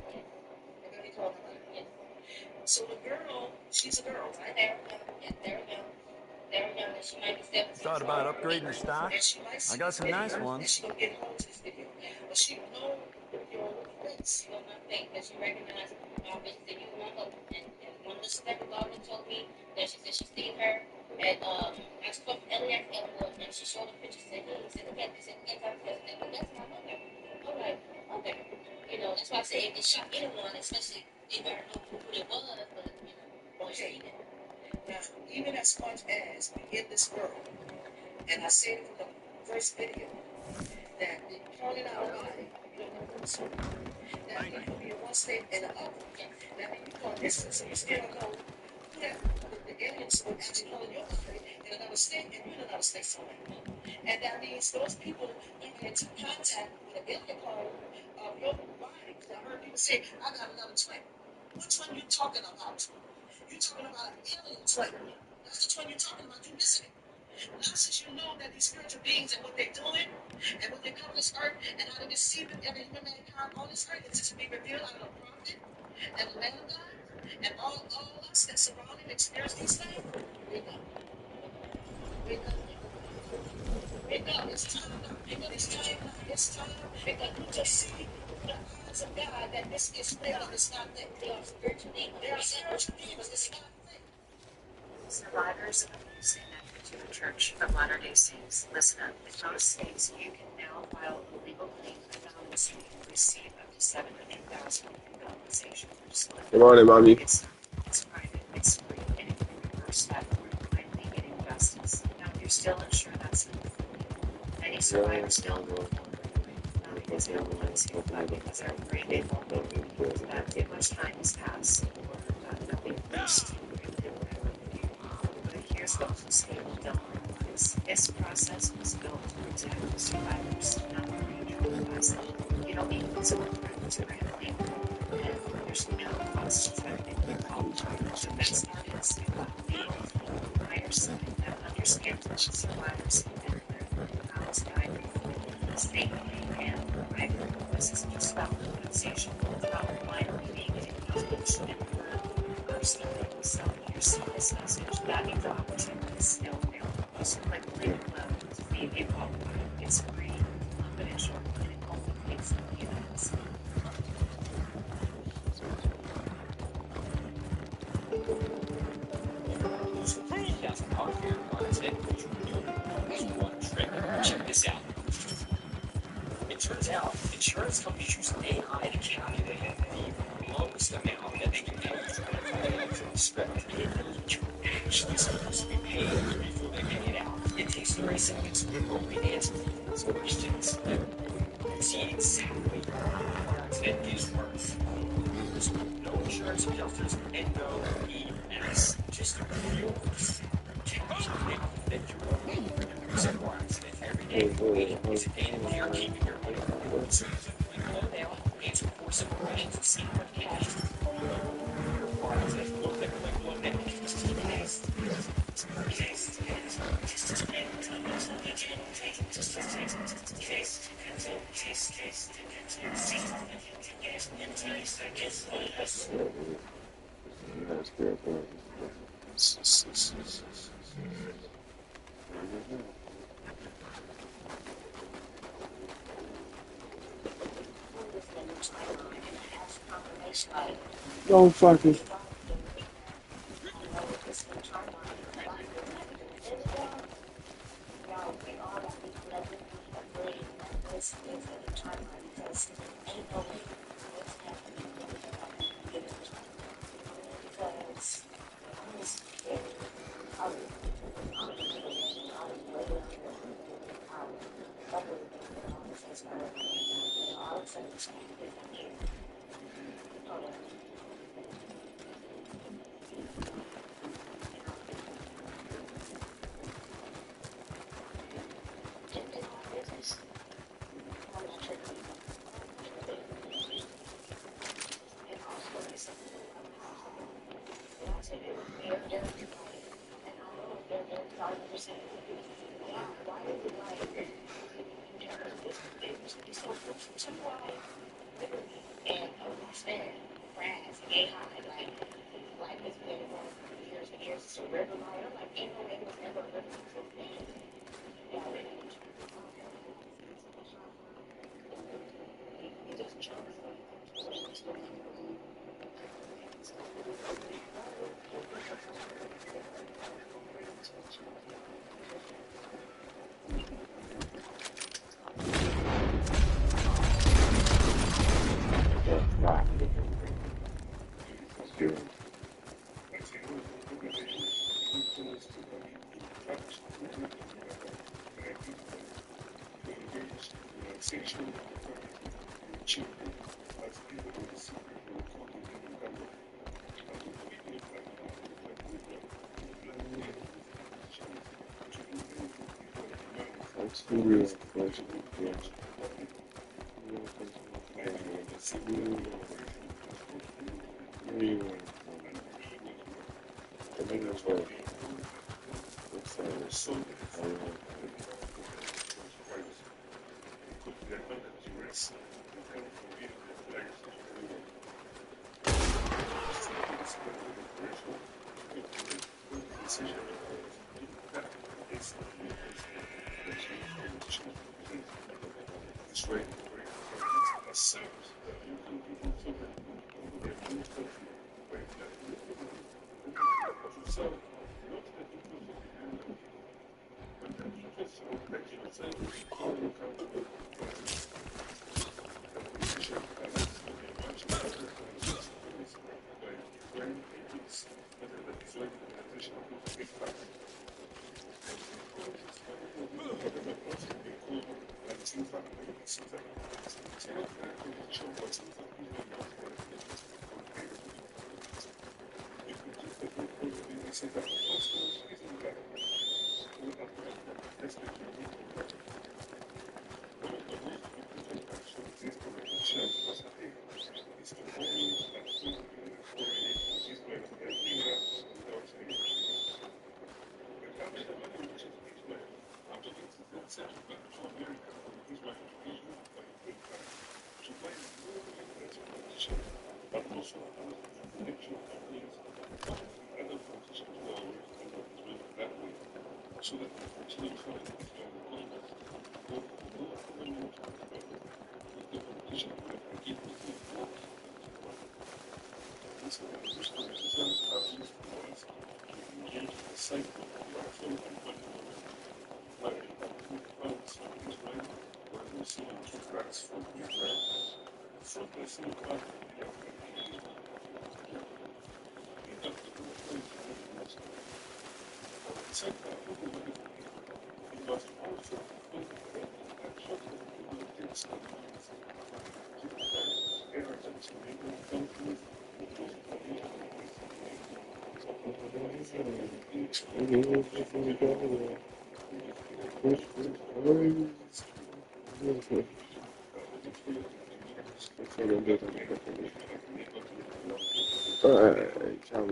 [SPEAKER 17] And he called him. So the girl, she's a girl, right? They're young. She might be 17.
[SPEAKER 22] Thought about upgrading your stock? I got some nice ones.
[SPEAKER 17] She gonna get home to this video. But she know your face.
[SPEAKER 9] You know my face, that she recognized my face, that you want her. And one of the celebrity bloggers told me that she said she seen her at I spoke to LAX Airport and she showed a picture, said, hey, he said, look at this anti-president, but that's my mother. I'm like, okay. You know, that's why I say if they shock anyone, especially they better know who it was, but you know, don't say that.
[SPEAKER 17] Now, even as much as in this world, and I said it from the first video, that the calling out body, you don't know who's who. That means you can be in one state and the other. That means you go a distance, so you still don't know who that the aliens would actually call in your body in another state and you're in another state somewhere. And that means those people come into contact with an alien call of your body. I heard people say, I got another twin. Which one you talking about? You're talking about an alien twin. That's the twin you're talking about. You're missing it. Now, since you know that these spiritual beings and what they're doing and what they come on this earth and how they deceive every human mankind on this earth, it's just to be revealed out of the prophet and the man of God and all us that surround and experience these things. Wake up. Wake up. Wake up. It's time now. It's time now. It's time because you just see the eyes of God that this is real. It's not that they are spiritual demons. They are spiritual demons. It's not fake.
[SPEAKER 2] Survivors of abuse in the Church of Latter-day Saints, listen up. In most states, you can now file a legal claim for fallacy and receive up to $700,000 in compensation for discipline.
[SPEAKER 6] Good morning, Mommy.
[SPEAKER 2] It's private, it's free, and it can reverse that finally getting justice. Now, if you're still unsure, that's many survivors don't know. Not because they don't want to, but because they're afraid they won't know that too much time has passed or nothing first. But here's what the state don't realize. This process was built to protect the survivors, not to re-traumatize them. You don't need physical threat to grant a legal. And there's no cost to threatening all the time. The best part is you've got me on your side that understands what the survivors have been through. How to guide you. State and private. This isn't just about compensation. It's about finally being acknowledged and heard personally. So here's this message. That means the opportunity is still available. So click the link below to be involved. It's free, confidential, and it only takes a few minutes. Check this out. It turns out insurance companies use AI to calculate the lowest amount that they can pay to respect the amount you're actually supposed to be paid before they pay it out. It takes 30 seconds to appropriate answer these questions. See exactly how much it is worth. There's no insurance adjusters and no EMS. Just a real calculate that you're paying for your car accident every day. It's a day that you're keeping your money. So go now, answer 4 simple questions and see what you can do.
[SPEAKER 6] Don't fucking.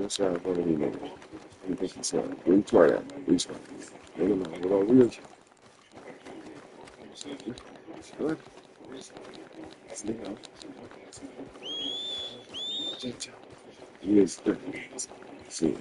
[SPEAKER 6] What's up, brother? You think he's retard at? Retard. No. What are we? Good. He is good. See.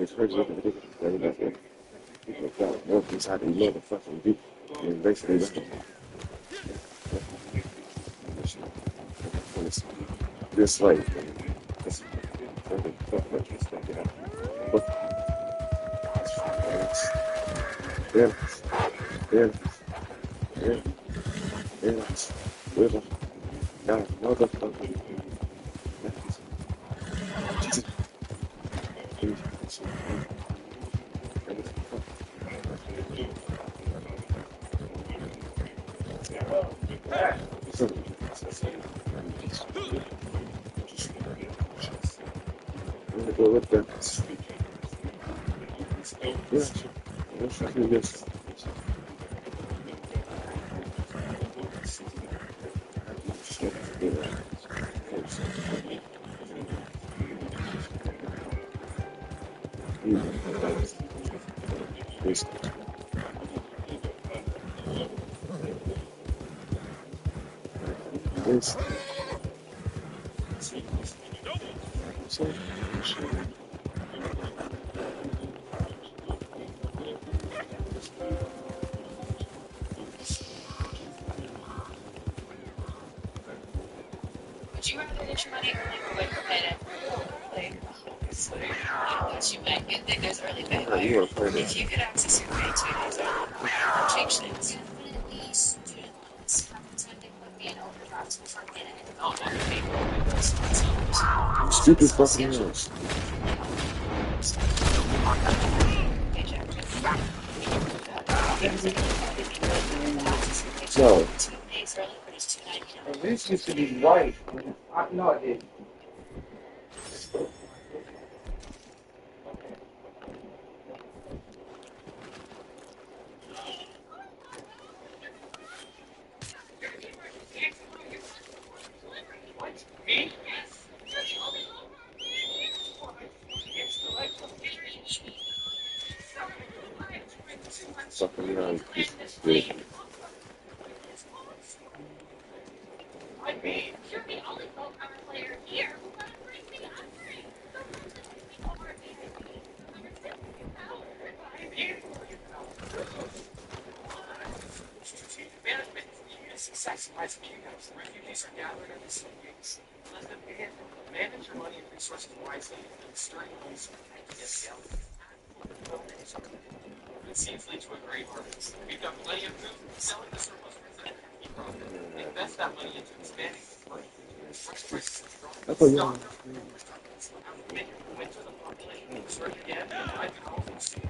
[SPEAKER 6] It's crazy looking at it. People got more inside than motherfucking deep. And basically, this like, I'm gonna go with the. Yeah, yes, I can just.
[SPEAKER 9] Would you rather get your money early or wait for payday? Early. But you might get think there's early pay later. If you could access your pay 2 days early, it would change things. Definitely student loans from attending would be an overdraft for a minute. Not one of the
[SPEAKER 6] Stupid fucking ass. No.
[SPEAKER 7] This used to be white. No, it didn't.
[SPEAKER 6] Fucking around. Good.
[SPEAKER 9] I mean, you're the only full-time player here who got a free thing on free.
[SPEAKER 2] Strategic management is the key to success in my kingdoms. Refugees are gathered in the cities. Let them in. Manage your money and resources wisely and sturdy homes against the elements. Good seeds lead to a great harvest. We've got plenty of food. Selling the surplus represents a key profit. Invest that money into expanding the market. Once prices are strong,
[SPEAKER 6] I thought you
[SPEAKER 2] stock up for winter the population surge again. I can always see it.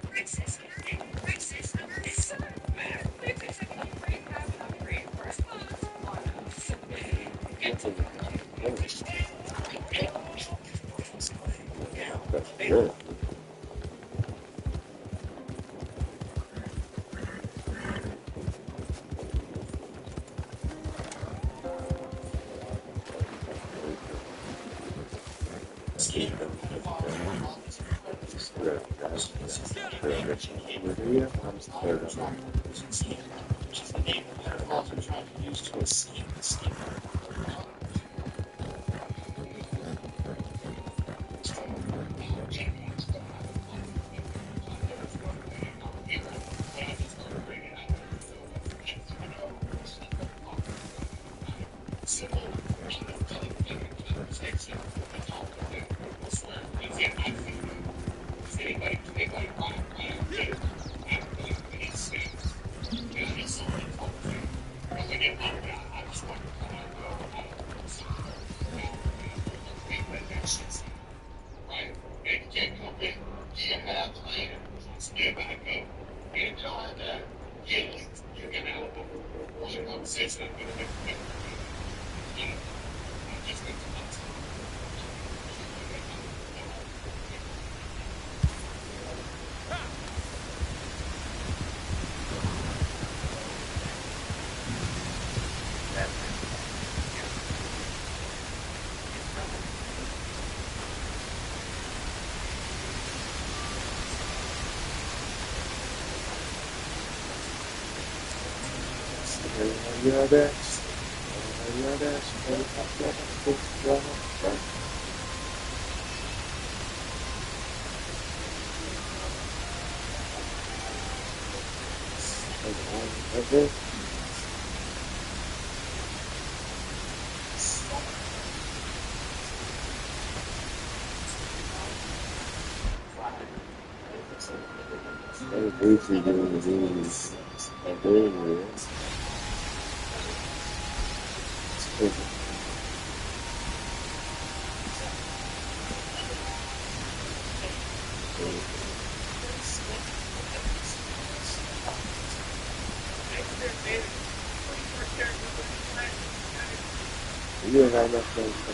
[SPEAKER 6] That's good. Yeah, that's. Okay. I'm briefly doing these. I'm doing this. You ain't got enough things.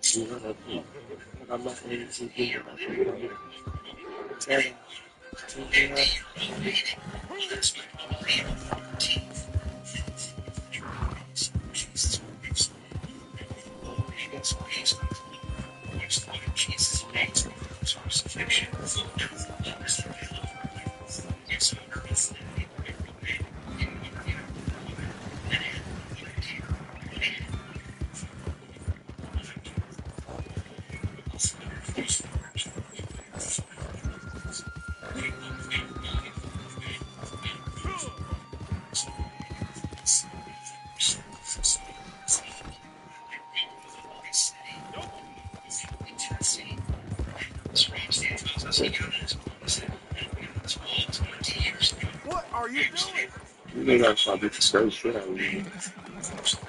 [SPEAKER 6] This is what I do. I'm not going to do
[SPEAKER 20] What are you doing?
[SPEAKER 6] You know that's why I beat the straight shit out of you.
[SPEAKER 1] First,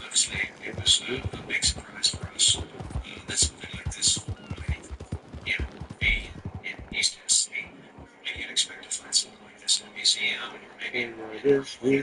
[SPEAKER 1] obviously, it was a big surprise for us. That something like this would, be in East Tennessee. Maybe you'd expect to find something like this in a museum, or maybe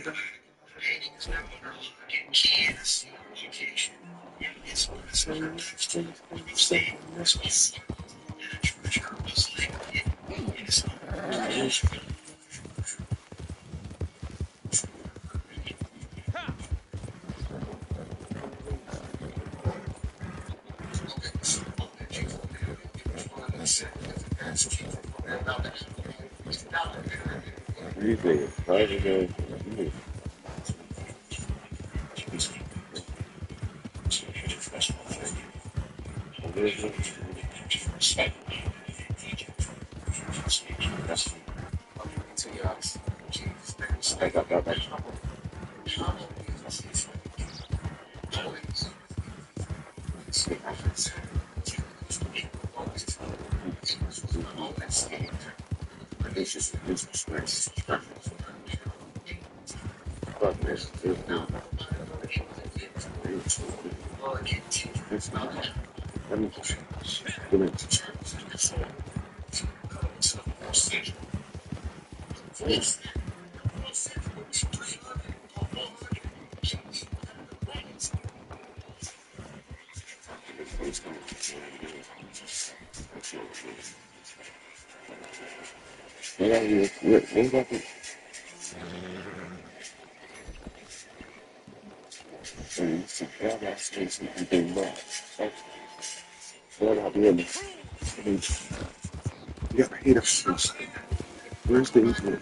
[SPEAKER 6] Where's the internet?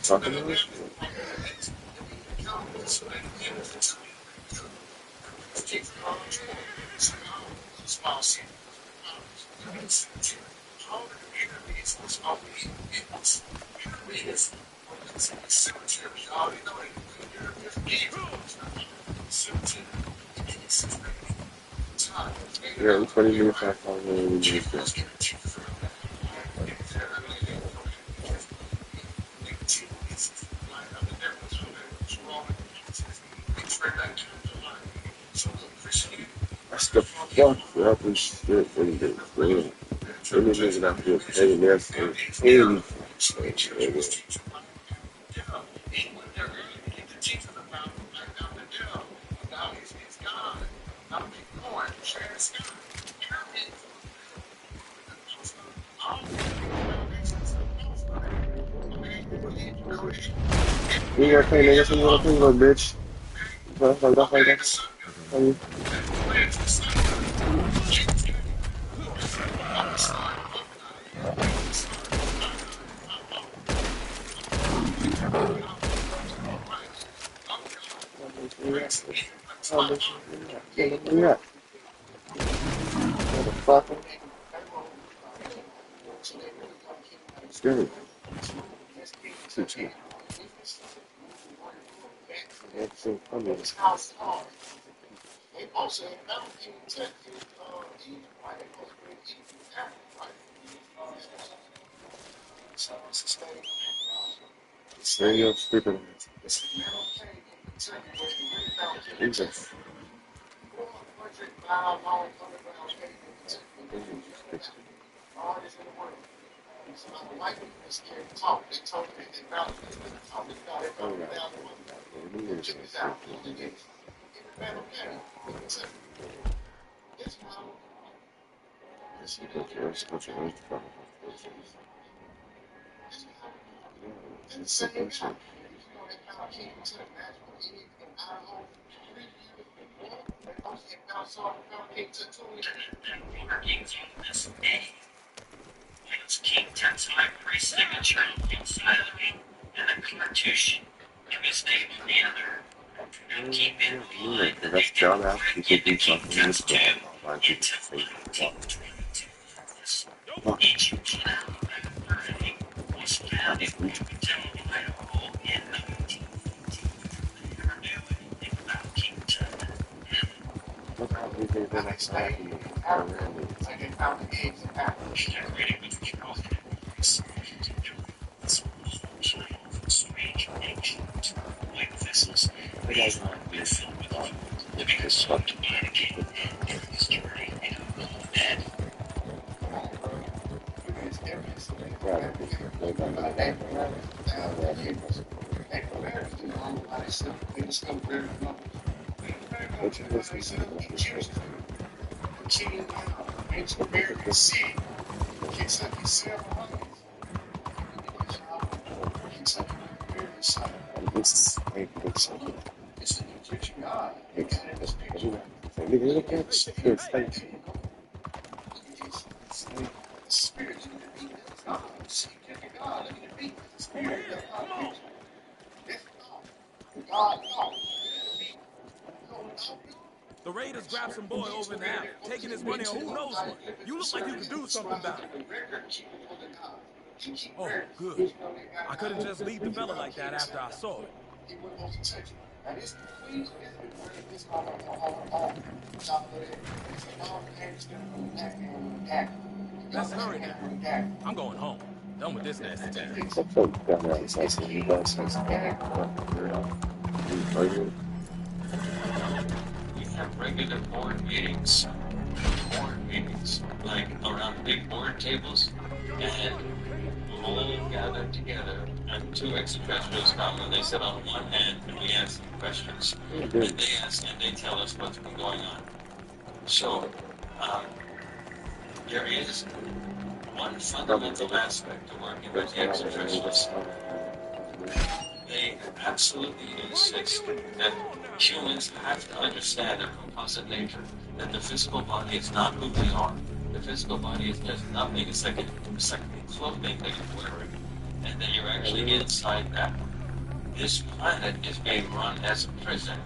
[SPEAKER 6] Talking about it? Yeah, 20 minutes after we moved there. That's the fucked up and shit in the room. Any nigga out here paying their for anything. You gotta pay niggas, you gotta pay little bitch. Like that. Motherfucker. Scary. That's so funny. Radio stupid. Jesus.
[SPEAKER 2] King Tut's high priest signature inside of me, and a cartouche of his name on the other. Now keep in mind that they
[SPEAKER 6] That's John out. He could do something in this
[SPEAKER 2] too.
[SPEAKER 6] Aren't you? Gosh. Look how big they've been attacking me.
[SPEAKER 5] The Raiders grabbed some boy over in the alley, taking his money or who knows what. You look like you could do something about it. Oh, good. I couldn't just leave the fella like that after I saw it. Let's hurry now. I'm going home. Done with this nasty town.
[SPEAKER 11] We have regular board meetings, like around big board tables, and we're all gathered together, and two extraterrestrials come, and they sit on one end, and we ask them questions, and they tell us what's been going on. So, there is one fundamental aspect to working with the extraterrestrials. They absolutely insist that humans have to understand their composite nature, that the physical body is not who we are. The physical body is just nothing. It's like a clothing that you're wearing, and then you're actually inside that. This planet is being run as a prison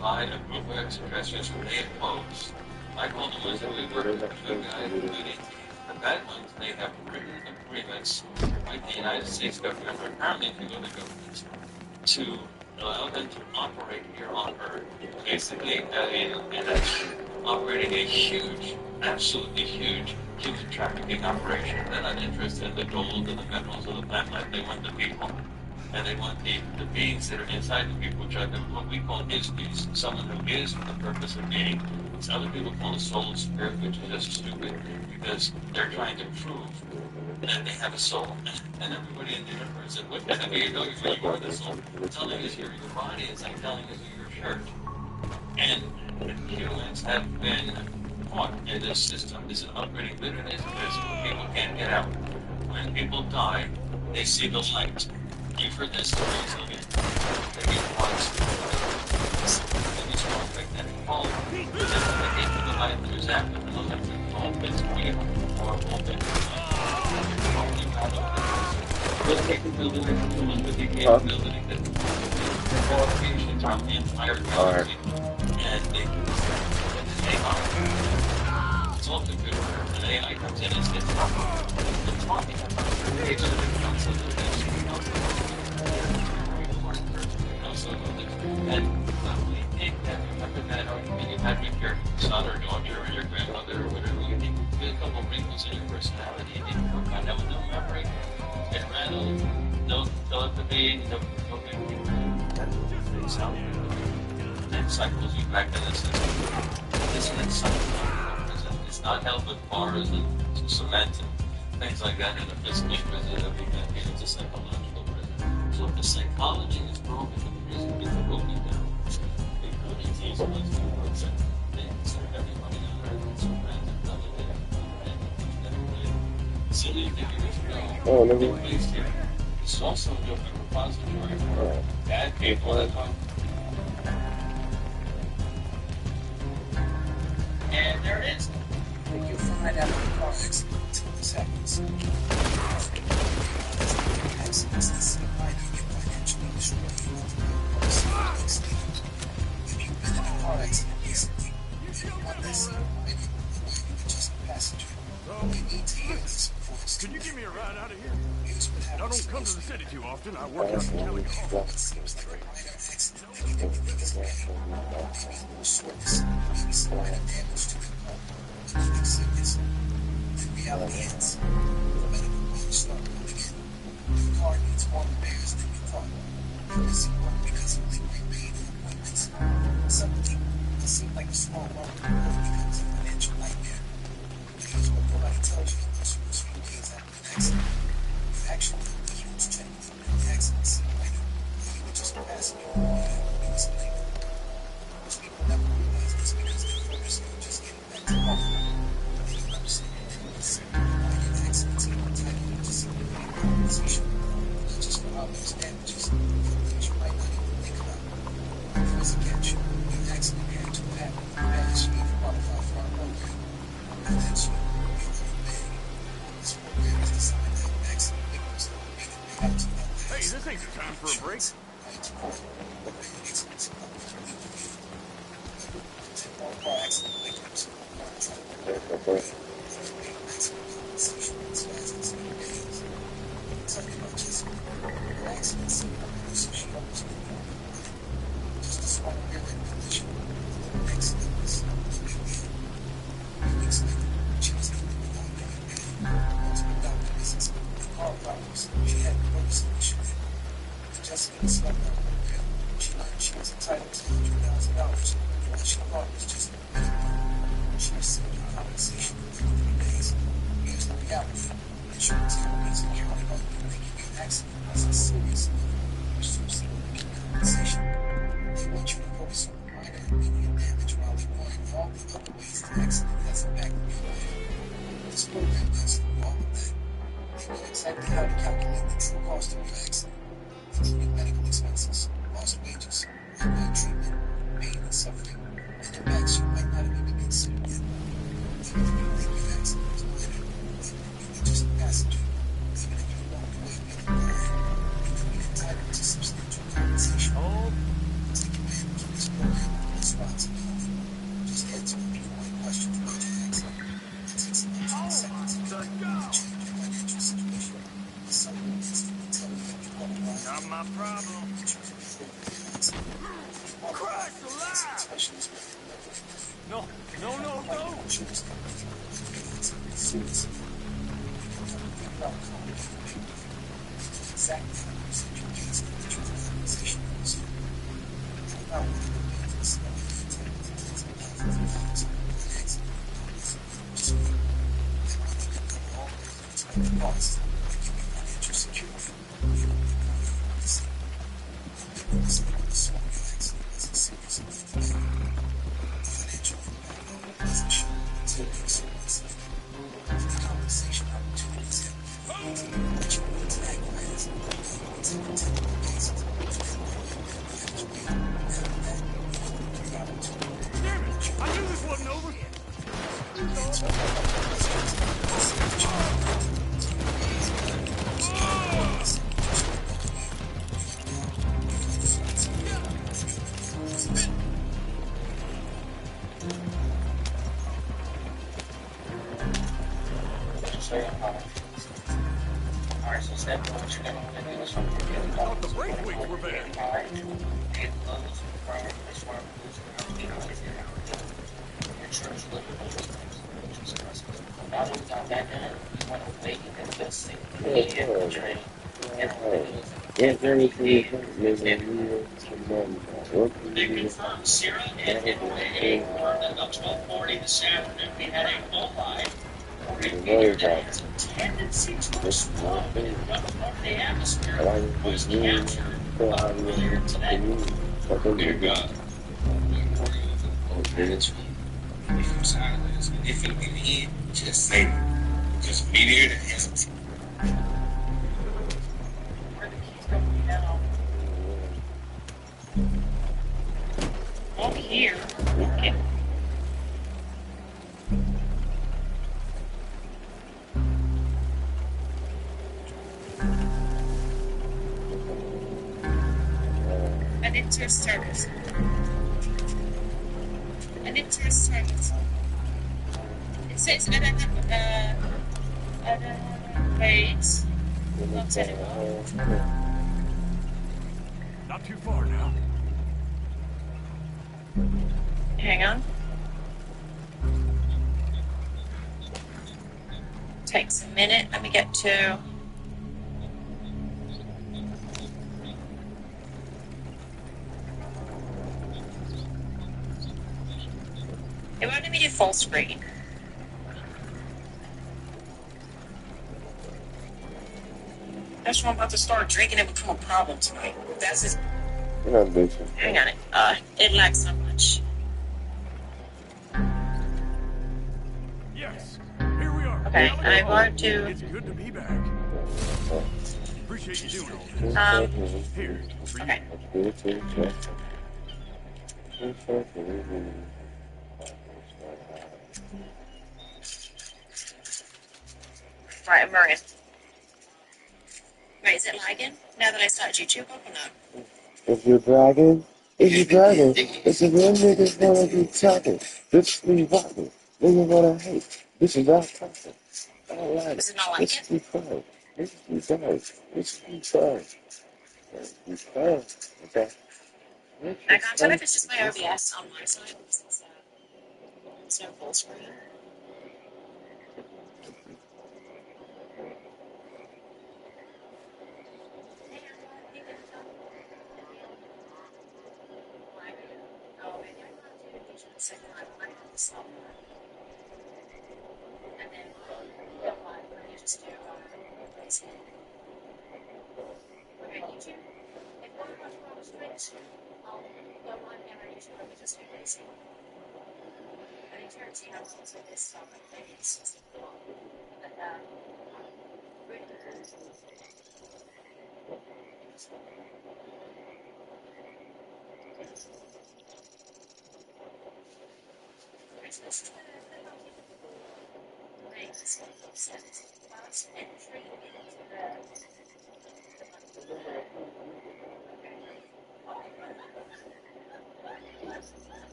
[SPEAKER 11] by a group of extraterrestrials who they oppose. Like all the ones that we work with, the bad ones, they have written agreements with the United States government, or apparently with other governments, to allow them to operate here on Earth. Basically, operating a huge, absolutely huge human trafficking operation. They're not interested in the gold and the minerals of the planet. They want the people. And they want the beings that are inside the people, which are what we call is someone who is for the purpose of being. So other people call it soul spirit, which is just stupid, because they're trying to prove that they have a soul. And everybody in the universe said, what the you know you are the soul? Telling us you're your body, it's like telling us you're your shirt. And humans have been caught in this system. This is upgrading bitterness because people can't get out. When people die, they see the light. You've heard this story, Sylvia. They get once. Maybe strong magnetic pole. They get to the light, there's after the electric pole. It's going to be horrible. With capability, with the capability that qualifications are the entire galaxy. And they are. It's also good for an AI comes in and it's talking. It's a council that and we take that, remember that, or you had with your son or daughter or your grandmother or whatever, you think you a couple wrinkles in your personality and you work on that with no memory, and no telepathy, no sound. That cycles you back to the system. This is it's not held with bars and cement and things like that in a physical prison. It's a psychological prison. So if the psychology is broken, the prison gets broken down. Because it's easy to work that things that everybody on earth is so random, silly figures, they're based here. It's also a repository for bad people that come. And there it is.
[SPEAKER 17] Did you find out what caused this happens? If you've been in a car accident recently, you want this, maybe
[SPEAKER 20] don't come to the city too often. I work out in Cali.
[SPEAKER 1] Reality is, the medical bills start coming in. The car needs more repairs than you thought. Does it work because of lingering pain and appointments? Some people, it seems like a small world becomes a financial nightmare. Here's what nobody tells you in those first few days after an accident. You actually need a huge check from the accident scene later. You were just passing your boy and you explained. Most people never realize this because they're focused on just getting back to normal. They don't understand why an accident team will tell you to seek compensation, not just for obvious damages, for things you might not even think about. Because again, an accident had to happen fast for you to qualify for our program. And that's you. This program is designed to help accident victims make it back to that last.
[SPEAKER 20] Hey, this ain't the time for a break.
[SPEAKER 1] Accident victims are trying to work as fast as 8 days. Talking about just accidents so she almost just a small airline condition. Accidents. Weeks later, she was able to go on getting paid. Multiple doctor visits and car problems. She had noticed an issue. Jessica slept on her program. She learned she was entitled to $100,000 for what she thought was just she received compensation for 3 days. Here's the reality. Insurance companies are counting on you making your accident as a serious pursuit compensation. They want you to focus on the minor and medium damage while ignoring all the other ways the accident has impacted your life. This program goes through all of that. They know exactly how to calculate the true cost of your accident, including medical expenses, lost wages, ongoing treatment, pain and suffering, and impacts you might not have even considered yet. Even if you think your accident was minor, even if you were just a passenger, even if you walked away with your life, you could be entitled to substantial compensation. Take advantage of this program responsibly. Just head to a few more questions about your accident. It takes about 10 seconds to change your financial situation. Someone instantly tell you that you qualify.
[SPEAKER 20] Not my problem. Christ alive! No, no, no, no!
[SPEAKER 1] Exactly how you said your case and the truth of compensation is. Find out what it means to sell tens of thousands of dollars for an accident. Just wait. That money could cover all of your unexpected costs and give you financial security. You don't need money to see. People say the small accident is a serious enough to pay. Financial impact on the position until it makes sense. The compensation opportunities have been but you need to act fast. It's in particular cases to manage pain. After that, you open up the opportunity.
[SPEAKER 20] Damn it! I knew this wasn't over.
[SPEAKER 1] Alright, so step one, what you're going to want to do is from your getting
[SPEAKER 20] Thought the break week were bad.
[SPEAKER 1] Alright, hit lows, prior, this one, your church living now that we've got that done, you want to wait and then just see the training. They confirmed Sierra and Italy confirmed at about 12:40 this afternoon. We had a full live. There's a tendency to explode in front of the atmosphere was captured earlier today. Dear God, minutes from silence. If you can hear, just say it. Because meteor that hasn't. Where the keys coming now? Oh, here. Okay. And enter service. And enter service. It says wait.
[SPEAKER 5] Not too far now.
[SPEAKER 15] Hang on. Takes a minute. Let me get to. It won't let me do full screen. That's why I'm about to start drinking and become a problem tonight. That's just. Hang on. It lags so much.
[SPEAKER 5] Yes, here we are.
[SPEAKER 15] Okay, I want to.
[SPEAKER 5] It's good to be back. Appreciate you doing all this. Here, for you.
[SPEAKER 15] Okay. Right, I'm Maria. Wait, is it lagging now that I started YouTube up or not?
[SPEAKER 6] If you're bragging, it's a real niggas wanna be talking. Bitch be rocking, niggas wanna hate. Bitches not talking. I don't like it.
[SPEAKER 15] Does it not like
[SPEAKER 6] Bitches be crying. Bitches be dying. Bitches be crying. Be crying. Okay.
[SPEAKER 15] I can't tell if it's just my OBS on my side because it's no full screen.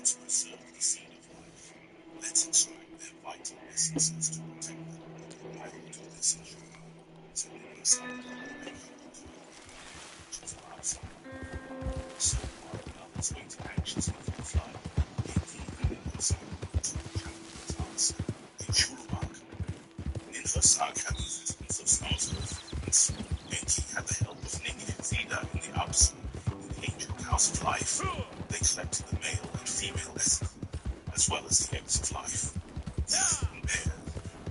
[SPEAKER 1] Let's preserve the seed of life. Let's extract their vital essences to protect them. I will do this in Japan. So many excited and which are outside. So are others waiting anxiously for the flight. In Shurubak, Ninhursag had the assistance of Snow's Enki had the help of Ningi Zida in the Alps. In the ancient house of life, they collected the male and female essence, as well as the eggs of life. These were paired,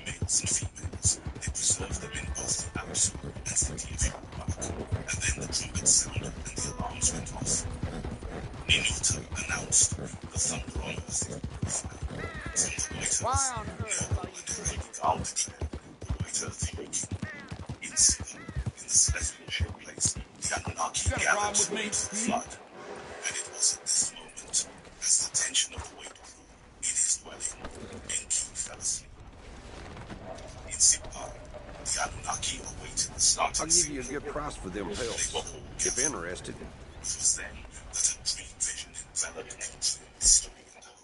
[SPEAKER 1] males and females. They preserved them in both the Alps and city of Shurubak. And then the trumpet sounded and the alarms went off. Ninuta announced the thunder on earth.
[SPEAKER 3] Why on earth are you doing
[SPEAKER 1] in the celestial ship place, the Anunnaki gathered to the flood.
[SPEAKER 14] give you a good price for them pelts, if interested.
[SPEAKER 1] It was then that a dream vision enveloped Enki in mystery and hope.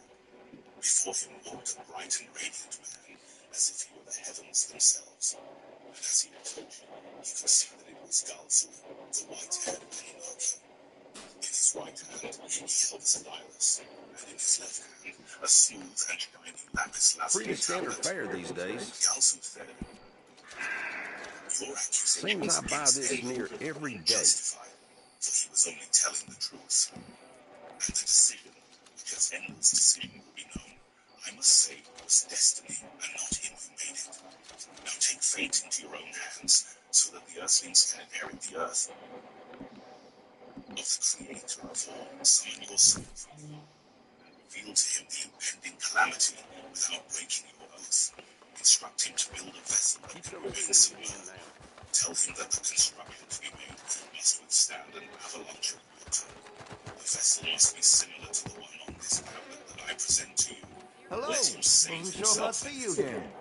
[SPEAKER 1] Before him walked a bright and radiant man, as if he were the heavens themselves. And as he approached, he could see that it was Galzu, the white-haired Anunnaki. In his right hand, he held a stylus, and in his left hand, a smooth and shiny lapis lazuli
[SPEAKER 14] Pretty standard
[SPEAKER 1] tablet.
[SPEAKER 14] fare these days.
[SPEAKER 1] Galzu said, "Your accusation
[SPEAKER 14] Seems I buy this near every day."
[SPEAKER 1] justified, for he was only telling the truth. And the decision, which as Enlil's decision will be known, I must say was destiny and not him who made it. Now take fate into your own hands, so that the Earthlings can inherit the Earth. Of the Creator of all, summon yourself, and reveal to him the impending calamity without breaking your oath. Instruct him to build a vessel that can remain submerged. Tell him that the construction to be made must withstand an avalanche of water. The vessel must be similar to the one on this tablet that I present to you.
[SPEAKER 20] Hello.
[SPEAKER 1] Let him save
[SPEAKER 20] Wasn't sure
[SPEAKER 1] himself
[SPEAKER 20] I'd see you again.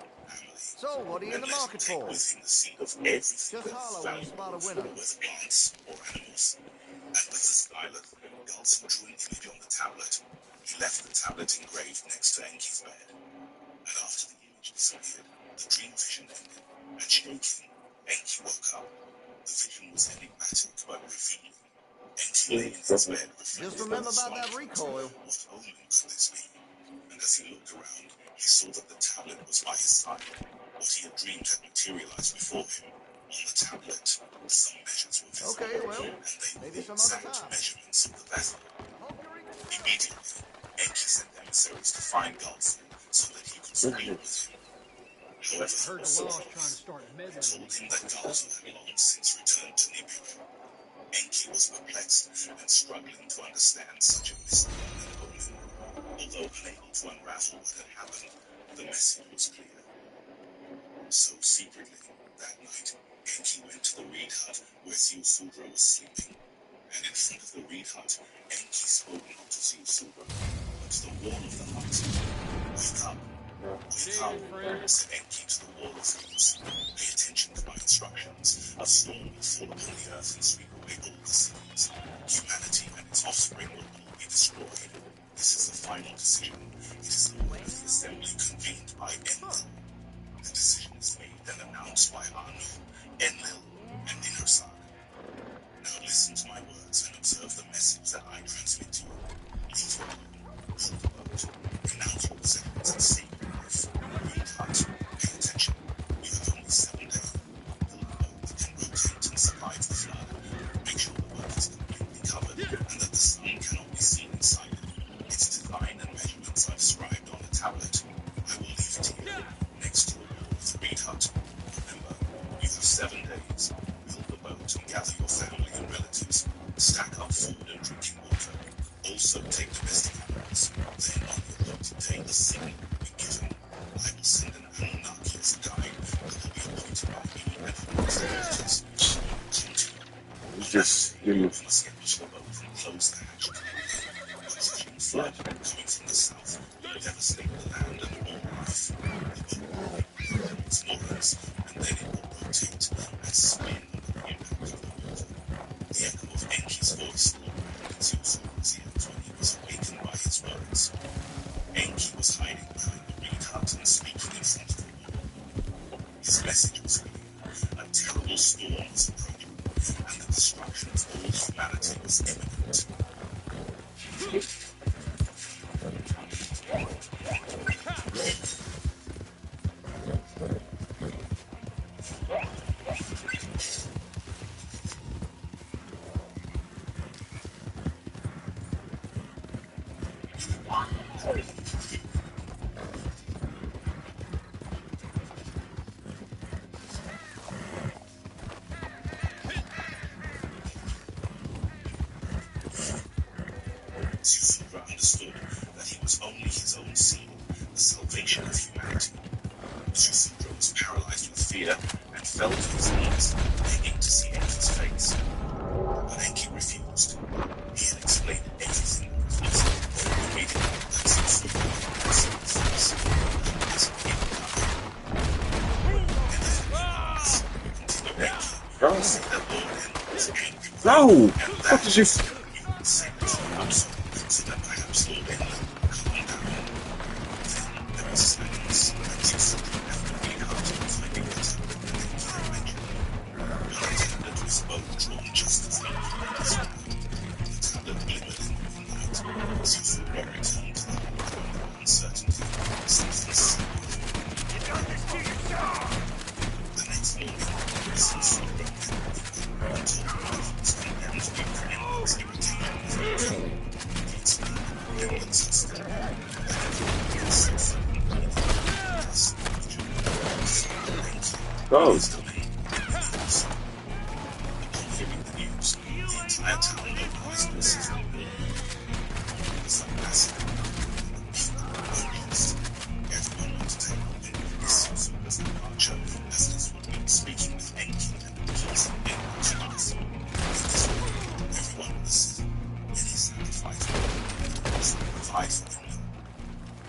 [SPEAKER 20] So, what are you in the market for?
[SPEAKER 1] With him the seed of everything
[SPEAKER 20] Just holler when you spot a winner.
[SPEAKER 1] with plants or animals. And with the stylus, Galzu drew an image on the tablet. He left the tablet engraved next to Enki's bed. And after the image disappeared, the dream vision ended, and shaking, Enki woke up. The vision was enigmatic but revealing. Enki lay in his bed,
[SPEAKER 20] Just remember about that recoil.
[SPEAKER 1] What omen could this be? And as he looked around, he saw that the tablet was by his side. What he had dreamed had materialized before him. On the tablet, some measures were visible,
[SPEAKER 20] Okay, well,
[SPEAKER 1] and they
[SPEAKER 20] maybe
[SPEAKER 1] were
[SPEAKER 20] some other
[SPEAKER 1] exact
[SPEAKER 20] time.
[SPEAKER 1] measurements of the vessel. Immediately, Enki sent emissaries to find Galzu so that he could speak with him. However,
[SPEAKER 3] I heard the law's trying to start meddling.
[SPEAKER 1] told him that Galzu had long since returned to Nibiru. Enki was perplexed and struggling to understand such a mystery and omen. Although unable to unravel what had happened, the message was clear. So secretly, that night, Enki went to the reed hut where Ziusudra was sleeping. And in front of the reed hut, Enki spoke not to Ziusudra, but to the wall of the hut. Wake up. Wake up, said Enki to the wall of Zeus. Pay attention to my instructions. A storm will fall upon the earth and sweep away all the cities. Humanity and its offspring will all be destroyed. This is the final decision. It is the word of the assembly convened by Enlil. The decision is made and announced by Anu, Enlil, and Ninursag. Now listen to my words and observe the message that I transmit to you. Leave your home, shoot the boat, renounce your possessions and save your life. Read hut, pay attention. You have only 7 days. Build a boat that can rotate and survive the flood. Make sure the boat is completely covered and that the sun cannot be seen inside it. Its design and measurements I've scribed on a tablet. I will leave it here, next to the wall of the reed hut. Remember, you have 7 days. Build the boat and gather your family and relatives. Stack up food and drinking water. Also take domestic animals. Then on your boat day, the signal will be given. I will send an Anunnaki as a guide that will be appointed by me and holds the waters.
[SPEAKER 6] Just give me.
[SPEAKER 1] You must get to the boat and close the hatch. A crushing flood coming from the south will devastate the land and all life. The boat will break its moorings, and then it will rotate and spin under the impact of the water. The echo of Enki's voice will ring in Ziusudra's ears when he was awakened by his words. Enki was hiding behind the reed hut and speaking in front of the wall. His message was clear. A terrible storm was approaching, and the destruction of all humanity was imminent. Ziusudra understood that he was only his own seed, the salvation of humanity. Ziusudra was paralyzed with fear and fell to his knees, begging to see Enki's face. But Enki refused. He had explained everything that was missing, and made it known that Ziusudra had seen his face. As he died. And then, continued Enki,
[SPEAKER 6] No! What did you... Go.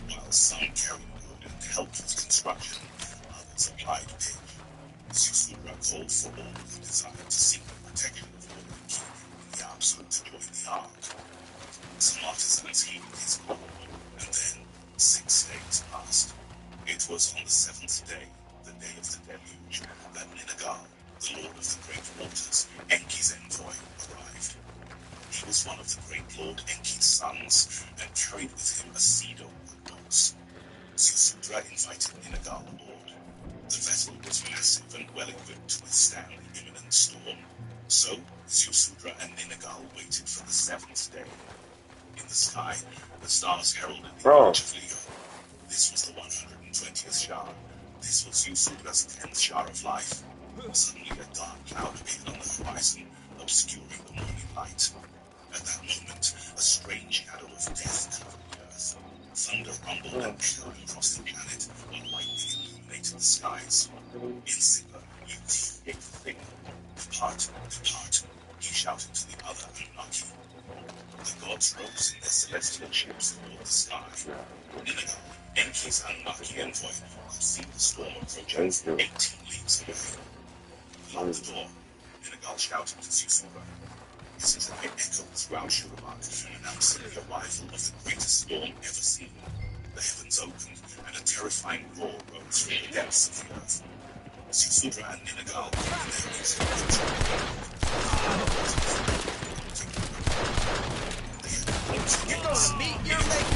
[SPEAKER 1] While some carried wood and helped with construction, others applied pitch. Susura called for all who desired to seek the protection of Lord Enki in the Absolute to join the Ark. Some artisans heeded his call, and then 6 days passed. It was on the 7th day, the day of the deluge, that Ninagal, the Lord of the Great Waters, Enki's envoy, arrived. He was one of the great Lord Enki's sons, and carried with him a cedar wood box. Susura invited Ninagal aboard. The vessel was massive and well-equipped to withstand the imminent storm. So, Susura and Ninagal waited for the 7th day. In the sky, the stars heralded the March of Leo. This was the 120th Shah. This was Susura's 10th Shah of life. Suddenly a dark cloud appeared on the horizon, obscuring the morning light. At that moment, a strange shadow of death covered the earth. Thunder rumbled and echoed across the planet, while lightning illuminated the skies. Insipa, you thick thing, depart, depart, he shouted to the other Anunnaki. The gods rose in their celestial ships toward the sky. Ninagal, Enki's Anunnaki envoy, could see the storm approaching 18 leagues away. Lock the door, Ninagal shouted to Susura. His cry echoed throughout Shurabak, announcing the arrival of the greatest storm ever seen. The heavens opened, and a terrifying roar rose from the depths of the earth. Susura and Ninagal opened their ears to
[SPEAKER 16] You're gonna meet your mate!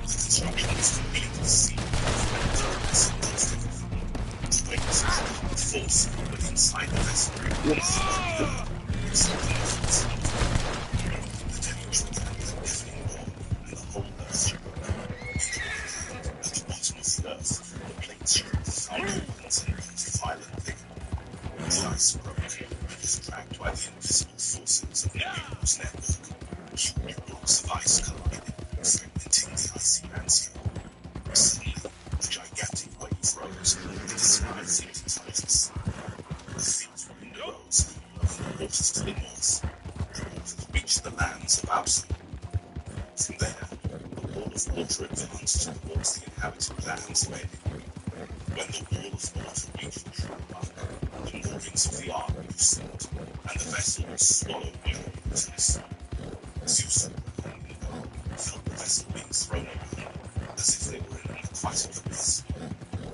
[SPEAKER 1] The construction was completely sealed. Force, but inside the vessel. The deluge began with a deafening roar, and the whole earth shook. At the bottom of the earth, the plates shook with thunder winds and moved violently. The ice broke and was dragged by the invisible forces of Nebulo's network. Huge blocks of ice collided, fragmenting the icy landscape. Suddenly, a gigantic wave rose, and the sky seemed to touch the sun. The fields were in the roads, and the waters to the north. The waters reached the lands of Absalom. From there, the wall of water advanced towards the inhabited lands of Eden. When the wall of water reached Shurabak, the moorings of the ark loosened, and the vessel was swallowed by the waters of the sea. Zeus and Ninagal felt the vessel being thrown around, as if they were in an aquatic abyss.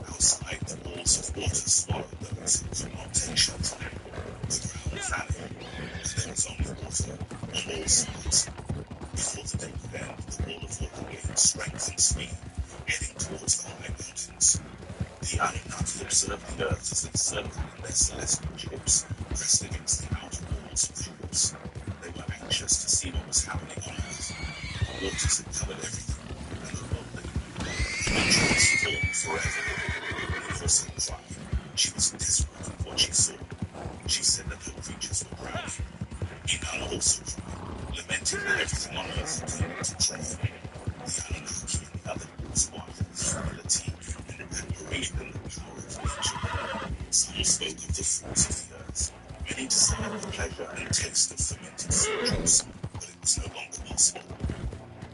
[SPEAKER 1] Outside, the walls of water swallowed those who could not take shelter. The ground vanished, and there was only water on all sides. Before the day could end, the wall of water gained strength and speed, heading towards the high mountains. The Anunnaki observed the earth as they circled in their celestial ships, pressed against the outer walls of the ships. They were anxious to see what was happening on earth. The waters had covered everything, and the world they knew transformed forever. Nikosin cried. She was desperate with what she saw. She said that her creatures were drowning. Inanna also cried, lamenting that everything on earth had turned into trough. The Anunnaki and the other gods watched with humility and admiration and the power of nature. Some spoke of the fruits of the earth. Many desired the pleasure and taste of fermented fruit juice, but it was no longer possible.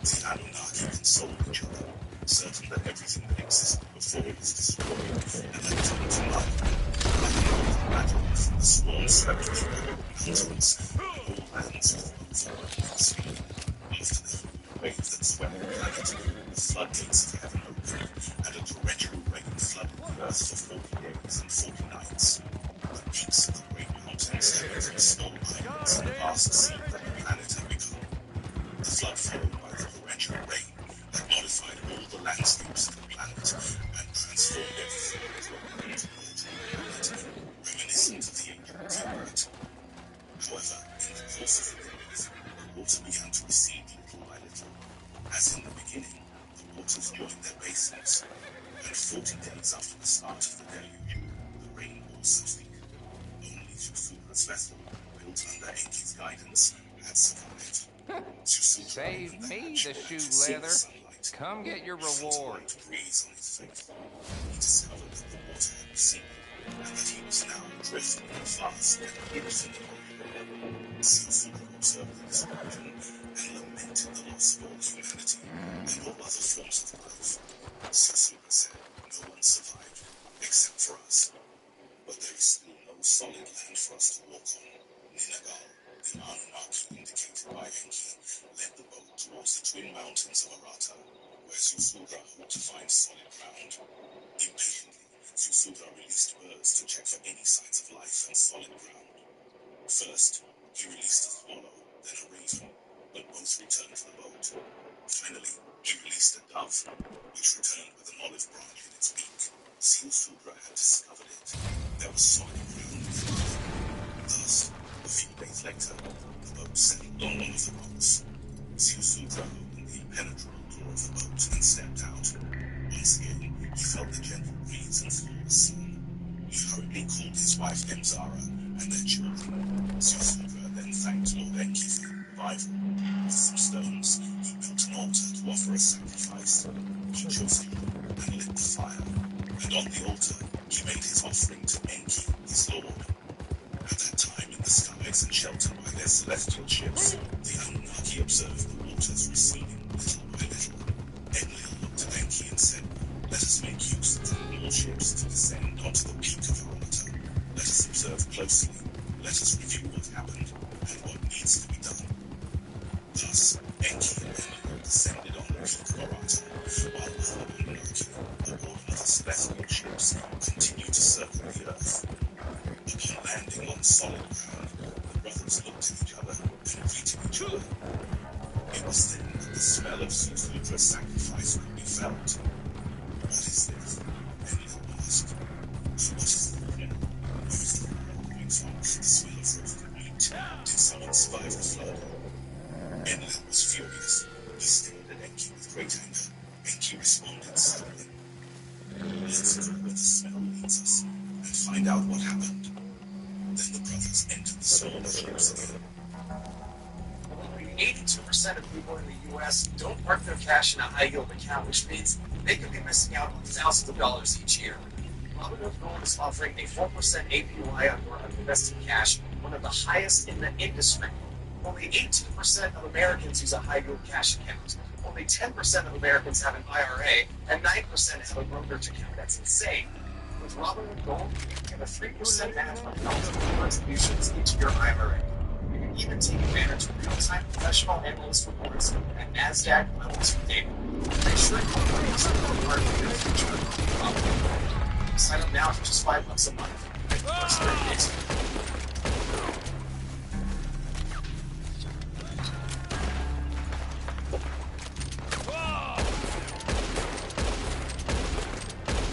[SPEAKER 1] The Anunnaki consoled each other, certain that everything that existed before was destroyed and had turned to mud. rattling from the swarm swept through mountains and all lands with boats on the speed. After the huge wave that swept the planet, the floodgates of heaven opened, and a torrential rain flooded the earth for 40 days and 40 nights. The peaks of the great mountains and small islands and vast sea that the planet had become. The flood followed by the torrential rain had modified all the landscapes of the planet and transformed everything into a beautiful planet, reminiscent of the ancient Tibet. However, in the course of the days, the water began to recede little by little. As in the beginning, the waters joined their basins, and 40 days after the start of the deluge, the rain also ceased. Only Tsusuda's vessel, built under Enki's guidance, had survived.
[SPEAKER 21] Save me the shoe leather. Come get your reward.
[SPEAKER 1] Breeze on his face. He discovered that the water had receded, and that he was now drifting fast and infinitely. Tsusuda observed the destruction and lamented the loss of all humanity and all other forms of life. Tsusuda said, "No one survived, except for us. But there is still no solid land for us to walk on. Ninagal, the Anunnaki indicated by Enki, led the boat towards the twin mountains of Arata, where Tsusuda hoped to find solid ground. Impatiently, Tsusuda released birds to check for any signs of life and solid ground. First, he released a swallow, then a raven, but both returned to the boat. Finally, he released a dove, which returned with an olive branch in its beak. Tsusuda had discovered it. There was solid ground in the dove. Thus, a few days later, the boat settled on one of the rocks. Tsusuda opened the impenetrable door of the boat and stepped out. Once again, he felt the gentle breeze and saw the sun. He hurriedly called his wife Emzara and their children. Tsusuda then thanked Lord Enki for the revival. With some stones, he built an altar to offer a sacrifice. He chose him and lit the fire. And on the altar, he made his offering to Enki, his lord. At that time, in the skies and sheltered by their celestial ships, the Anunnaki observed the waters receding little by little. Enlil looked at Enki and said, "Let us make use of the more ships to descend onto the peak of Arata. Let us observe closely. Let us review what happened and what needs to be done." Thus, Enki and Enlil descended on the peak of Arata, while other Anunnaki, aboard other celestial ships, continued to circle the earth. Upon landing on solid ground, the brothers looked at each other and greeted each other. It was then that the smell of Tsusuda's sacrifice could be felt. "What is this?" Enlil asked. "What is the smell? Where is the fire coming from? The smell of roasted meat. Did someone survive the flood?" Enlil was furious. He stared at Enki with great anger. Enki responded suddenly, "Let's go where the smell leads us and find out what happened." Then the brothers entered the swarm of ships again.
[SPEAKER 2] 82% of people in the U.S. don't park their cash in a high-yield account, which means they could be missing out on thousands of dollars each year. Robinhood Gold is offering a 4% APY on your uninvested cash, one of the highest in the industry. Only 18% of Americans use a high-yield cash account. Only 10% of Americans have an IRA, and 9% have a brokerage account. That's insane. With Robinhood Gold, you have a 3% match on eligible contributions into your IRA. You can even take advantage of real-time professional analyst reports and NASDAQ levels data. Make sure you are part of your future with Robinhood Gold. Sign up now for just $5 a month. First 30 days.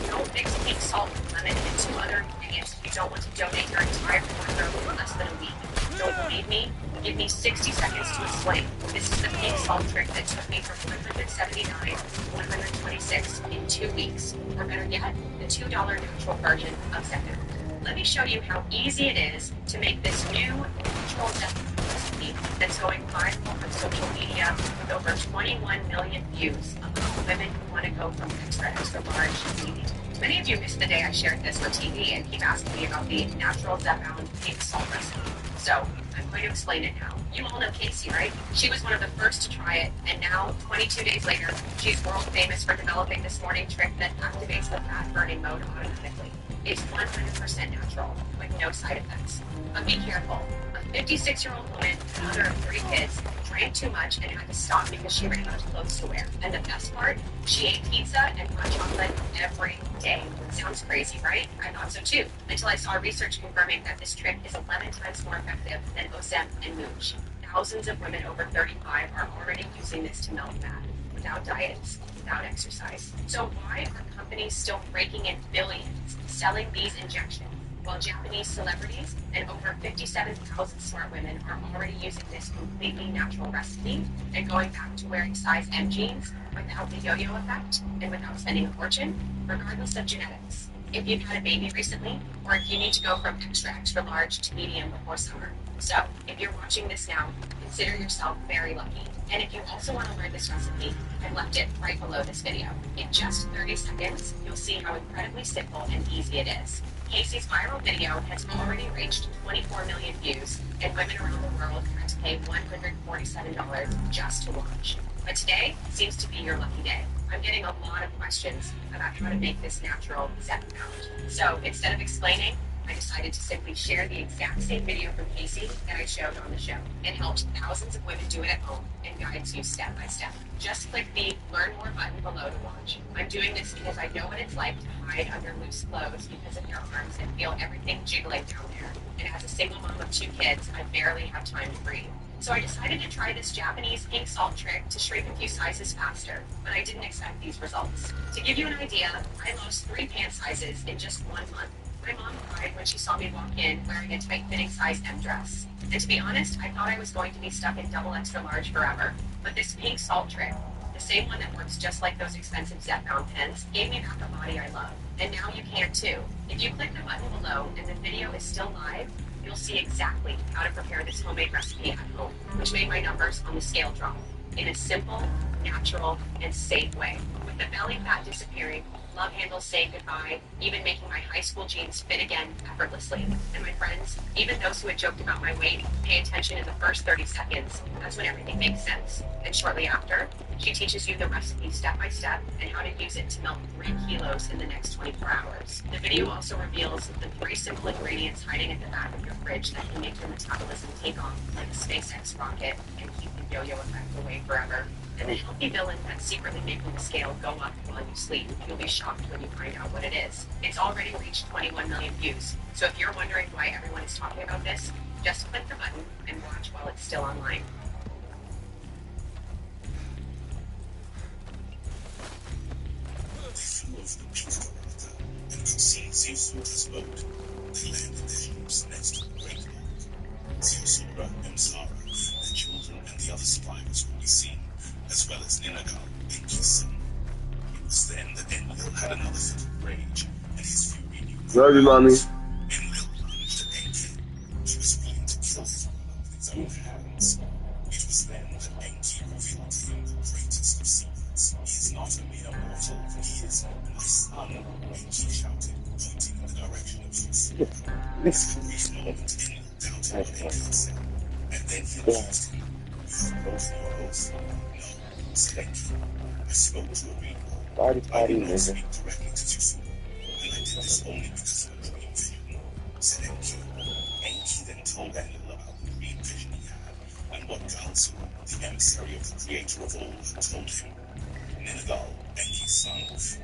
[SPEAKER 4] Don't mix pink salt with lemon and 2 other ingredients if you don't want to donate your entire wardrobe for less than a week. Don't believe me? Give me 60 seconds to explain. This is the pink salt trick that took me from 179 to 126 in 2 weeks. Or better yet, the $2 neutral version of Second. Let me show you how easy it is to make this new neutral recipe that's going viral on social media with over 21 million views among women who want to go from extra large to medium. Many of you missed the day I shared this for TV and keep asking me about the natural Zepbound pink salt recipe. So, I'm going to explain it now. You all know Casey, right? She was one of the first to try it, and now, 22 days later, she's world famous for developing this morning trick that activates the fat burning mode automatically. It's 100% natural, with no side effects. But be careful. A 56-year-old woman, mother of 3 kids, drank too much and had to stop because she ran out of clothes to wear. And the best part, she ate pizza and hot chocolate every day. Sounds crazy, right? I thought so too, until I saw research confirming that this trick is 11 times more effective than Ozempic and Mooch. Thousands of women over 35 are already using this to melt fat, without diets, without exercise. So why are companies still raking in billions selling these injections, while Japanese celebrities and over 57,000 smart women are already using this completely natural recipe and going back to wearing size M jeans without the yo-yo effect and without spending a fortune, regardless of genetics? If you've had a baby recently, or if you need to go from extra large to medium before summer. So, if you're watching this now, consider yourself very lucky. And if you also want to learn this recipe, I've left it right below this video. In just 30 seconds, you'll see how incredibly simple and easy it is. Casey's viral video has already reached 24 million views, and women around the world had to pay $147 just to watch. But today seems to be your lucky day. I'm getting a lot of questions about how to make this natural Zep pound. So instead of explaining, I decided to simply share the exact same video from Casey that I showed on the show. It helped thousands of women do it at home and guides you step by step. Just click the Learn More button below to watch. I'm doing this because I know what it's like to hide under loose clothes because of your arms and feel everything jiggling down there. And as a single mom of 2 kids, I barely have time to breathe. So I decided to try this Japanese pink salt trick to shrink a few sizes faster, but I didn't expect these results. To give you an idea, I lost 3 pant sizes in just 1 month. My mom cried when she saw me walk in wearing a tight-fitting size M dress. And to be honest, I thought I was going to be stuck in double extra large forever. But this pink salt trick, the same one that works just like those expensive Zepbound pens, gave me back a body I love. And now you can too. If you click the button below and the video is still live, you'll see exactly how to prepare this homemade recipe at home, which made my numbers on the scale drop in a simple, natural, and safe way. With the belly fat disappearing, love handles saying goodbye, even making my high school jeans fit again effortlessly. And my friends, even those who had joked about my weight, pay attention in the first 30 seconds. That's when everything makes sense. And shortly after, she teaches you the recipe step by step and how to use it to melt 3 kilos in the next 24 hours. The video also reveals the 3 simple ingredients hiding at the back of your fridge that can make your metabolism take off like a SpaceX rocket and keep the yo-yo effect away forever. And the healthy villain that's secretly making the scale go up while you sleep. You'll be shocked when you find out what it is. It's already reached 21 million views. So if you're wondering why everyone is talking about this, just click the button and watch while it's still online.
[SPEAKER 1] They flew over the beach of America and could see Zeusura's boat. They landed their ships next to the Great Lord. Zeusura, Emsara, their children, and the other survivors will be seen, as well as Ninagal, Enki's son. It was then that Enlil had another fit of rage, and his fury knew no
[SPEAKER 6] Love you, mommy.
[SPEAKER 1] Enlil lunged at Enki. He was willing to kill his brother with his own hands. It was then that Enki revealed to him the greatest of secrets. He is not a mere mortal, he is my son, Enki shouted, pointing in the direction of Zeusura. For a brief moment, Enlil doubted what Enki had said, and then he accused him. You have broken your oath. No, said Enki. I spoke to a real one. I did not speak directly to Zeusura, and I did this only because of a dream vision, said Enki. Enki then told Enlil about the dream vision he had, and what Galzu, the emissary of the creator of all, had told him. Ninagal, Enki's son,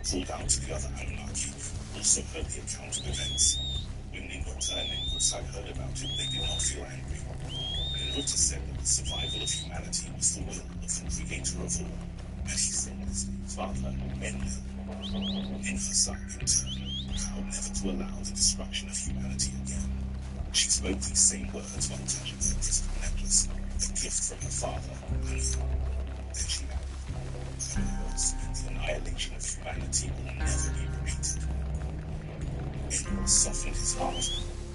[SPEAKER 1] called out to the other Anunnaki, also heard the account of events. When Ninurta and Ningursag heard about it, they did not feel angry. Ninurta said that the survival of humanity was the will of the creator of all, and he said his father, Enlil. Ninhursag, in turn, vowed never to allow the destruction of humanity again. She spoke these same words while touching her crystal necklace, a gift from her father, Anu. Then she added, her words, the annihilation of humanity will never be repeated. Enlil softened his heart.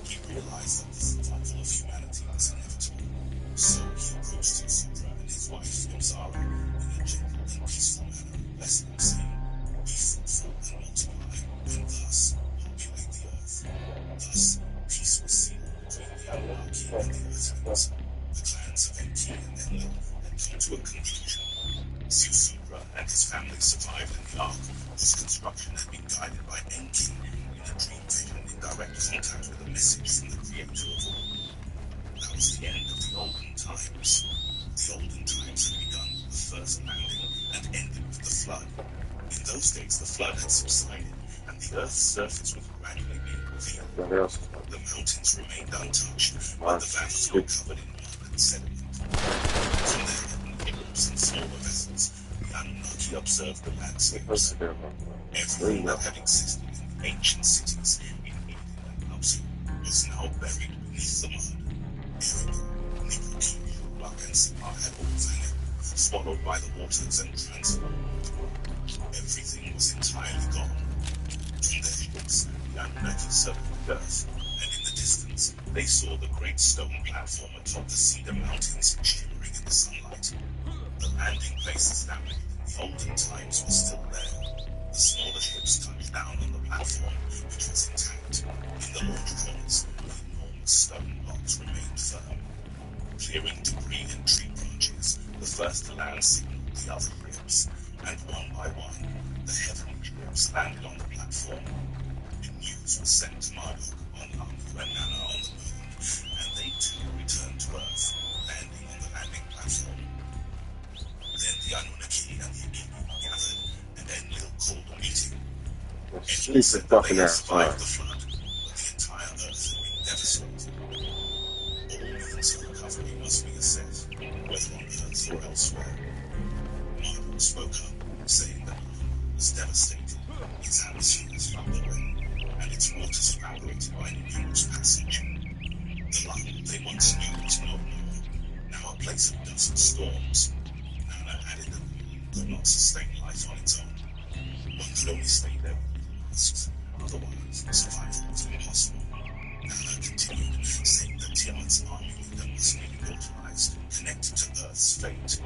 [SPEAKER 1] He realized that the survival of humanity was inevitable. So he approached Zeusura and his wife, Emsara, in a gentle and peaceful manner, blessing them, saying, be fruitful and multiply, and thus populate the earth. Thus, peace was sealed between the Anunnaki and the Earthlings. The clans of Enki and Enlil had come to a conclusion. Zeusura and his family survived in the Ark, whose construction had been guided by Enki in a dream vision in direct contact with a message from the creator of all. That was the end of the olden times. The olden times had begun with the first landing and ended with the flood. In those days, the flood had subsided, and the Earth's surface was gradually being revealed. The mountains remained untouched, but the valleys were covered in mud and sediment. From their hidden ships and smaller vessels, the Anunnaki observed the landscapes. Everything that had existed in the ancient cities in Eden and Apsu was now buried beneath the mud. Eric, Nibiru, Uruk, and Sipar had all vanished, swallowed by the waters and transformed. Everything was entirely gone. From their ships, the Anunnaki circled the Earth, and in the distance, they saw the great stone platform atop the Cedar Mountains shimmering in the sunlight. The landing place established in the olden times was still there. The smaller ships touched down on the platform, which was intact. In the launch points, the enormous stone blocks remained firm. Clearing debris and tree branches, the first to land signaled the other ships, and one by one, the heavenly ships landed on the platform. The news was sent to Marduk on Anu and Nana on the moon, and they too returned to Earth, landing on the landing platform. Then the Anunnaki and the Igigi gathered, and Enlil called a meeting. Enlil said that they had survived the flood, but the entire Earth had been devastated. All means of recovery must be assessed, whether on Earth or elsewhere. Marduk spoke up, saying that Anu was devastated, its atmosphere swept away, and its waters evaporated by Nibiru's passage. The land they once knew was no more, now a place of dust storms. Nana added that the moon could not sustain life on its own. One could only stay there with masks, otherwise survival was impossible. Nana continued, saying that Tiamat's army leader must be immortalized, connected to Earth's fate.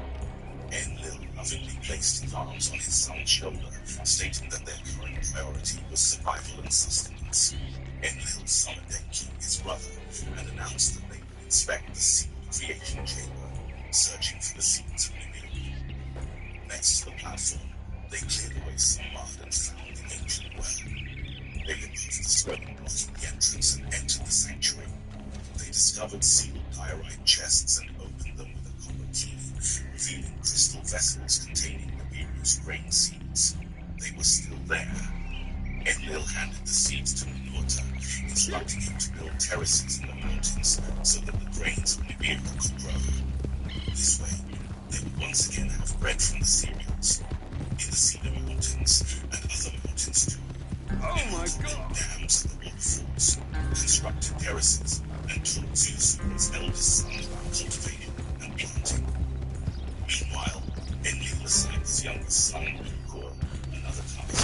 [SPEAKER 1] Enlil lovingly placed his arms on his son's shoulder, stating that their current priority was survival and sustenance. Enlil summoned Enki, his brother, and announced that they would inspect the sealed creation chamber, searching for the seeds of Nibiru. Next to the platform, they cleared away some mud and found the ancient well. They removed the stone blocking the entrance and entered the sanctuary. They discovered sealed diorite chests and opened them with a copper key, revealing crystal vessels containing Nibiru's grain seeds. They were still there. Enlil handed the seeds to Ninurta, instructing him to build terraces in the mountains so that the grains of Nibiru could grow. This way, they would once again have bread from the cereals. In the Cedar Mountains, and other mountains too, Ninurta built dams and waterfalls, constructed terraces, and taught Zeus and his eldest son about cultivation and planting. Meanwhile, Enlil assigned his youngest son, Gur, another task,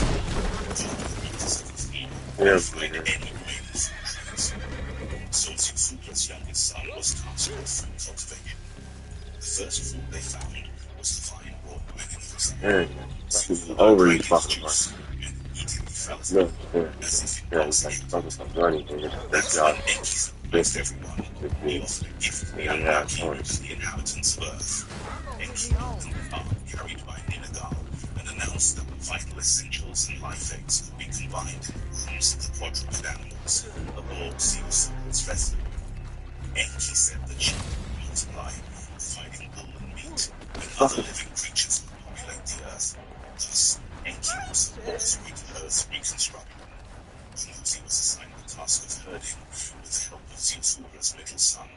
[SPEAKER 1] to the waters of the field and find any remaining fruit trees. So Zeus's youngest son was tasked with fruit cultivation. The first fruit they found was the vine brought by Ninurta. Zeus
[SPEAKER 6] Over
[SPEAKER 1] drank
[SPEAKER 6] his
[SPEAKER 1] its
[SPEAKER 6] fucking
[SPEAKER 1] juice and immediately fell
[SPEAKER 6] No,
[SPEAKER 1] asleep, as if intoxicated.
[SPEAKER 6] running, nigga.
[SPEAKER 1] That's
[SPEAKER 6] That's
[SPEAKER 1] when
[SPEAKER 6] y'all.
[SPEAKER 1] Enki surprised everyone. He offered a gift to the Anunnaki and to the inhabitants of Earth. Enki opened the ark carried by Ninagal and announced that the vital essentials and life eggs could be combined in the wombs of the quadruped animals aboard Zeus's vessel. Enki said that she would multiply, providing wool and meat, and other living creatures would populate the Earth. Thus, Enki would support Earth's reconstruction. Tanuzi was assigned the task of herding with the help of Zeus' middle son.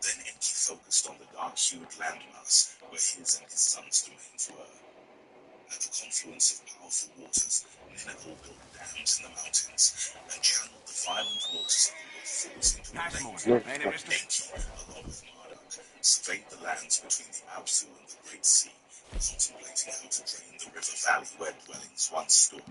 [SPEAKER 1] Then Enki focused on the dark-hued landmass where his and his son's domains were. At the confluence of powerful waters, Nineveh built dams in the mountains and channeled the violent waters of the waterfalls into a lake. Enki, along with Marduk, surveyed the lands between the Apsu and the Great Sea, contemplating how to drain the river valley where dwellings once stood.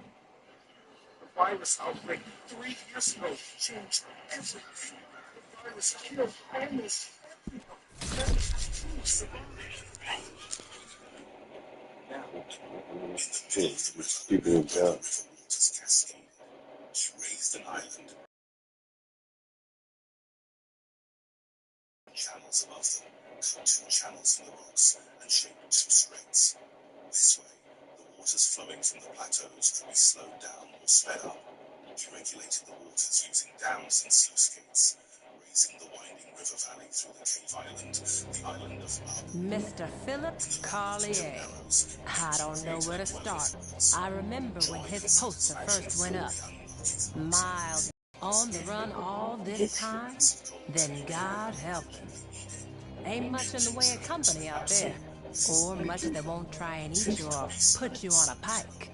[SPEAKER 2] The virus outbreak 3 years ago changed everything. The virus killed almost everyone. That is true survived. Now,
[SPEAKER 1] in the middle of the river, the river waters cascaded. She raised an island, channels above them, cut 2 channels in the rocks, and shaped 2 straits. This way, the waters flowing from the plateaus could be slowed down or sped up. He regulated the waters using dams and sluice gates, raising the winding river valley through the cave island, the island of
[SPEAKER 8] Mr. Philip Carlier. I don't know where to start. I remember when his poster first went up. Miles on the run all this time? Then God help him. Ain't much in the way of company out there, or much that won't try and eat you or put you on a pike.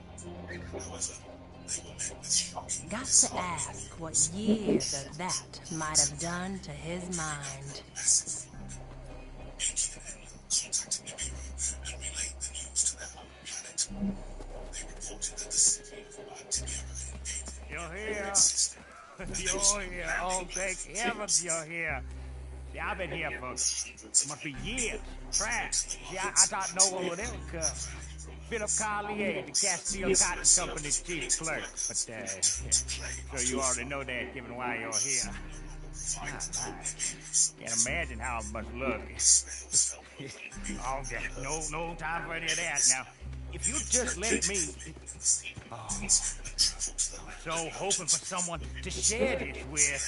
[SPEAKER 8] Got to ask what years of that might have done to his mind.
[SPEAKER 3] You're here. You're here. Oh, thank heavens you're here. See, I've been here for, must be years. Trash. See, I thought no one would ever come. Philip Carlier, the Castile Cotton Company's chief clerk. But, so you already know that, given why you're here. Can't imagine how much love is. Oh, no time for any of that. Now, if you just let me... Oh, so hoping for someone to share this with.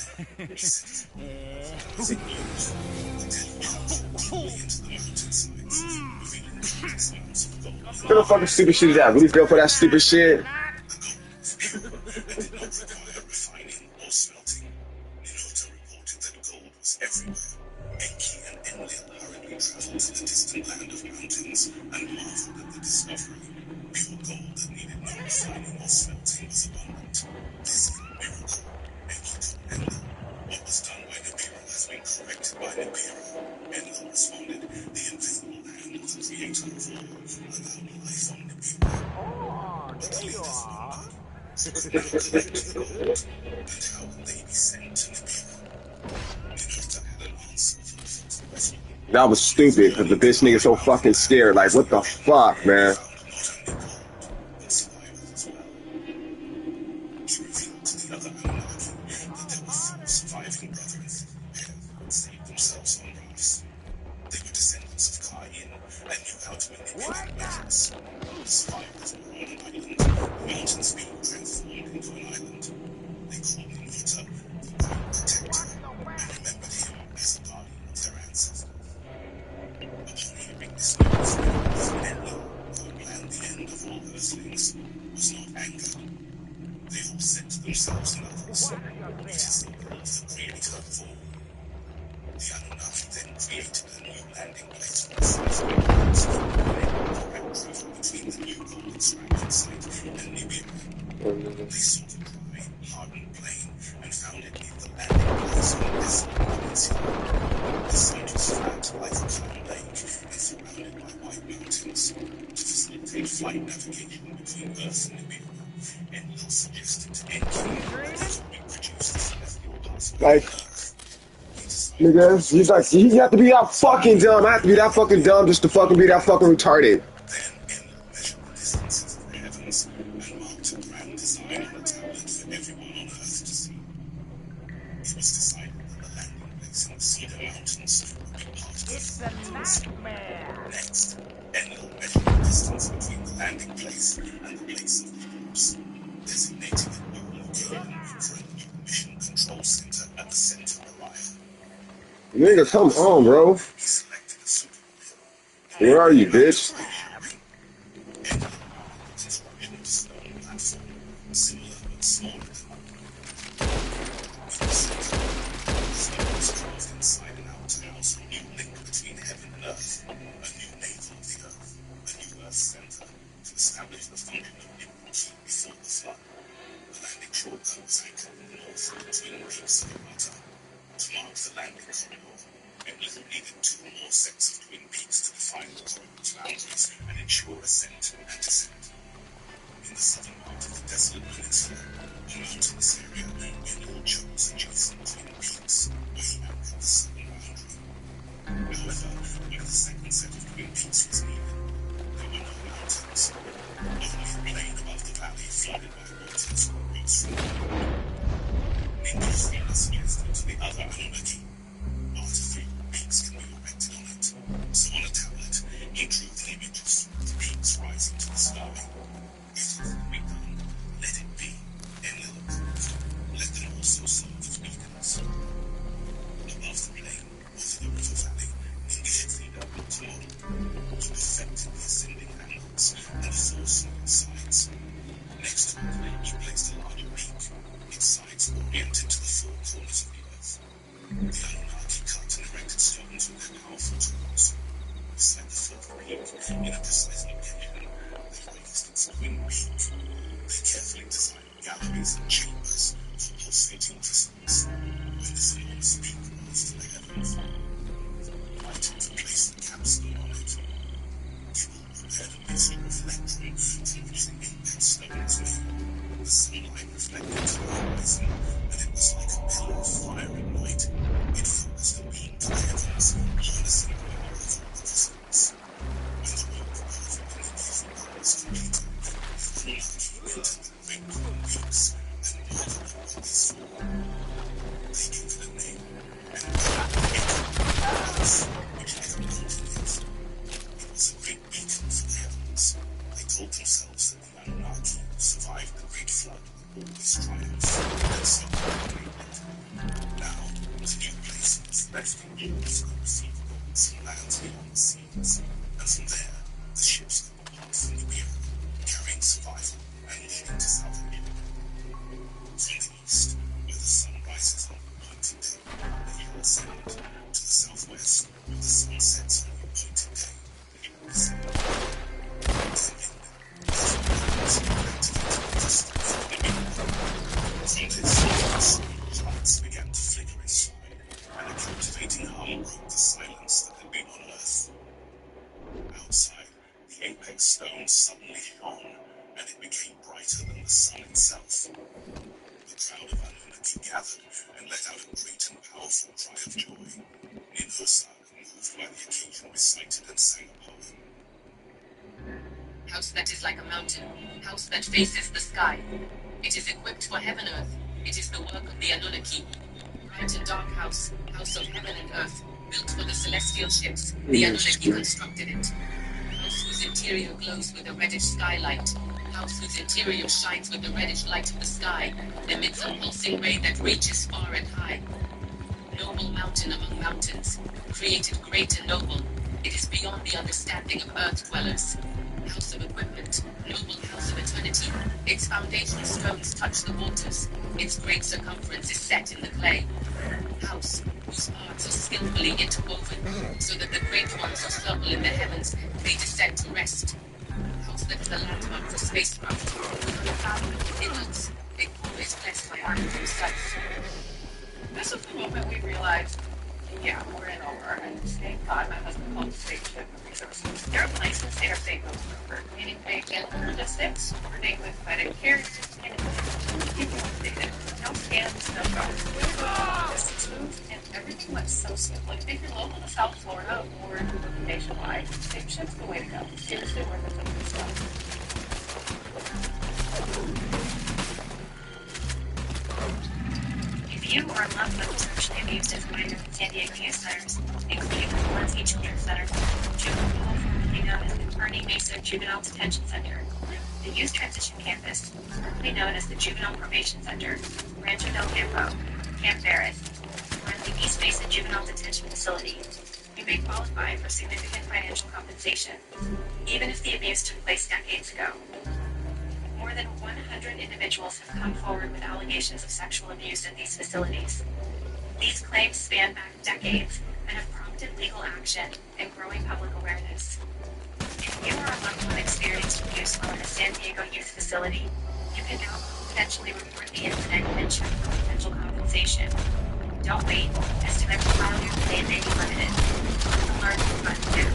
[SPEAKER 6] What the fucking stupid shit is that? Really feel for that stupid shit?
[SPEAKER 1] Everywhere. Enki and Enlil hurriedly traveled to the distant land of mountains and marveled at the discovery. Pure gold that needed no refining or smelting was abundant. This is a miracle. Enki told Enlil. What was done by Nibiru has been corrected by Nibiru. Enlil responded, the invisible hand of the creator of all allowed life on Nibiru.
[SPEAKER 3] Oh, there you are.
[SPEAKER 1] And how will they be sent to Nibiru?
[SPEAKER 6] That was stupid, because the bitch nigga so fucking scared. Like, what the fuck, man?
[SPEAKER 1] Surviving brothers had saved themselves on rafts. They were descendants of Kain and knew how to manipulate metals. The survivors were on an island, the mountains being transformed into an island. They called him Muta, the Great Protector, and remembered him as a guardian of their ancestors. Upon hearing this news, Enlil, who had planned the end of all earthlings, was not angered. They all said to themselves and others, it is the will of the creator of all. The Anunnaki then created a new landing place for the size of the islands, a direct route between the new gold extraction site and Nibiru. They sought a dry, hardened plain and found it near the landing place on this peninsula. The site was flat like a calm lake and surrounded by white mountains. To facilitate flight navigation between Earth and Nibiru, Enlil suggested to Enki that we produce the celestial passport.
[SPEAKER 6] Like, nigga, he's like, you have to be that fucking dumb. I have to be that fucking dumb just to fucking be that fucking retarded.
[SPEAKER 1] Then Enlil measured the distances of the heavens and marked a grand design on a tablet for everyone on Earth to see. It was decided that the landing place in the Cedar Mountains would be part of
[SPEAKER 3] It's a nightmare.
[SPEAKER 1] Next, Enlil measured the distance between the landing place and the place of the troops, designating a new location for a new mission control center at the center of Orion.
[SPEAKER 6] Nigga, come on, bro.
[SPEAKER 1] He selected a suitable
[SPEAKER 6] Where are you, bitch?
[SPEAKER 1] construction of a stone platform, similar but smaller than the center. The stone was carved inside and out to house a new link between heaven and earth, a new navel of the earth, a new earth center to establish the function of Nimrod before the flood. The landing shortcut was anchored in the north between peaks of Amata. To mark the landing corridor, Enlil needed 2 more sets of twin peaks to define the corridor's boundaries and ensure ascent and descent. In the southern part of the desolate peninsula, a mountainous area, Enlil chose adjacent twin peaks where he anchored the southern boundary. However, where the second set of twin peaks was needed, there were no mountains, only a plain above the valley flooded by waters rose from the ground. Ninjas suggested to the other Anunnaki, artificial peaks can be erected on it. So on a tablet, he drew the image of smooth peaks rising to the sky. It is to be done. Let it be. Enlil approved. In a precise location, they raised its twin peak. They carefully designed galleries and chambers for pulsating crystals. When this enormous peak rose to the heavens, light to place the capstone on it. People prepared a mixture of electrum from which the apex stones made. The sunlight reflected to the horizon, and it was like a pillar of fire at night. It focused a beam to the heavens, harnessing the power of all the crystals. When the work of the was completed, the full light entered the great twin peaks and marked them with these four. They gave it a name, and it was which had a continent. It was a great beacon for the heavens. They told themselves that the Anunnaki survived the Great Flood always triumphs, and so they did. Now, the new place was left in walls could receive goals and lands beyond the seas, and from there, the ships that were pulled from the rear, carrying survival and leading to South America. From the east, where the sun rises on the appointed day, the hill ascend. To the southwest, where the sun sets on the appointed day, the hill descend. Lights began to flicker inside, and a captivating hum broke the silence that had been on Earth. Outside, the apex stone suddenly shone, and it became brighter than the sun itself. The crowd of Anunnaki gathered and let out a great and powerful cry of joy. Ninhursag, moved by the occasion, recited and sang a poem.
[SPEAKER 4] House that is like a mountain, house that faces the sky. It is equipped for heaven earth. It is the work of the Anunnaki. Bright and dark house, house of heaven and earth, built for the celestial ships. The Anunnaki constructed it. House whose interior glows with a reddish skylight. House whose interior shines with the reddish light of the sky, emits a pulsing ray that reaches far and high. Noble mountain among mountains, created great and noble. It is beyond the understanding of earth dwellers. House of equipment, noble house of eternity. Its foundation stones touch the waters. Its great circumference is set in the clay. House whose parts are skillfully interwoven, so that the great ones who circle in the heavens may descend to rest. House that is a landmark for spacecraft, with unfathomable inlets, always blessed by arbitrary sites.
[SPEAKER 15] This is the moment we realized, yeah, we're in over, and thank God my husband called Spaceship Resources. They're a licensed interfaith broker, meaning they get logistics, coordinate with credit carriers, and keep you updated. No scams, no fraud. This is smooth, and everything went so smoothly. If you're local to South Florida or nationwide, Spaceship's the way to go. Seriously worth it for this stuff.
[SPEAKER 12] If you or a loved one was sexually abused as a minor in San Diego youth centers, including the Valencia Children's Center, Juvenile Hall, formerly known as the Kearney Mesa Juvenile Detention Center, the Youth Transition Campus, formerly known as the Juvenile Probation Center, Rancho del Campo, Camp Barris, or the East Mesa Juvenile Detention Facility, you may qualify for significant financial compensation, even if the abuse took place decades ago. More than 100 individuals have come forward with allegations of sexual abuse at these facilities. These claims span back decades and have prompted legal action and growing public awareness. If you or a loved one experienced abuse while in a San Diego youth facility, you can now potentially report the incident and check for potential compensation. Don't wait, as to every file your claim may be limited. Learn from funds now.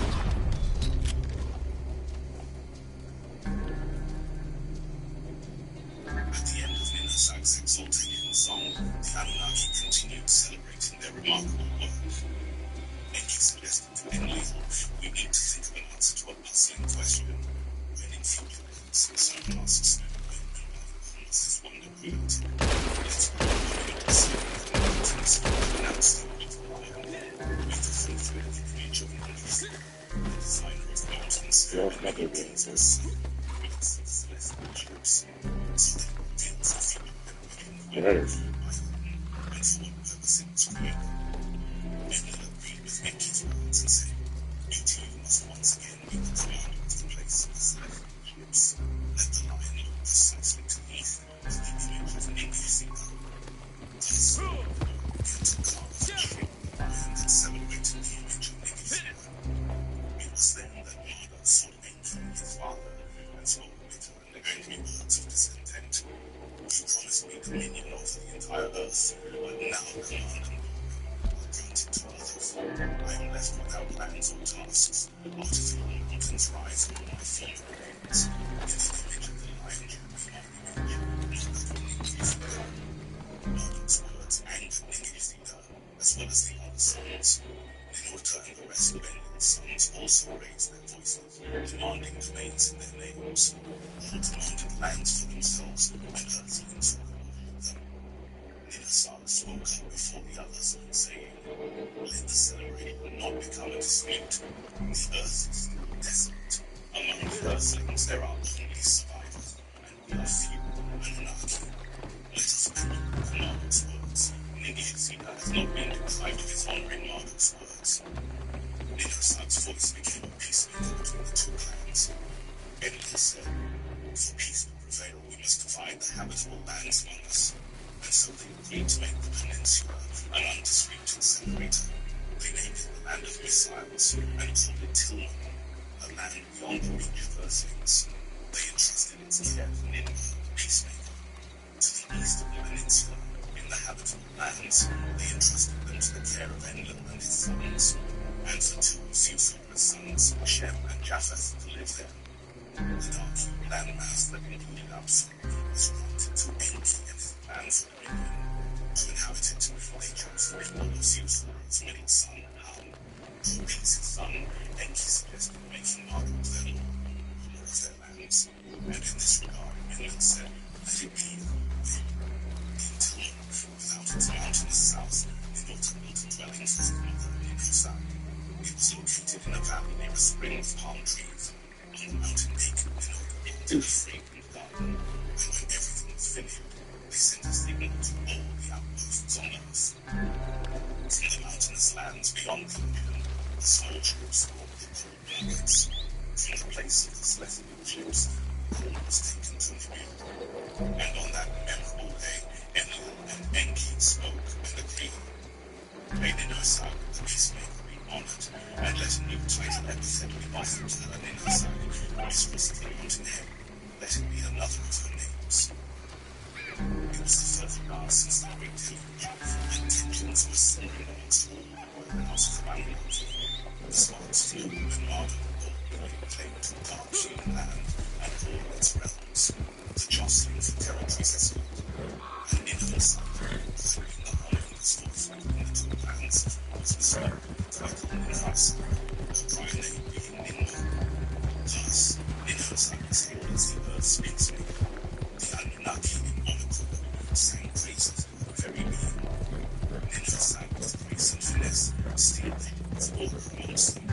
[SPEAKER 1] At the end of Ninhursag's exaltation song, the Anunnaki continued celebrating their remarkable work. Enki suggested to Enlil, we need to think of an answer to a puzzling question. When in future, someone asks, when was this wonder created? Let's go on and see the mountains announce the of the world. With the full thread of the creature of Ninhursag, the designer of mountains, and Kansas, celestial ships.
[SPEAKER 6] Yes.
[SPEAKER 1] And for what purpose it was created. Enlil agreed with Enki's words and said, you two must once again be the commander of the place of the celestial ships. Let the lion look precisely to the east, to the image of Ninhursag. Thus, took Kara's ship, and then celebrated the image of Ninhursag. It was then that 3 words of discontent. You promised me dominion over the entire earth, but now command and glory are granted to others. I am left without plans or tasks. Artificial mountains rise on my former plains. In the image of the lion Marduk's words angered Ningiziga, as well as the other sons. Ninurta and the rest of Enlil's sons also raised their voices, demanding domains in their names. All demanded lands for themselves, and earthlings were rewarded them. Ninasar spoke up before the others, saying, "Let the celebration not become a dispute. The earth is still desolate. Among the earthlings there are only survivors, and we are few and anarchy. Let us honor Marduk's words. Ningiziga has not been deprived of his honoring Marduk's words." Ninasar's voice became a peacemaker between the two clans. Enlil said, "For peace to prevail, we must divide the habitable lands among us." And so they agreed to make the peninsula an undisputed separator. They named it the Land of Missiles and called it Tilman, a land beyond the reach of earthlings. They entrusted its care to Ninmar, the peacemaker. To the east of the peninsula, in the habitable lands, they entrusted them to the care of Enlil and his sons, and for 2 of Zeus's sons, Shem and Japheth, to live there. The dark landmass that included Absalom was granted to Enki and his clan for dominion. To inhabit it, they chose the people of Zeus, his middle son, Ham. To appease his son, Enki suggested making Marduk their lord, ruler of their lands. And in this regard, Enlil said, "Let it be your way." In Tilman, without its mountainous south, Ninurta built a dwelling for his mother in Ninurta. It was located in a valley near a spring of palm trees. On the mountain peak, Ninurta planted a fragrant garden, and when everything was finished, they sent a signal to all the outposts on earth. From the mountainous lands beyond the ocean, the small ships brought the cold blankets. From the place of the celestial ships, corn was taken to Nibiru. And on that memorable day, Enlil and Enki spoke and agreed. May Ninurta, the peacemaker, be honored, and let a new title epithet be offered to her Ninurta, mistress of the mountain head. Let it be another of her names. It was the first hour since the great deluge, and tensions were simmering amongst all who were house of Amulot. The sparks flew, and Marduk boldly claimed to the Dark-Shield land and all its realms. The jostling for territories escalated, and Ninurta, thrilling the harmonious voice between the 2 clans, was bestowed the title Ninurta, her prime name being Ninmar. Thus, Ninurta is hailed as the Earth's peacemaker. The Anunnaki in Monaco sang praises of her very being. Ninurta sang with grace and finesse, steel was order amongst them.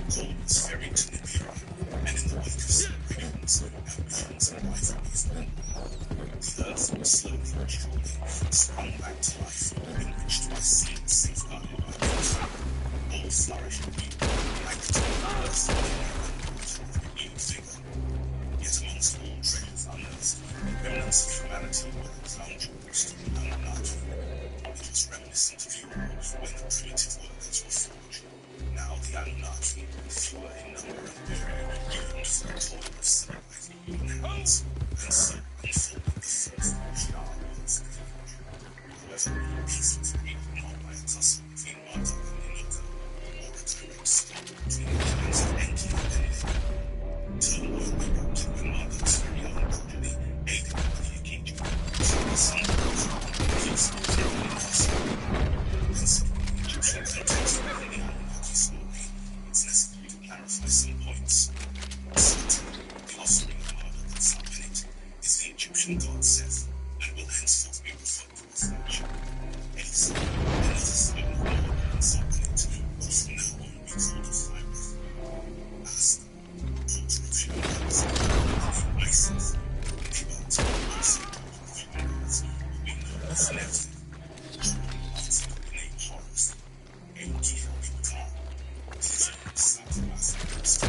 [SPEAKER 1] Gold was ferried to Nibiru, and in the wake of celebrations, ambitions and rivalries went on. The earth was slowly but surely sprung back to life, enriched by seeds safeguarded by nature. All flourished anew, like the earth and renewed vigor. Yet amongst all treasures unearthed, remnants of humanity were the crown jewels to the Anunnaki. It was reminiscent of yore when the primitive worlds were forged. Now the Anunnaki, fewer in number and varied, yearned for the toil of civilizing human hands, and so unfolded the first Shi'ar worlds of the future. However, peace was created not by a tussle between Marduk and Ninurta, or a direct struggle between the clans of Enki and Enlil. Turmoil erupted when Marduk's very own progeny, aided by the Akiji, the son of peace was Ninurta. Considering the Egyptian context within the Anunnaki story, it's necessary to clarify some points. Seti, the offspring of Marduk and Sarpenit, is the Egyptian god Seth, and will henceforth be referred to as such. Ace, another son of Marduk and Sarpenit, will from now on be called Osiris. Asta, daughter of Shamaz, Isis, Nibat, also daughter of Shamaz, will be known as Nephthys. After the name Horus, Enki will be Ka. These are Saturnas and Asta.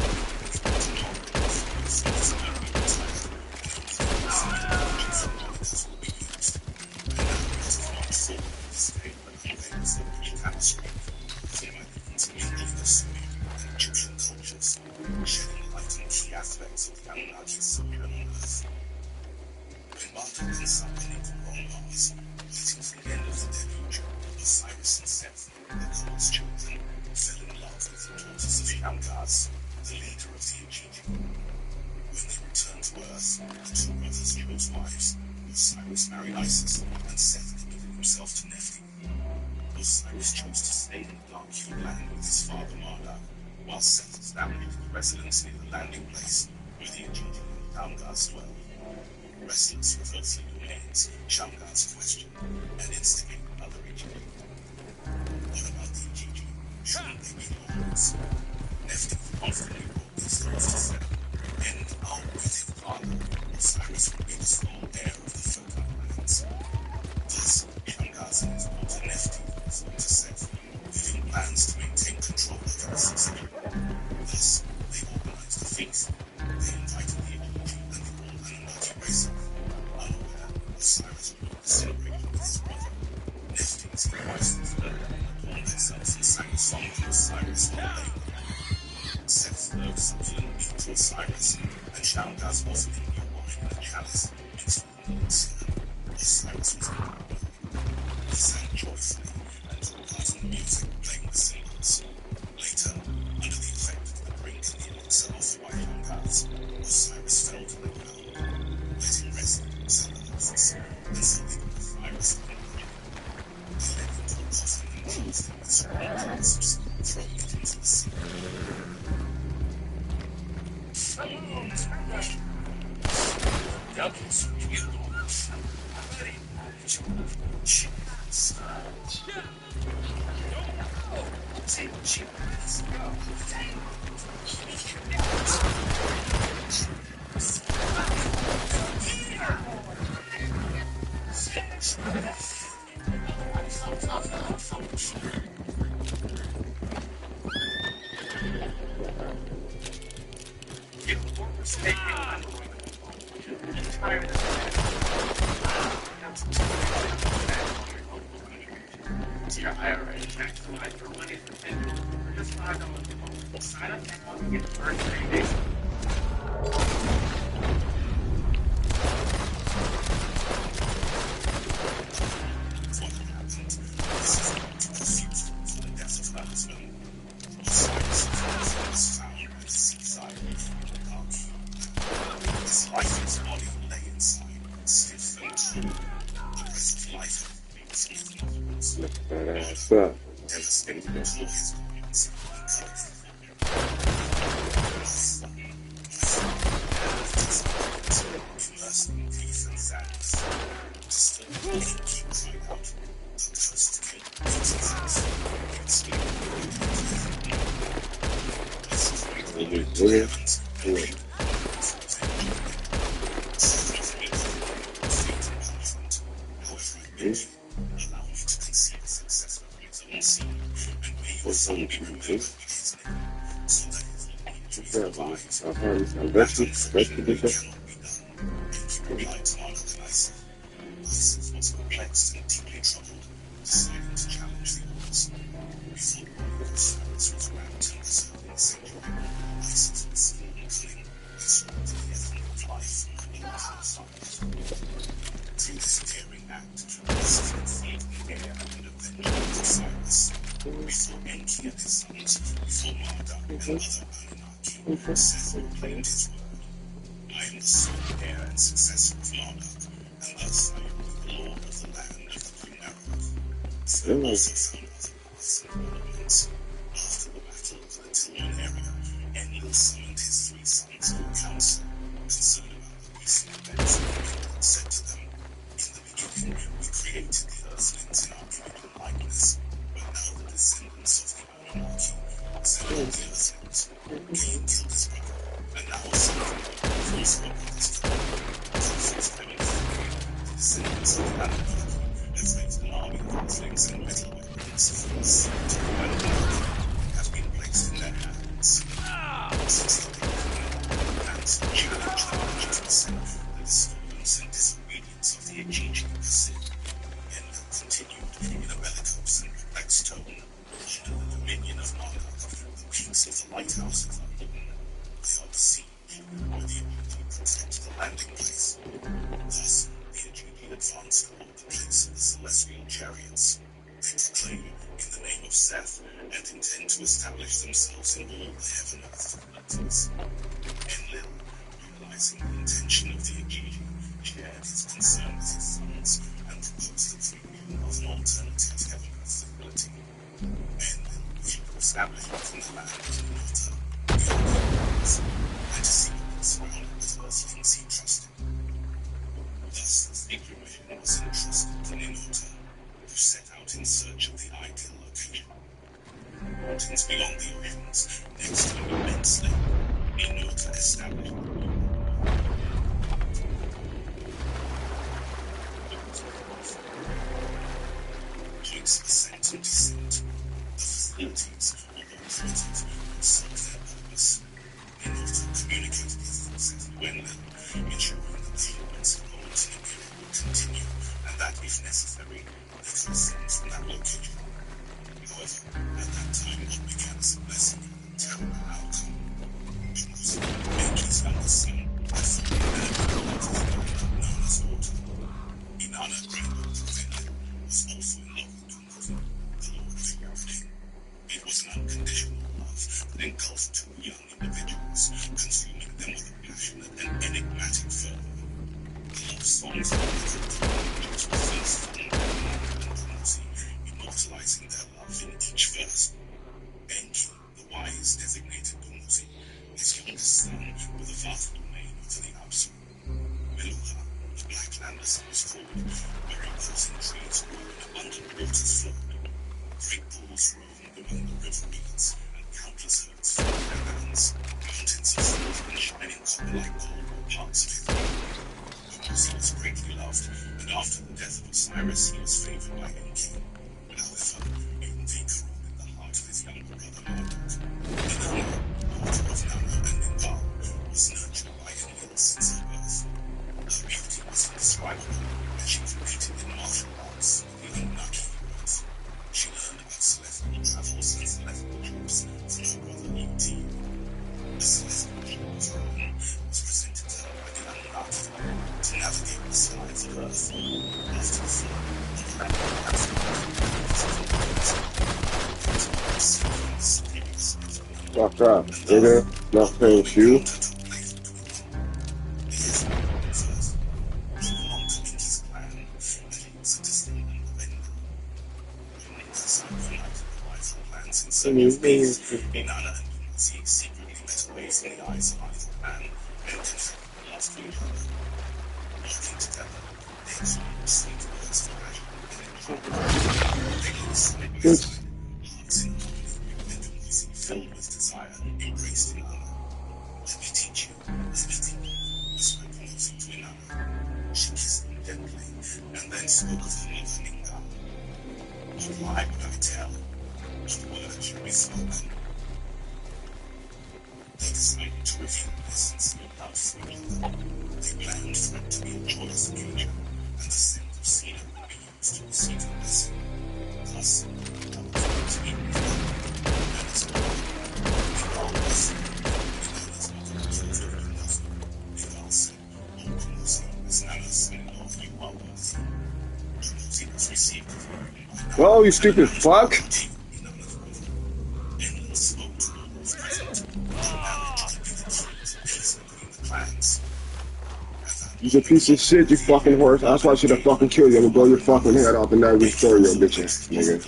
[SPEAKER 1] Shedding light on key aspects of the Anunnaki's sojourn on Earth. Marduk and Sargon were on Mars, waiting for the end of the deluge. Osiris and Seth, the gods chosen, fell in love with the daughters of Shamgar, the leader of the Aegidi. When they returned to Earth, the two brothers chose wives. Osiris married Isis, and Seth committed himself to Nephte. Osiris chose to stay in the dark-hued land with his father Marduk, while Seth established a residence near the landing place where the Aegidi and Shamgars dwell. Restless with earthly domains, Shamgars question and instigate other Aegidi. What about the Aegidi? Shouldn't they be lords? Nephte constantly brought these thoughts to Seth. And our worthy father, Osiris, would be the sole heir of the fertile lands. Thus, Shamgars and his daughter Nephte spoke to Seth, giving plans to maintain control over the succession. Thus, they organized a feast. They invited the Aegidi and the whole Anunnaki race. Unaware, Osiris would disintegrate with his brother. Nephte, his wives, adorned themselves and sang a song to Osiris all day. Seth served succulent meat to Osiris, and Shamgars offered him new wine in a chalice mixed with an elixir. Osiris was happy. He sang joyfully and took part in the music, playing the cymbals. Later, under the effect of the drink and the elixir offered by Shamgars, Osiris fell to the ground. Let him rest, said the hosts, and so they put Osiris on the ground. They led him to a coffin and clothed him with small clasps, throwing it into the sea. To your IRA, tax relief for money for $10 for just $5 a month. Sign up now and get the first 30 days. What happened? This is not to refuse for the death of her husband. Osiris was found by the seaside of the dark. His lifeless body lay inside, stiff and true. The rest of life
[SPEAKER 6] Look that ass up.
[SPEAKER 1] devastating to his bodies immersed in grief and sadness. Still, he cried out, the first king of Jesus. It's me. This is the heavens. Isis was perplexed and deeply troubled, deciding to challenge the odds. Before long, Osiris was wrapped in preserving sanctuary. Isis was seen cunning, disrupting the essence of life and natural cycles. Through this daring act, Isis had saved the air and avenged Osiris. Before Enki and his sons, before Marduk and other Anunnaki, Seth proclaimed his word. I am the sole heir and successor of Marduk, and thus I am the lord of the land of the Primeroth. Seth also found other paths and ornaments. After the battle of the Tilman area, Enlil summoned his 3 sons to a council, concerned about the recent events, and said to them, in the beginning, we created the earthlings in our image and likeness, but now the descendants of the Anunnaki resemble the earthlings. Cain killed his brother, and now Seth also killed his brother. Prophet's enemies, the descendants of the Anunnaki, have raised an army of earthlings and metal weapons for the seed of the Anunnaki have been placed in their hands. Since the beginning, plans to challenge the Anunnaki, the disturbance and disobedience of the Aegidi persist. Enlil continued in a bellicose and perplexed tone, under the dominion of Marduk, the peaks of the lighthouses are hidden. They are besieged, where the Aegidi protect the landing place. Thus, unearthed relatives. Enlil, realizing the intention of the occasion, shared his concern with his sons and proposed the creation of an alternative heaven civility. Enlil wished to establish it in the land of Nota, beyond the mountains, and to see it surrounded with earthlings he trusted. Thus, the sacred mission was entrusted to Ninota, who set out in search of the ideal location. Mountains beyond the oceans, next to an immense lake, Ninota established points of ascent and descent. The facilities, although primitive, served their purpose. Ninota communicated his success to Enlil, ensuring that the shipments of gold to Nigeria would continue, and that, if necessary, they could ascend from that location. However, at that time, God began as a blessing and a terrible outcome. Because Enki's youngest son had fallen married to the known as Ota. Inanna, granddaughter of Enlil, was also in love with Dunkuzi, the lord of Yavne. It was an unconditional love that engulfed two young individuals, consuming them with a passionate and enigmatic fervor. The love songs of the images were first formed by Inanna and Dunkuzi, immortalizing their love in each verse. Enki, the wise, designated Dunkuzi, his youngest son, with a vast domain to the Apsu. Meluha, the black land as it was called, where imposing trees grew and abundant waters flowed. Great pools roamed among the river reeds, and countless herds fed their lands. Mountains of silver and shining copper-like gold were parts of it. Dunkuzi was greatly loved, and after the death of Osiris, he was favored by Enki. However, envy corroded the heart of his younger brother Marduk. Inanna, daughter of Nanna and Ningal, was nurtured by Enlil since her birth. Her beauty was indescribable, and she competed in martial arts with the Anunnaki gods. She learned about celestial travels and celestial trips from her brother Iti. The celestial ship of her own was presented to her by the Anunnaki to navigate the skies of Earth. After the flood, the planet
[SPEAKER 6] Fuck up, nigga. Not playing with you.
[SPEAKER 1] Inanna and Dunkuzi secretly met ways in the eyes of either man and contracted love for each other. Working together, they exchanged sweet words for passion. They listened by side, hearts in harmony, and Dunkuzi, filled with desire, embraced Inanna. Let me teach you, whispered Dunkuzi to Inanna. She kissed him gently, and then spoke of her mother Ningal. But why would I tell? What words should be spoken? They decided to reveal their sincere love for each other. They planned for it to be a joyous occasion, and the scent of cedar would be used to receive the blessing. Thus, the couple was eaten together, and as a boy, Ningal blessed Inanna's mother was also Dunkuzi. Ningal said, "O Dunkuzi, as Nanna's son-in-law, you are worthy." Dunkuzi was received with her by Nanna.
[SPEAKER 6] Oh, you stupid fuck!
[SPEAKER 1] Enlil spoke to all those present, managed to be the keys of peace between the clans.
[SPEAKER 6] You's a piece of shit, you fucking horse. That's why I should have fucking killed you. I'm gonna blow your fucking head off and now restore your bitch ass, nigga.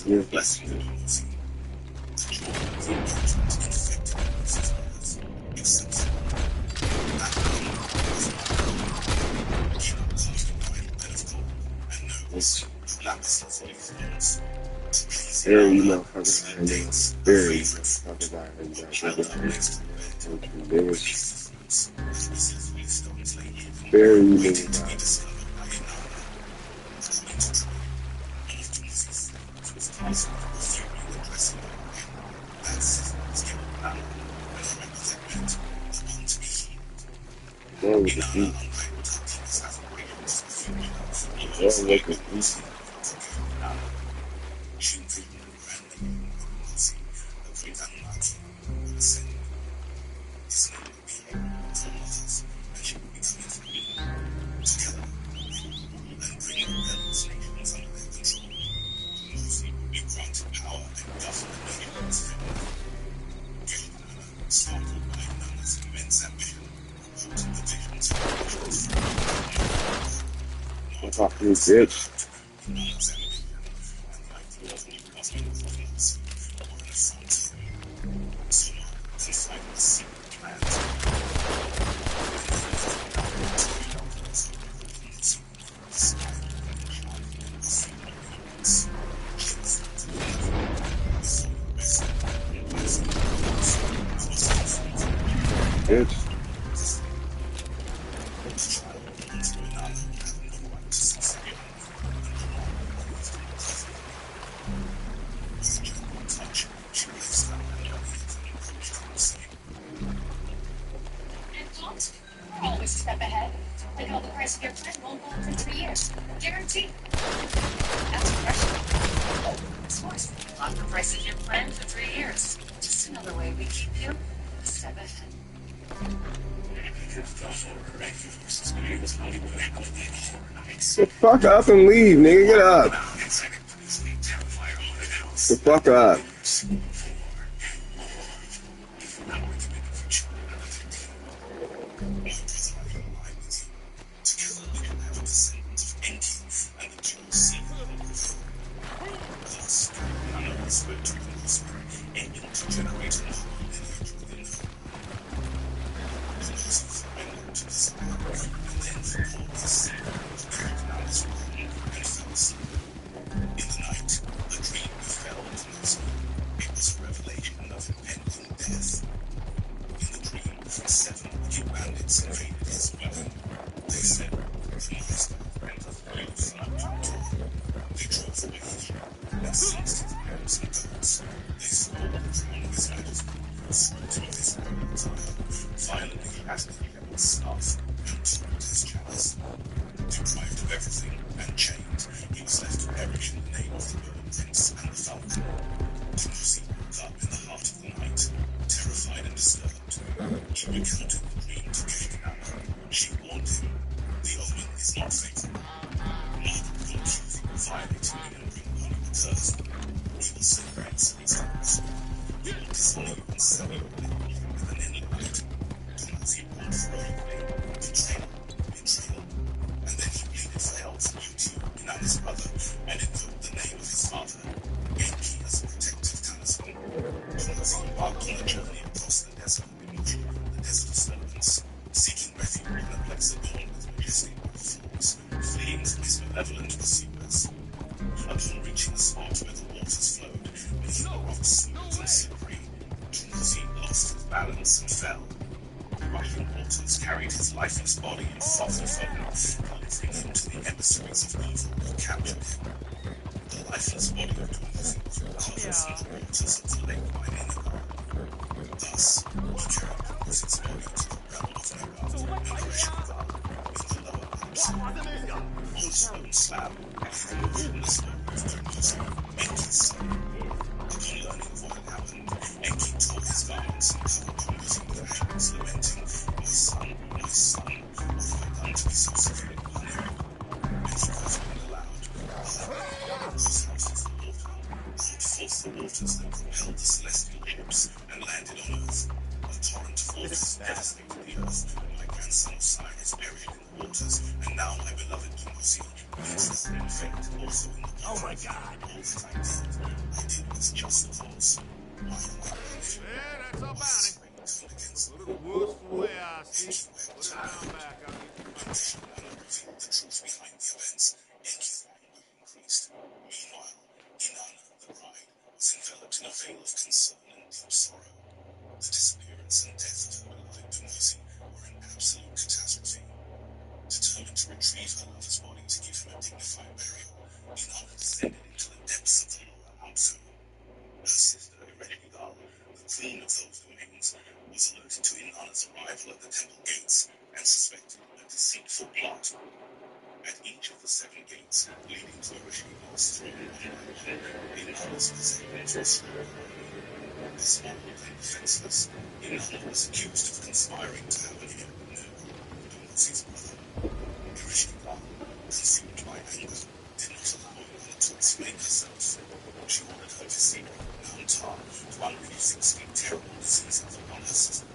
[SPEAKER 6] Yeah.
[SPEAKER 1] Blessing the Dunkuzi. The joy of the engagement infected Dunkuzi's brothers, except that was not he not caused a bridal bed of gold, and nobles, lapis lazuli stones. To please
[SPEAKER 6] There you
[SPEAKER 1] Inanna,
[SPEAKER 6] motherfucker.
[SPEAKER 1] certain dates,
[SPEAKER 6] There you
[SPEAKER 1] favorite fruit,
[SPEAKER 6] motherfucker.
[SPEAKER 1] child next to the bed.
[SPEAKER 6] There
[SPEAKER 1] Feast of fruits, lapis lazuli stones lay hidden,
[SPEAKER 6] There you
[SPEAKER 1] waiting to be
[SPEAKER 6] motherfucker.
[SPEAKER 1] discovered by Inanna. According to tradition, one of Dunkuzi's sons was tasked with perfuming the dressing room. That sister was given Inanna, and the requisite meant the one to be healed.
[SPEAKER 6] There was a
[SPEAKER 1] Inanna
[SPEAKER 6] beat.
[SPEAKER 1] unveiled her king's aspirations to perfume love,
[SPEAKER 6] There was a beat.
[SPEAKER 1] to give Inanna. She envisioned a grand union with Dunkuzi, the great Anunnaki, would ascend. His name would be for mothers, and she would become his queen. Together, they would rule and bring rebellious nations under their control. Dunkuzi would be He granted power and governed the Nihil's family. Inanna, startled by Inanna's immense ambition, reported the visions of the
[SPEAKER 6] Fuck you, bitch.
[SPEAKER 1] Inanna's ambition and the idea of new government diplomacy were an affront to him. Soma confided the secret plans of
[SPEAKER 6] Bitch.
[SPEAKER 12] We're always a step ahead. Think all the price of your plan won't go up for 3 years. Guaranteed. That's pressure. Of course, lock the price of your plan for 3 years. Just another way we keep you a step ahead.
[SPEAKER 6] The fuck up and leave, nigga. Get up. The fuck up.
[SPEAKER 1] explain herself. She ordered her disciple, Mountar, to unleash 6 terrible diseases upon her sister.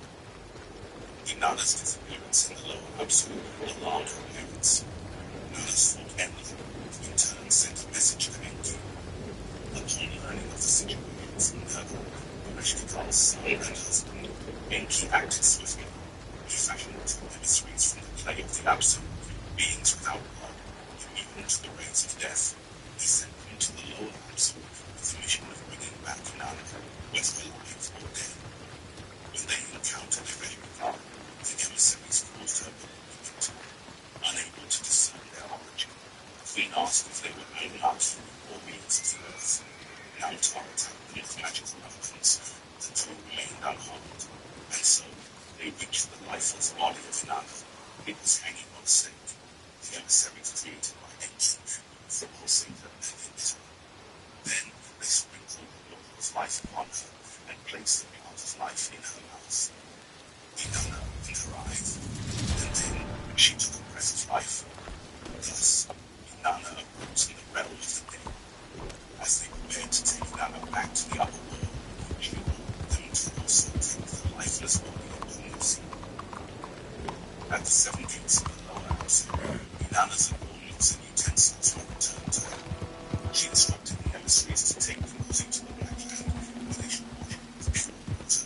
[SPEAKER 1] Inanna's disappearance in the lower absolute alarmed her parents. Nana's thought endlessly, in turn sent a message to Enki. Upon learning of the situation from Nurgle, Ereshkigal's son and husband, Enki acted swiftly. He fashioned 2 emissaries from the clay of the Absolute, beings without blood, immune to the rays of death. He sent them to the lower Absolute with the mission of bringing back Inanna, whether alive or dead. When they encountered Ereshkigal, the emissaries caused her bewilderment. Unable to discern their origin, the Queen asked if they were Anunnaki or beings of the earth. Mountar attacked them with magical weapons. The 2 remained unharmed, and so they reached the lifeless body of Inanna. It was hanging on a stake. The emissaries created by Enki from Pulsator and Emitter. Then they sprinkled the blood of life upon her and placed the plant of life in her mouth. Inanna opened her eyes, and then she took a breath of life. Thus, Inanna arose in the realm of the dead. As they prepared to take Inanna back to the upper world, she ordered them to also take the lifeless body of Lucy. At the 7 gates of the lower house, Inanna's adornments and utensils were returned to her. She instructed the emissaries to take them to the Black Land, where they should wash him with pure water,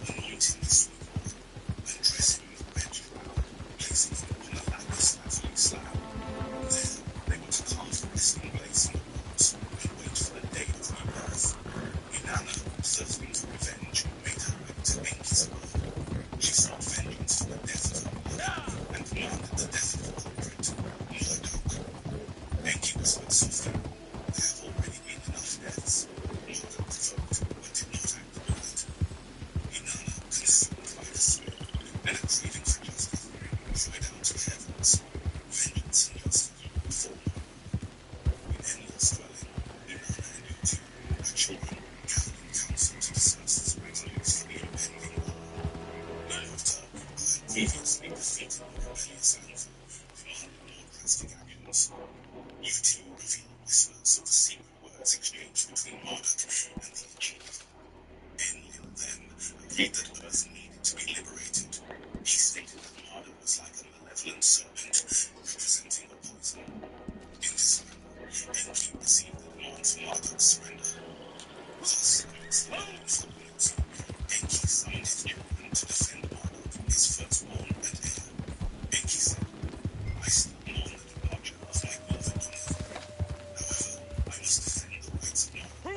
[SPEAKER 1] anoint him with sweet oil, and dress him with red flour, placing him on a lapis lazuli slab. There, they were to carve the resting place in the walls and wait for the day of rebirth. Inanna, thirsting for revenge, made her way to Enki's world. She sought vengeance for the death of her mother and demanded the death of the culprit, Murdoch. Enki whispered softly, "There have already been enough deaths." Murdoch provoked, but did not act upon it. Inanna, consumed by despair and a craving for justice, cried out to the heavens, "Vengeance and justice before my in endless dwelling, Inanna and Utu, her children, gathered in council to discuss this great news for the impending war. Niluftar, who had previously defeated the rebellious Anvil, demanded more drastic actions. Utu revealed whispers of the secret words exchanged between Marduk and the Achieve. Enlil then agreed that Earth needed to be liberated. He stated that Marduk was like a malevolent serpent, representing a poison. In December, Enki received the demand for Marduk's surrender. Thus, amidst the moments of Lucy, Enki summoned his children to defend Marduk, his firstborn and heir. Enki said, "I still mourn the departure of my beloved Enlil. However, I must defend the rights of Marduk.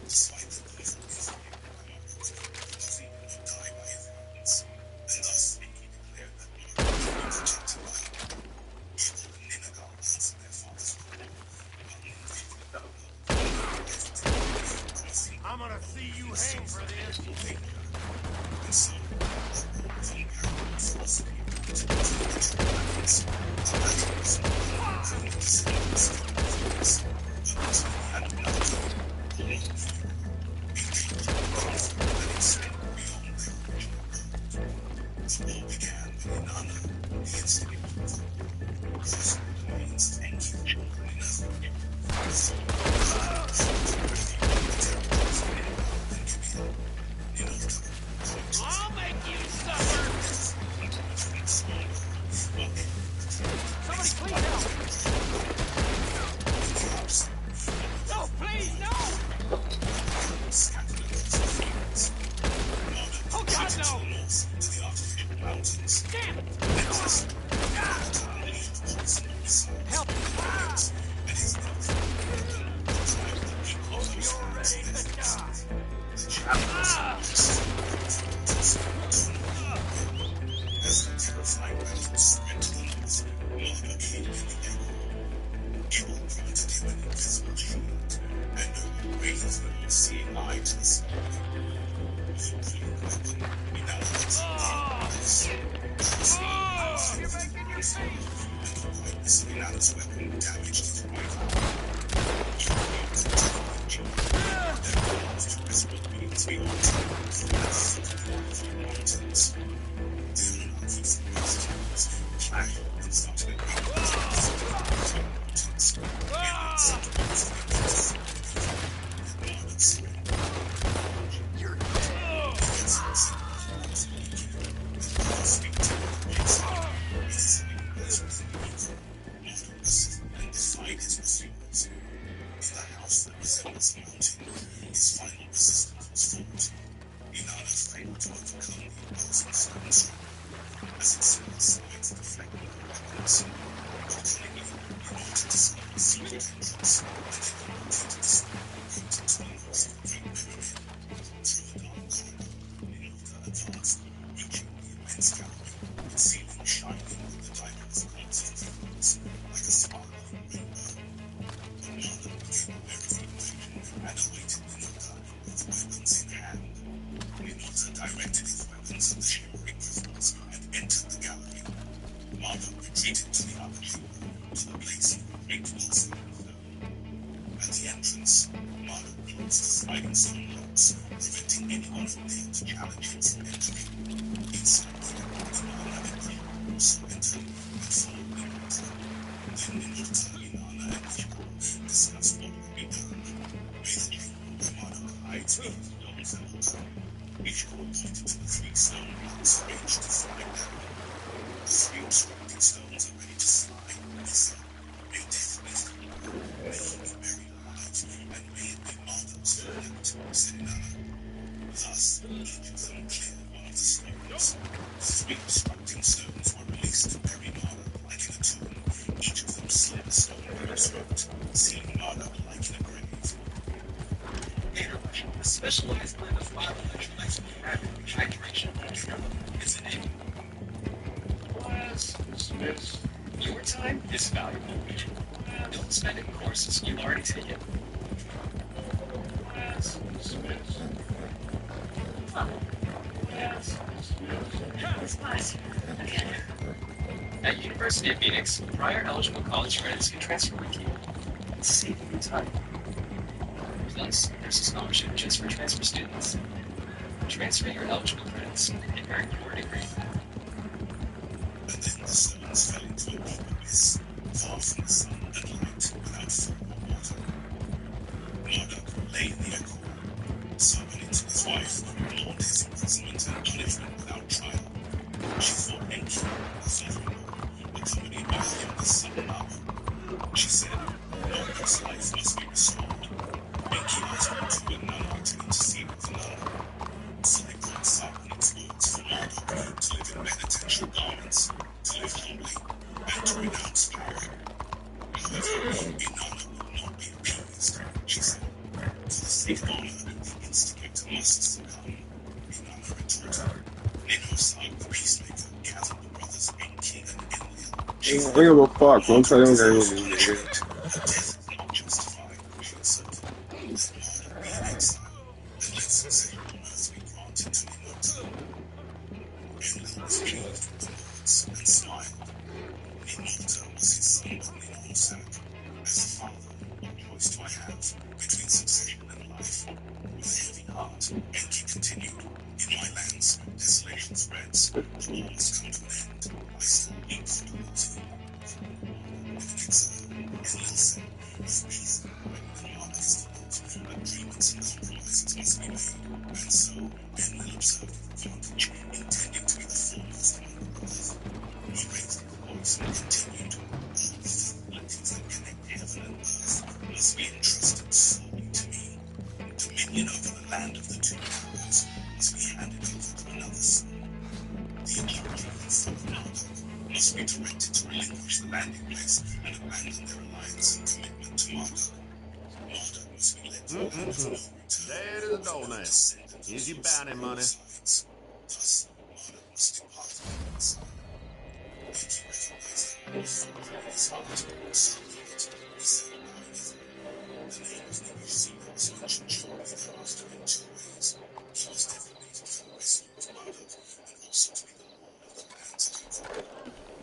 [SPEAKER 1] Despite the painful injury by Marduk, nothing will die by his hands." And thus Enki declared that Marduk would be protected by him. Evil and Ninagal answered their father's call, while Nineveh developed
[SPEAKER 20] I'm gonna see you hang for this.
[SPEAKER 1] and so, from parallel philosophy to the natural methods, the battles, from the descendants of the prophets, until the Anunnaki, all of them, engaged in a conflict that extended beyond their original world. The war began when Inanna, the instinct of the crossed the domains of Enki's children in Earthreach. So,
[SPEAKER 3] I'll make you suffer! Somebody please help! No, please, no! Oh, God, no! Damn it! Help! You're ready to die!
[SPEAKER 1] As the terrifying battle spread to the north, Marduk hid in the echo. Evil granted him an invisible shield, and opened raised the all-seeing eye to the sky. With a brilliant weapon, he now lets
[SPEAKER 3] You're making your face!
[SPEAKER 1] and the brightness of Inanna's weapon damaged his right eye. He remained continuing their plans to rescue beings beyond time, and through the mountains. The Anunnakis and Aztecs clashed and started a great battle between the mountains. Aliens sent weapons of
[SPEAKER 2] At University of Phoenix, prior eligible college credits can transfer with you. It's saving you time. Plus, there's a scholarship just for transfer students. Transfer your eligible credits and earn your degree.
[SPEAKER 1] And then the stones fell into a deep abyss, far from the sun and light, without food or water. Marduk lay in the echo. Summoned his wife, mourned his imprisonment and punishment without trial. She fought Enki, her father-in-law, accompanied by her youngest son, Nabu. She said, Marduk's life must be restored. Enki asked Utu and Nanna to intercede with Nanna. So they brought Sargon's words for Marduk to live in penitential garments, to live humbly, and to renounce power. However, Inanna will not be appeased, she said. For the sake of honor, the instigator must succumb. Inanna retorted. Ninosag, the peacemaker, gathered the brothers Enki and Enlil.
[SPEAKER 6] Ain't real fuck, don't tell them that was nigga.
[SPEAKER 1] Her death is not justified, she asserted. Let Marduk be in exile, then let succession on earth be granted to Ninurta. Enlil was pleased with the words and smiled. Ninurta was his son Ninhursag. As the father, what choice do I have between succession and life? With a heavy heart, Enki continued. In my lands, desolation spreads. The war must come to an end. I still weep for cruelty. In exile, Enlil said, if peace and Marduk is the love, agreements and compromises must be made. And so, Enlil observed the advantage, intending to be the foremost among the brothers. He raised his voice and continued, all the fatalities that connect heaven and earth must be entrusted solely to me. Dominion over the land of the two powers must be handed over to another son. The Egyptians of Marduk must be directed to relinquish the landing place and abandon their alliance and commitment to Marduk. Marduk must be led to a land of no return.
[SPEAKER 14] There to the door now. Here's your bounty money.
[SPEAKER 1] Thus, Marduk must depart from exile. Enki recognized his heart was subject. He said, the name of Ninhursag was mentioned shortly thereafter in two ways. He was designated for the rescue of Marduk and also to be the lord of the lands of Uther.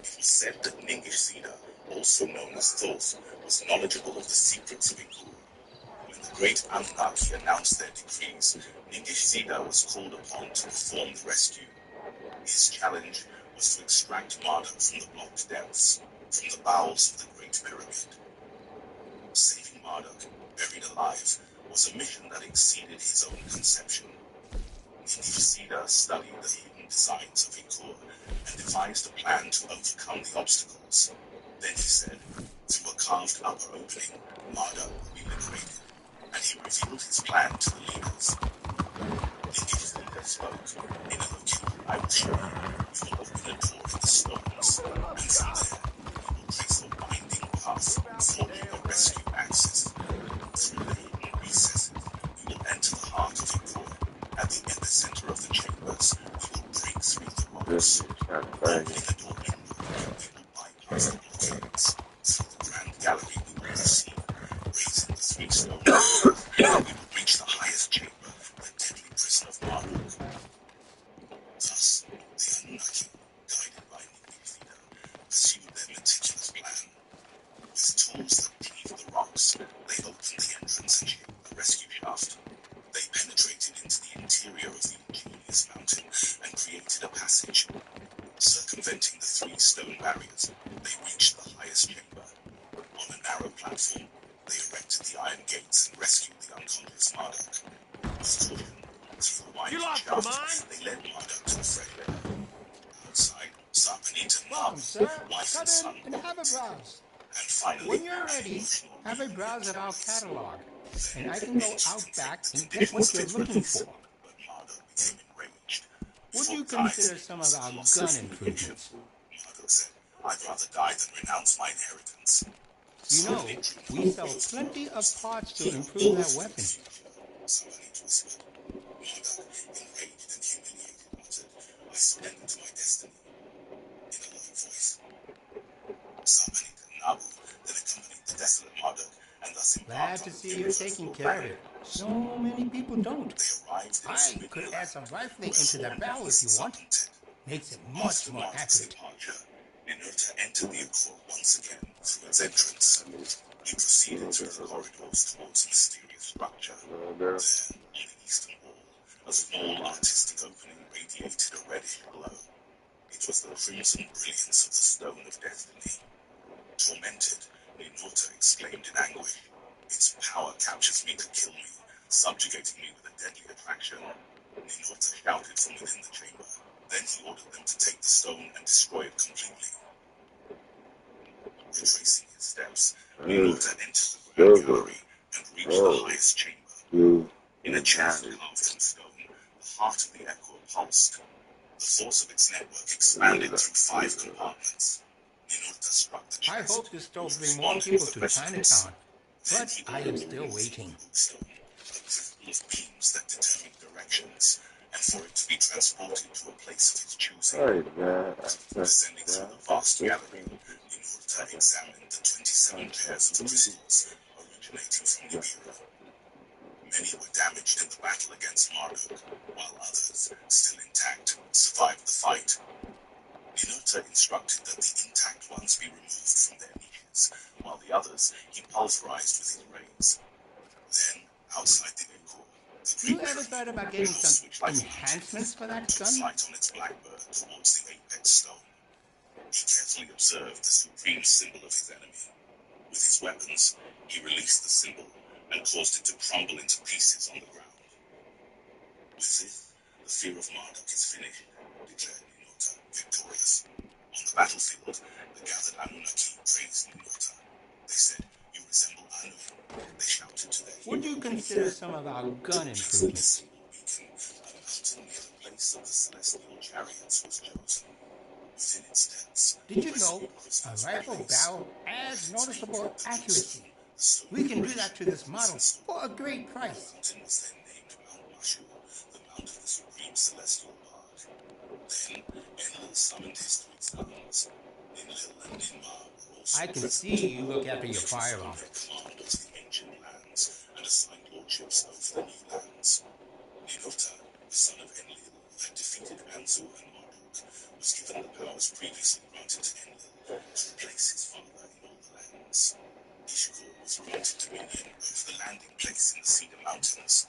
[SPEAKER 1] It was said that Ninhursag, also known as Thoth, was knowledgeable of the secrets of Ikur. When the great Anunnaki announced their decrees, Ninhursag was called upon to perform the rescue. His challenge was to extract Marduk from the blocked depths, from the bowels of the Great Pyramid. Saving Marduk, buried alive, was a mission that exceeded his own conception. Ninhursag leader studied the hidden designs of Ikor and devised a plan to overcome the obstacles. Then he said, through a carved upper opening, Marduk will be liberated, and he revealed his plan to the leaders. The East leader spoke, Inoki, I will show you. You will open a door in the stones, and from there, you will trace a winding path, forming a rescue axis. Through the hidden recesses, we will enter the heart of Ikor. At the epicenter of the chambers, we will break through the rocks. Opening a door inward, we will bypass the blockades. Through the grand gallery, we will proceed, raising the 3 stone barriers. We will reach the highest chamber, the deadly prison of Marduk. Thus, the Anunnaki, guided by Nibi's leader, pursued their meticulous plan. With tools that cleave the rocks, they opened the entrance and shaped the rescue shaft. They penetrated into the interior of the ingenious mountain and created a passage. Circumventing the 3 stone barriers, they reached the highest chamber. On a narrow platform, they erected the iron gates and rescued the unconscious Marduk. With caution, through the winding shaft, they led Marduk to the fresh air. Outside, Sarpanita marveled, wife and son,
[SPEAKER 13] and have a browse.
[SPEAKER 1] and finally,
[SPEAKER 13] When you're ready, have a browse of our catalog, and I can go out back and get what you're looking for.
[SPEAKER 1] But Marduk became enraged.
[SPEAKER 13] Would you consider some of our gun improvements?
[SPEAKER 1] Marduk said, I'd rather die than renounce my inheritance.
[SPEAKER 13] You know, we sell plenty of parts to improve that weapon.
[SPEAKER 1] Sarpanita whispered. Marduk, enraged and humiliated, muttered, I surrender to my destiny. In a low voice. Sarpanita and Nabu then accompanied the desolate Marduk and thus
[SPEAKER 13] Glad to see you're taking care of it. So many people don't. I could add some rifling into that barrel if you want. Makes it much more accurate.
[SPEAKER 1] Ninurta entered the Ikor once again through its entrance. He proceeded through the corridors towards a mysterious structure. There, on the eastern wall, a small artistic opening radiated a reddish glow. It was the crimson brilliance of the Stone of Destiny. Tormented, Ninurta exclaimed in anguish, its power captures me to kill me, subjugating me with a deadly attraction. Ninurta shouted from within the chamber. Then he ordered them to take the stone and destroy it completely. Retracing his steps, Ninurta entered the grand gallery and reached the highest chamber. In a chest carved in stone, the heart of the Ikor pulsed. The force of its network expanded through 5 compartments. Ninurta struck the chest.
[SPEAKER 13] I hope this will bring more people to Chinatown, but I am still waiting.
[SPEAKER 1] Full of beams that determined directions, and for it to be transported to a place of its choosing. Descending through the vast gallery, Ninurta examined the 27 pairs of crystals originating from Nibiru. Many were damaged in the battle against Marduk, while others, still intact, survived the fight. Ninurta instructed that the intact ones be removed from their niches, while the others he pulverized with his rays. Then, outside the Ikor,
[SPEAKER 13] You ever thought about getting some enhancements for that gun?
[SPEAKER 1] Flight on its blackbird towards the apex stone. He carefully observed the supreme symbol of his enemy. With his weapons, he released the symbol and caused it to crumble into pieces on the ground. With this, the fear of Marduk is finished, declared Ninurta, victorious. On the battlefield, the gathered Anunnaki praised Ninurta. They said, you resemble Anu. They shouted to their
[SPEAKER 13] Would you consider some of our gun improvements?
[SPEAKER 1] A mountain near the place of the celestial chariots was chosen. Within its depths,
[SPEAKER 13] Did you know a rifle barrel adds noticeable accuracy? We can do that to this model for a great price.
[SPEAKER 1] The mountain was then named Mount Mashu, the Mount of the Supreme Celestial Bard. Then Enlil summoned his 3 sons. Enlil and Ninmah were also
[SPEAKER 13] I can see you look after your firearm.
[SPEAKER 1] command of the ancient lands and assigned lordships over the new lands. Ninurta, the son of Enlil, who had defeated Anzu and Marduk, was given the powers previously granted to Enlil to replace his father in all the lands. Ishkur was granted dominion over the landing place in the Cedar Mountains.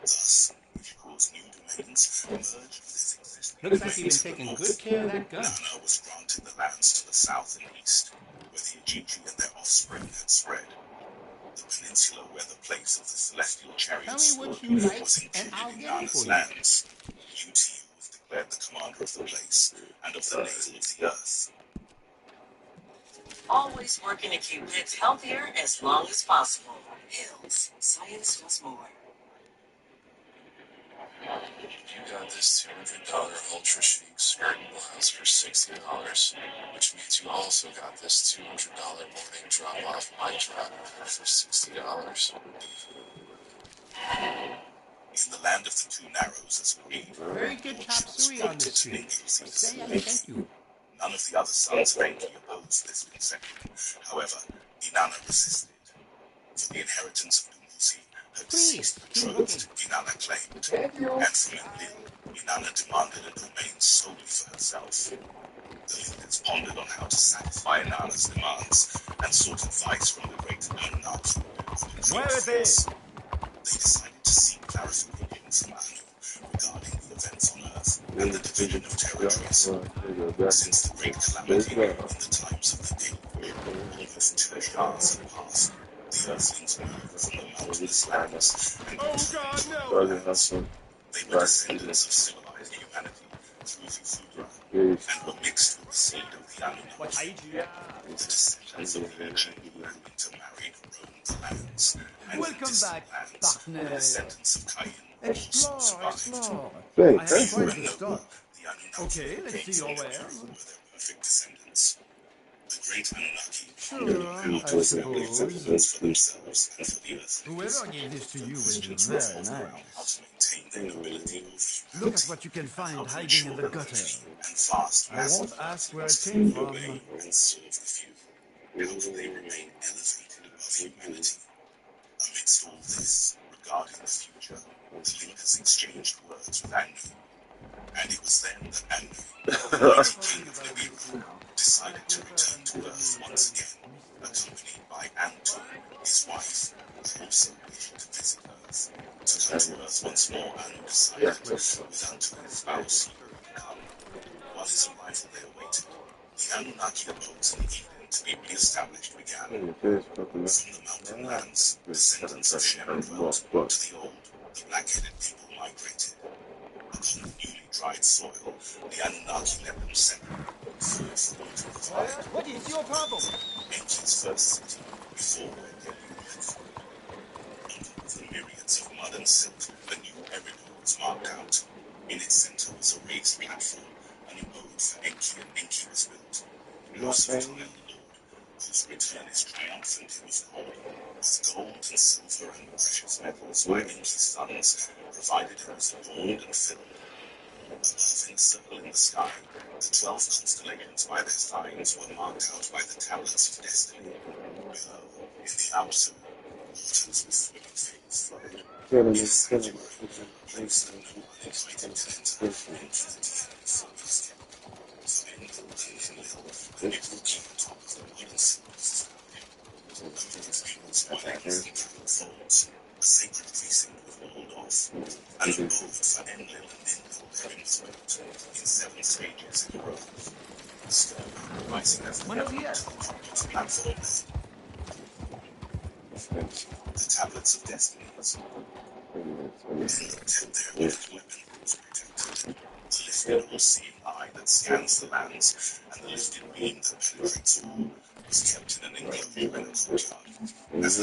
[SPEAKER 1] Thus, Ishkur's new domains merged with his existing
[SPEAKER 13] Looks like you've been taking good care of that gun.
[SPEAKER 1] Nana was granted the lands to the south and east, where the Ajiji and their offspring had spread. The peninsula where the place of the celestial chariots
[SPEAKER 13] Tell me what you like,
[SPEAKER 1] was
[SPEAKER 13] and I'll
[SPEAKER 1] included in
[SPEAKER 13] get it
[SPEAKER 1] Nana's
[SPEAKER 13] for you.
[SPEAKER 1] lands. UT of the place and of the navel of the earth.
[SPEAKER 2] Always working to keep pets healthier as long as possible. Hills, science was more.
[SPEAKER 1] You got this $200 Ultra Chic skirt and blouse for $60, which means you also got this $200 morning drop-off mic drop for $60. In the land of the two narrows as we
[SPEAKER 13] Very good chop suey on this street. Say I sent you.
[SPEAKER 1] None of the other sons of Enki opposed this concession. However, Inanna resisted. For the inheritance of Dumuzi, her deceased betrothed, Inanna claimed. And from Enlil, Inanna demanded a domain solely for herself. The leaders pondered on how to satisfy Inanna's demands and sought advice from the great Anunnaki. They decided to seek clarification from Anu regarding the events on Earth and the division of territories. Since the great calamity in the times of the Deluge, almost 2 stars had passed. The Earthlings moved from the mountainous lands and they were descendants of civilized humanity through Thufudra and were mixed with the seed of the Anunnaki. The descendants of the ancient intermarried roamed the lands, and
[SPEAKER 3] Welcome back, partner.
[SPEAKER 1] the descendants of Cain
[SPEAKER 3] Explore.
[SPEAKER 1] They
[SPEAKER 3] I have quite the stock.
[SPEAKER 1] Okay,
[SPEAKER 3] let's see your wares.
[SPEAKER 1] were their perfect descendants. The great Anunnaki
[SPEAKER 3] Sure, I suppose.
[SPEAKER 1] for themselves and for the earth.
[SPEAKER 3] Whoever gave this to you was very nice. Look at what you can find hiding in the gutter. I won't ask where it came from.
[SPEAKER 1] And serve the few. How do they remain elevated above humanity? Amidst all this, regarding the future, the leaders exchanged words with Anu. And it was then that Anu, the king of Nibiru, decided to return to Earth once again, accompanied by Antu, his wife, who also wished to visit Earth. To come to Earth once more, Anu decided, with Antu his spouse, he would come. While his arrival there awaited, the Anunnaki abodes in Eden to be re-established began. From the mountain lands, descendants of Shem dwelt, to the old, the black-headed people migrated. Upon the newly dried soil, the Anunnaki let them settle.
[SPEAKER 3] What is your problem?
[SPEAKER 1] Enki's first city, before where Deluge had fallen. Under the myriads of mud and silt, a new Eridu was marked out. In its center was a raised platform, an abode for Enki, and Enki was built. Hospitable Lord, whose return is triumphant in his home, with gold and silver and precious metals by Enki's sons, provided him with adorned and filled. Above in a circle in the sky, the 12 constellations by their signs were marked out by the tablets of destiny. Below, in the outer, waters with swimming things flowed. In the sanctuary, place that no one invited to enter, and for the demons of his temple, for Enlil and Enlil, and it will keep on top of the mud and silks around him. Over its gables dwellings and travel folds, a sacred precinct was walled off, and the abode for Enlil and Enlil therein was built, in 7 stages in a row. The stone rising as the complex platform. The tablets of destinies. Enlil kept their left weapons protected. The lifted all-seeing eye that scans the lands, and the lifted beam that penetrates all, was kept in an enclosure in a courtyard. As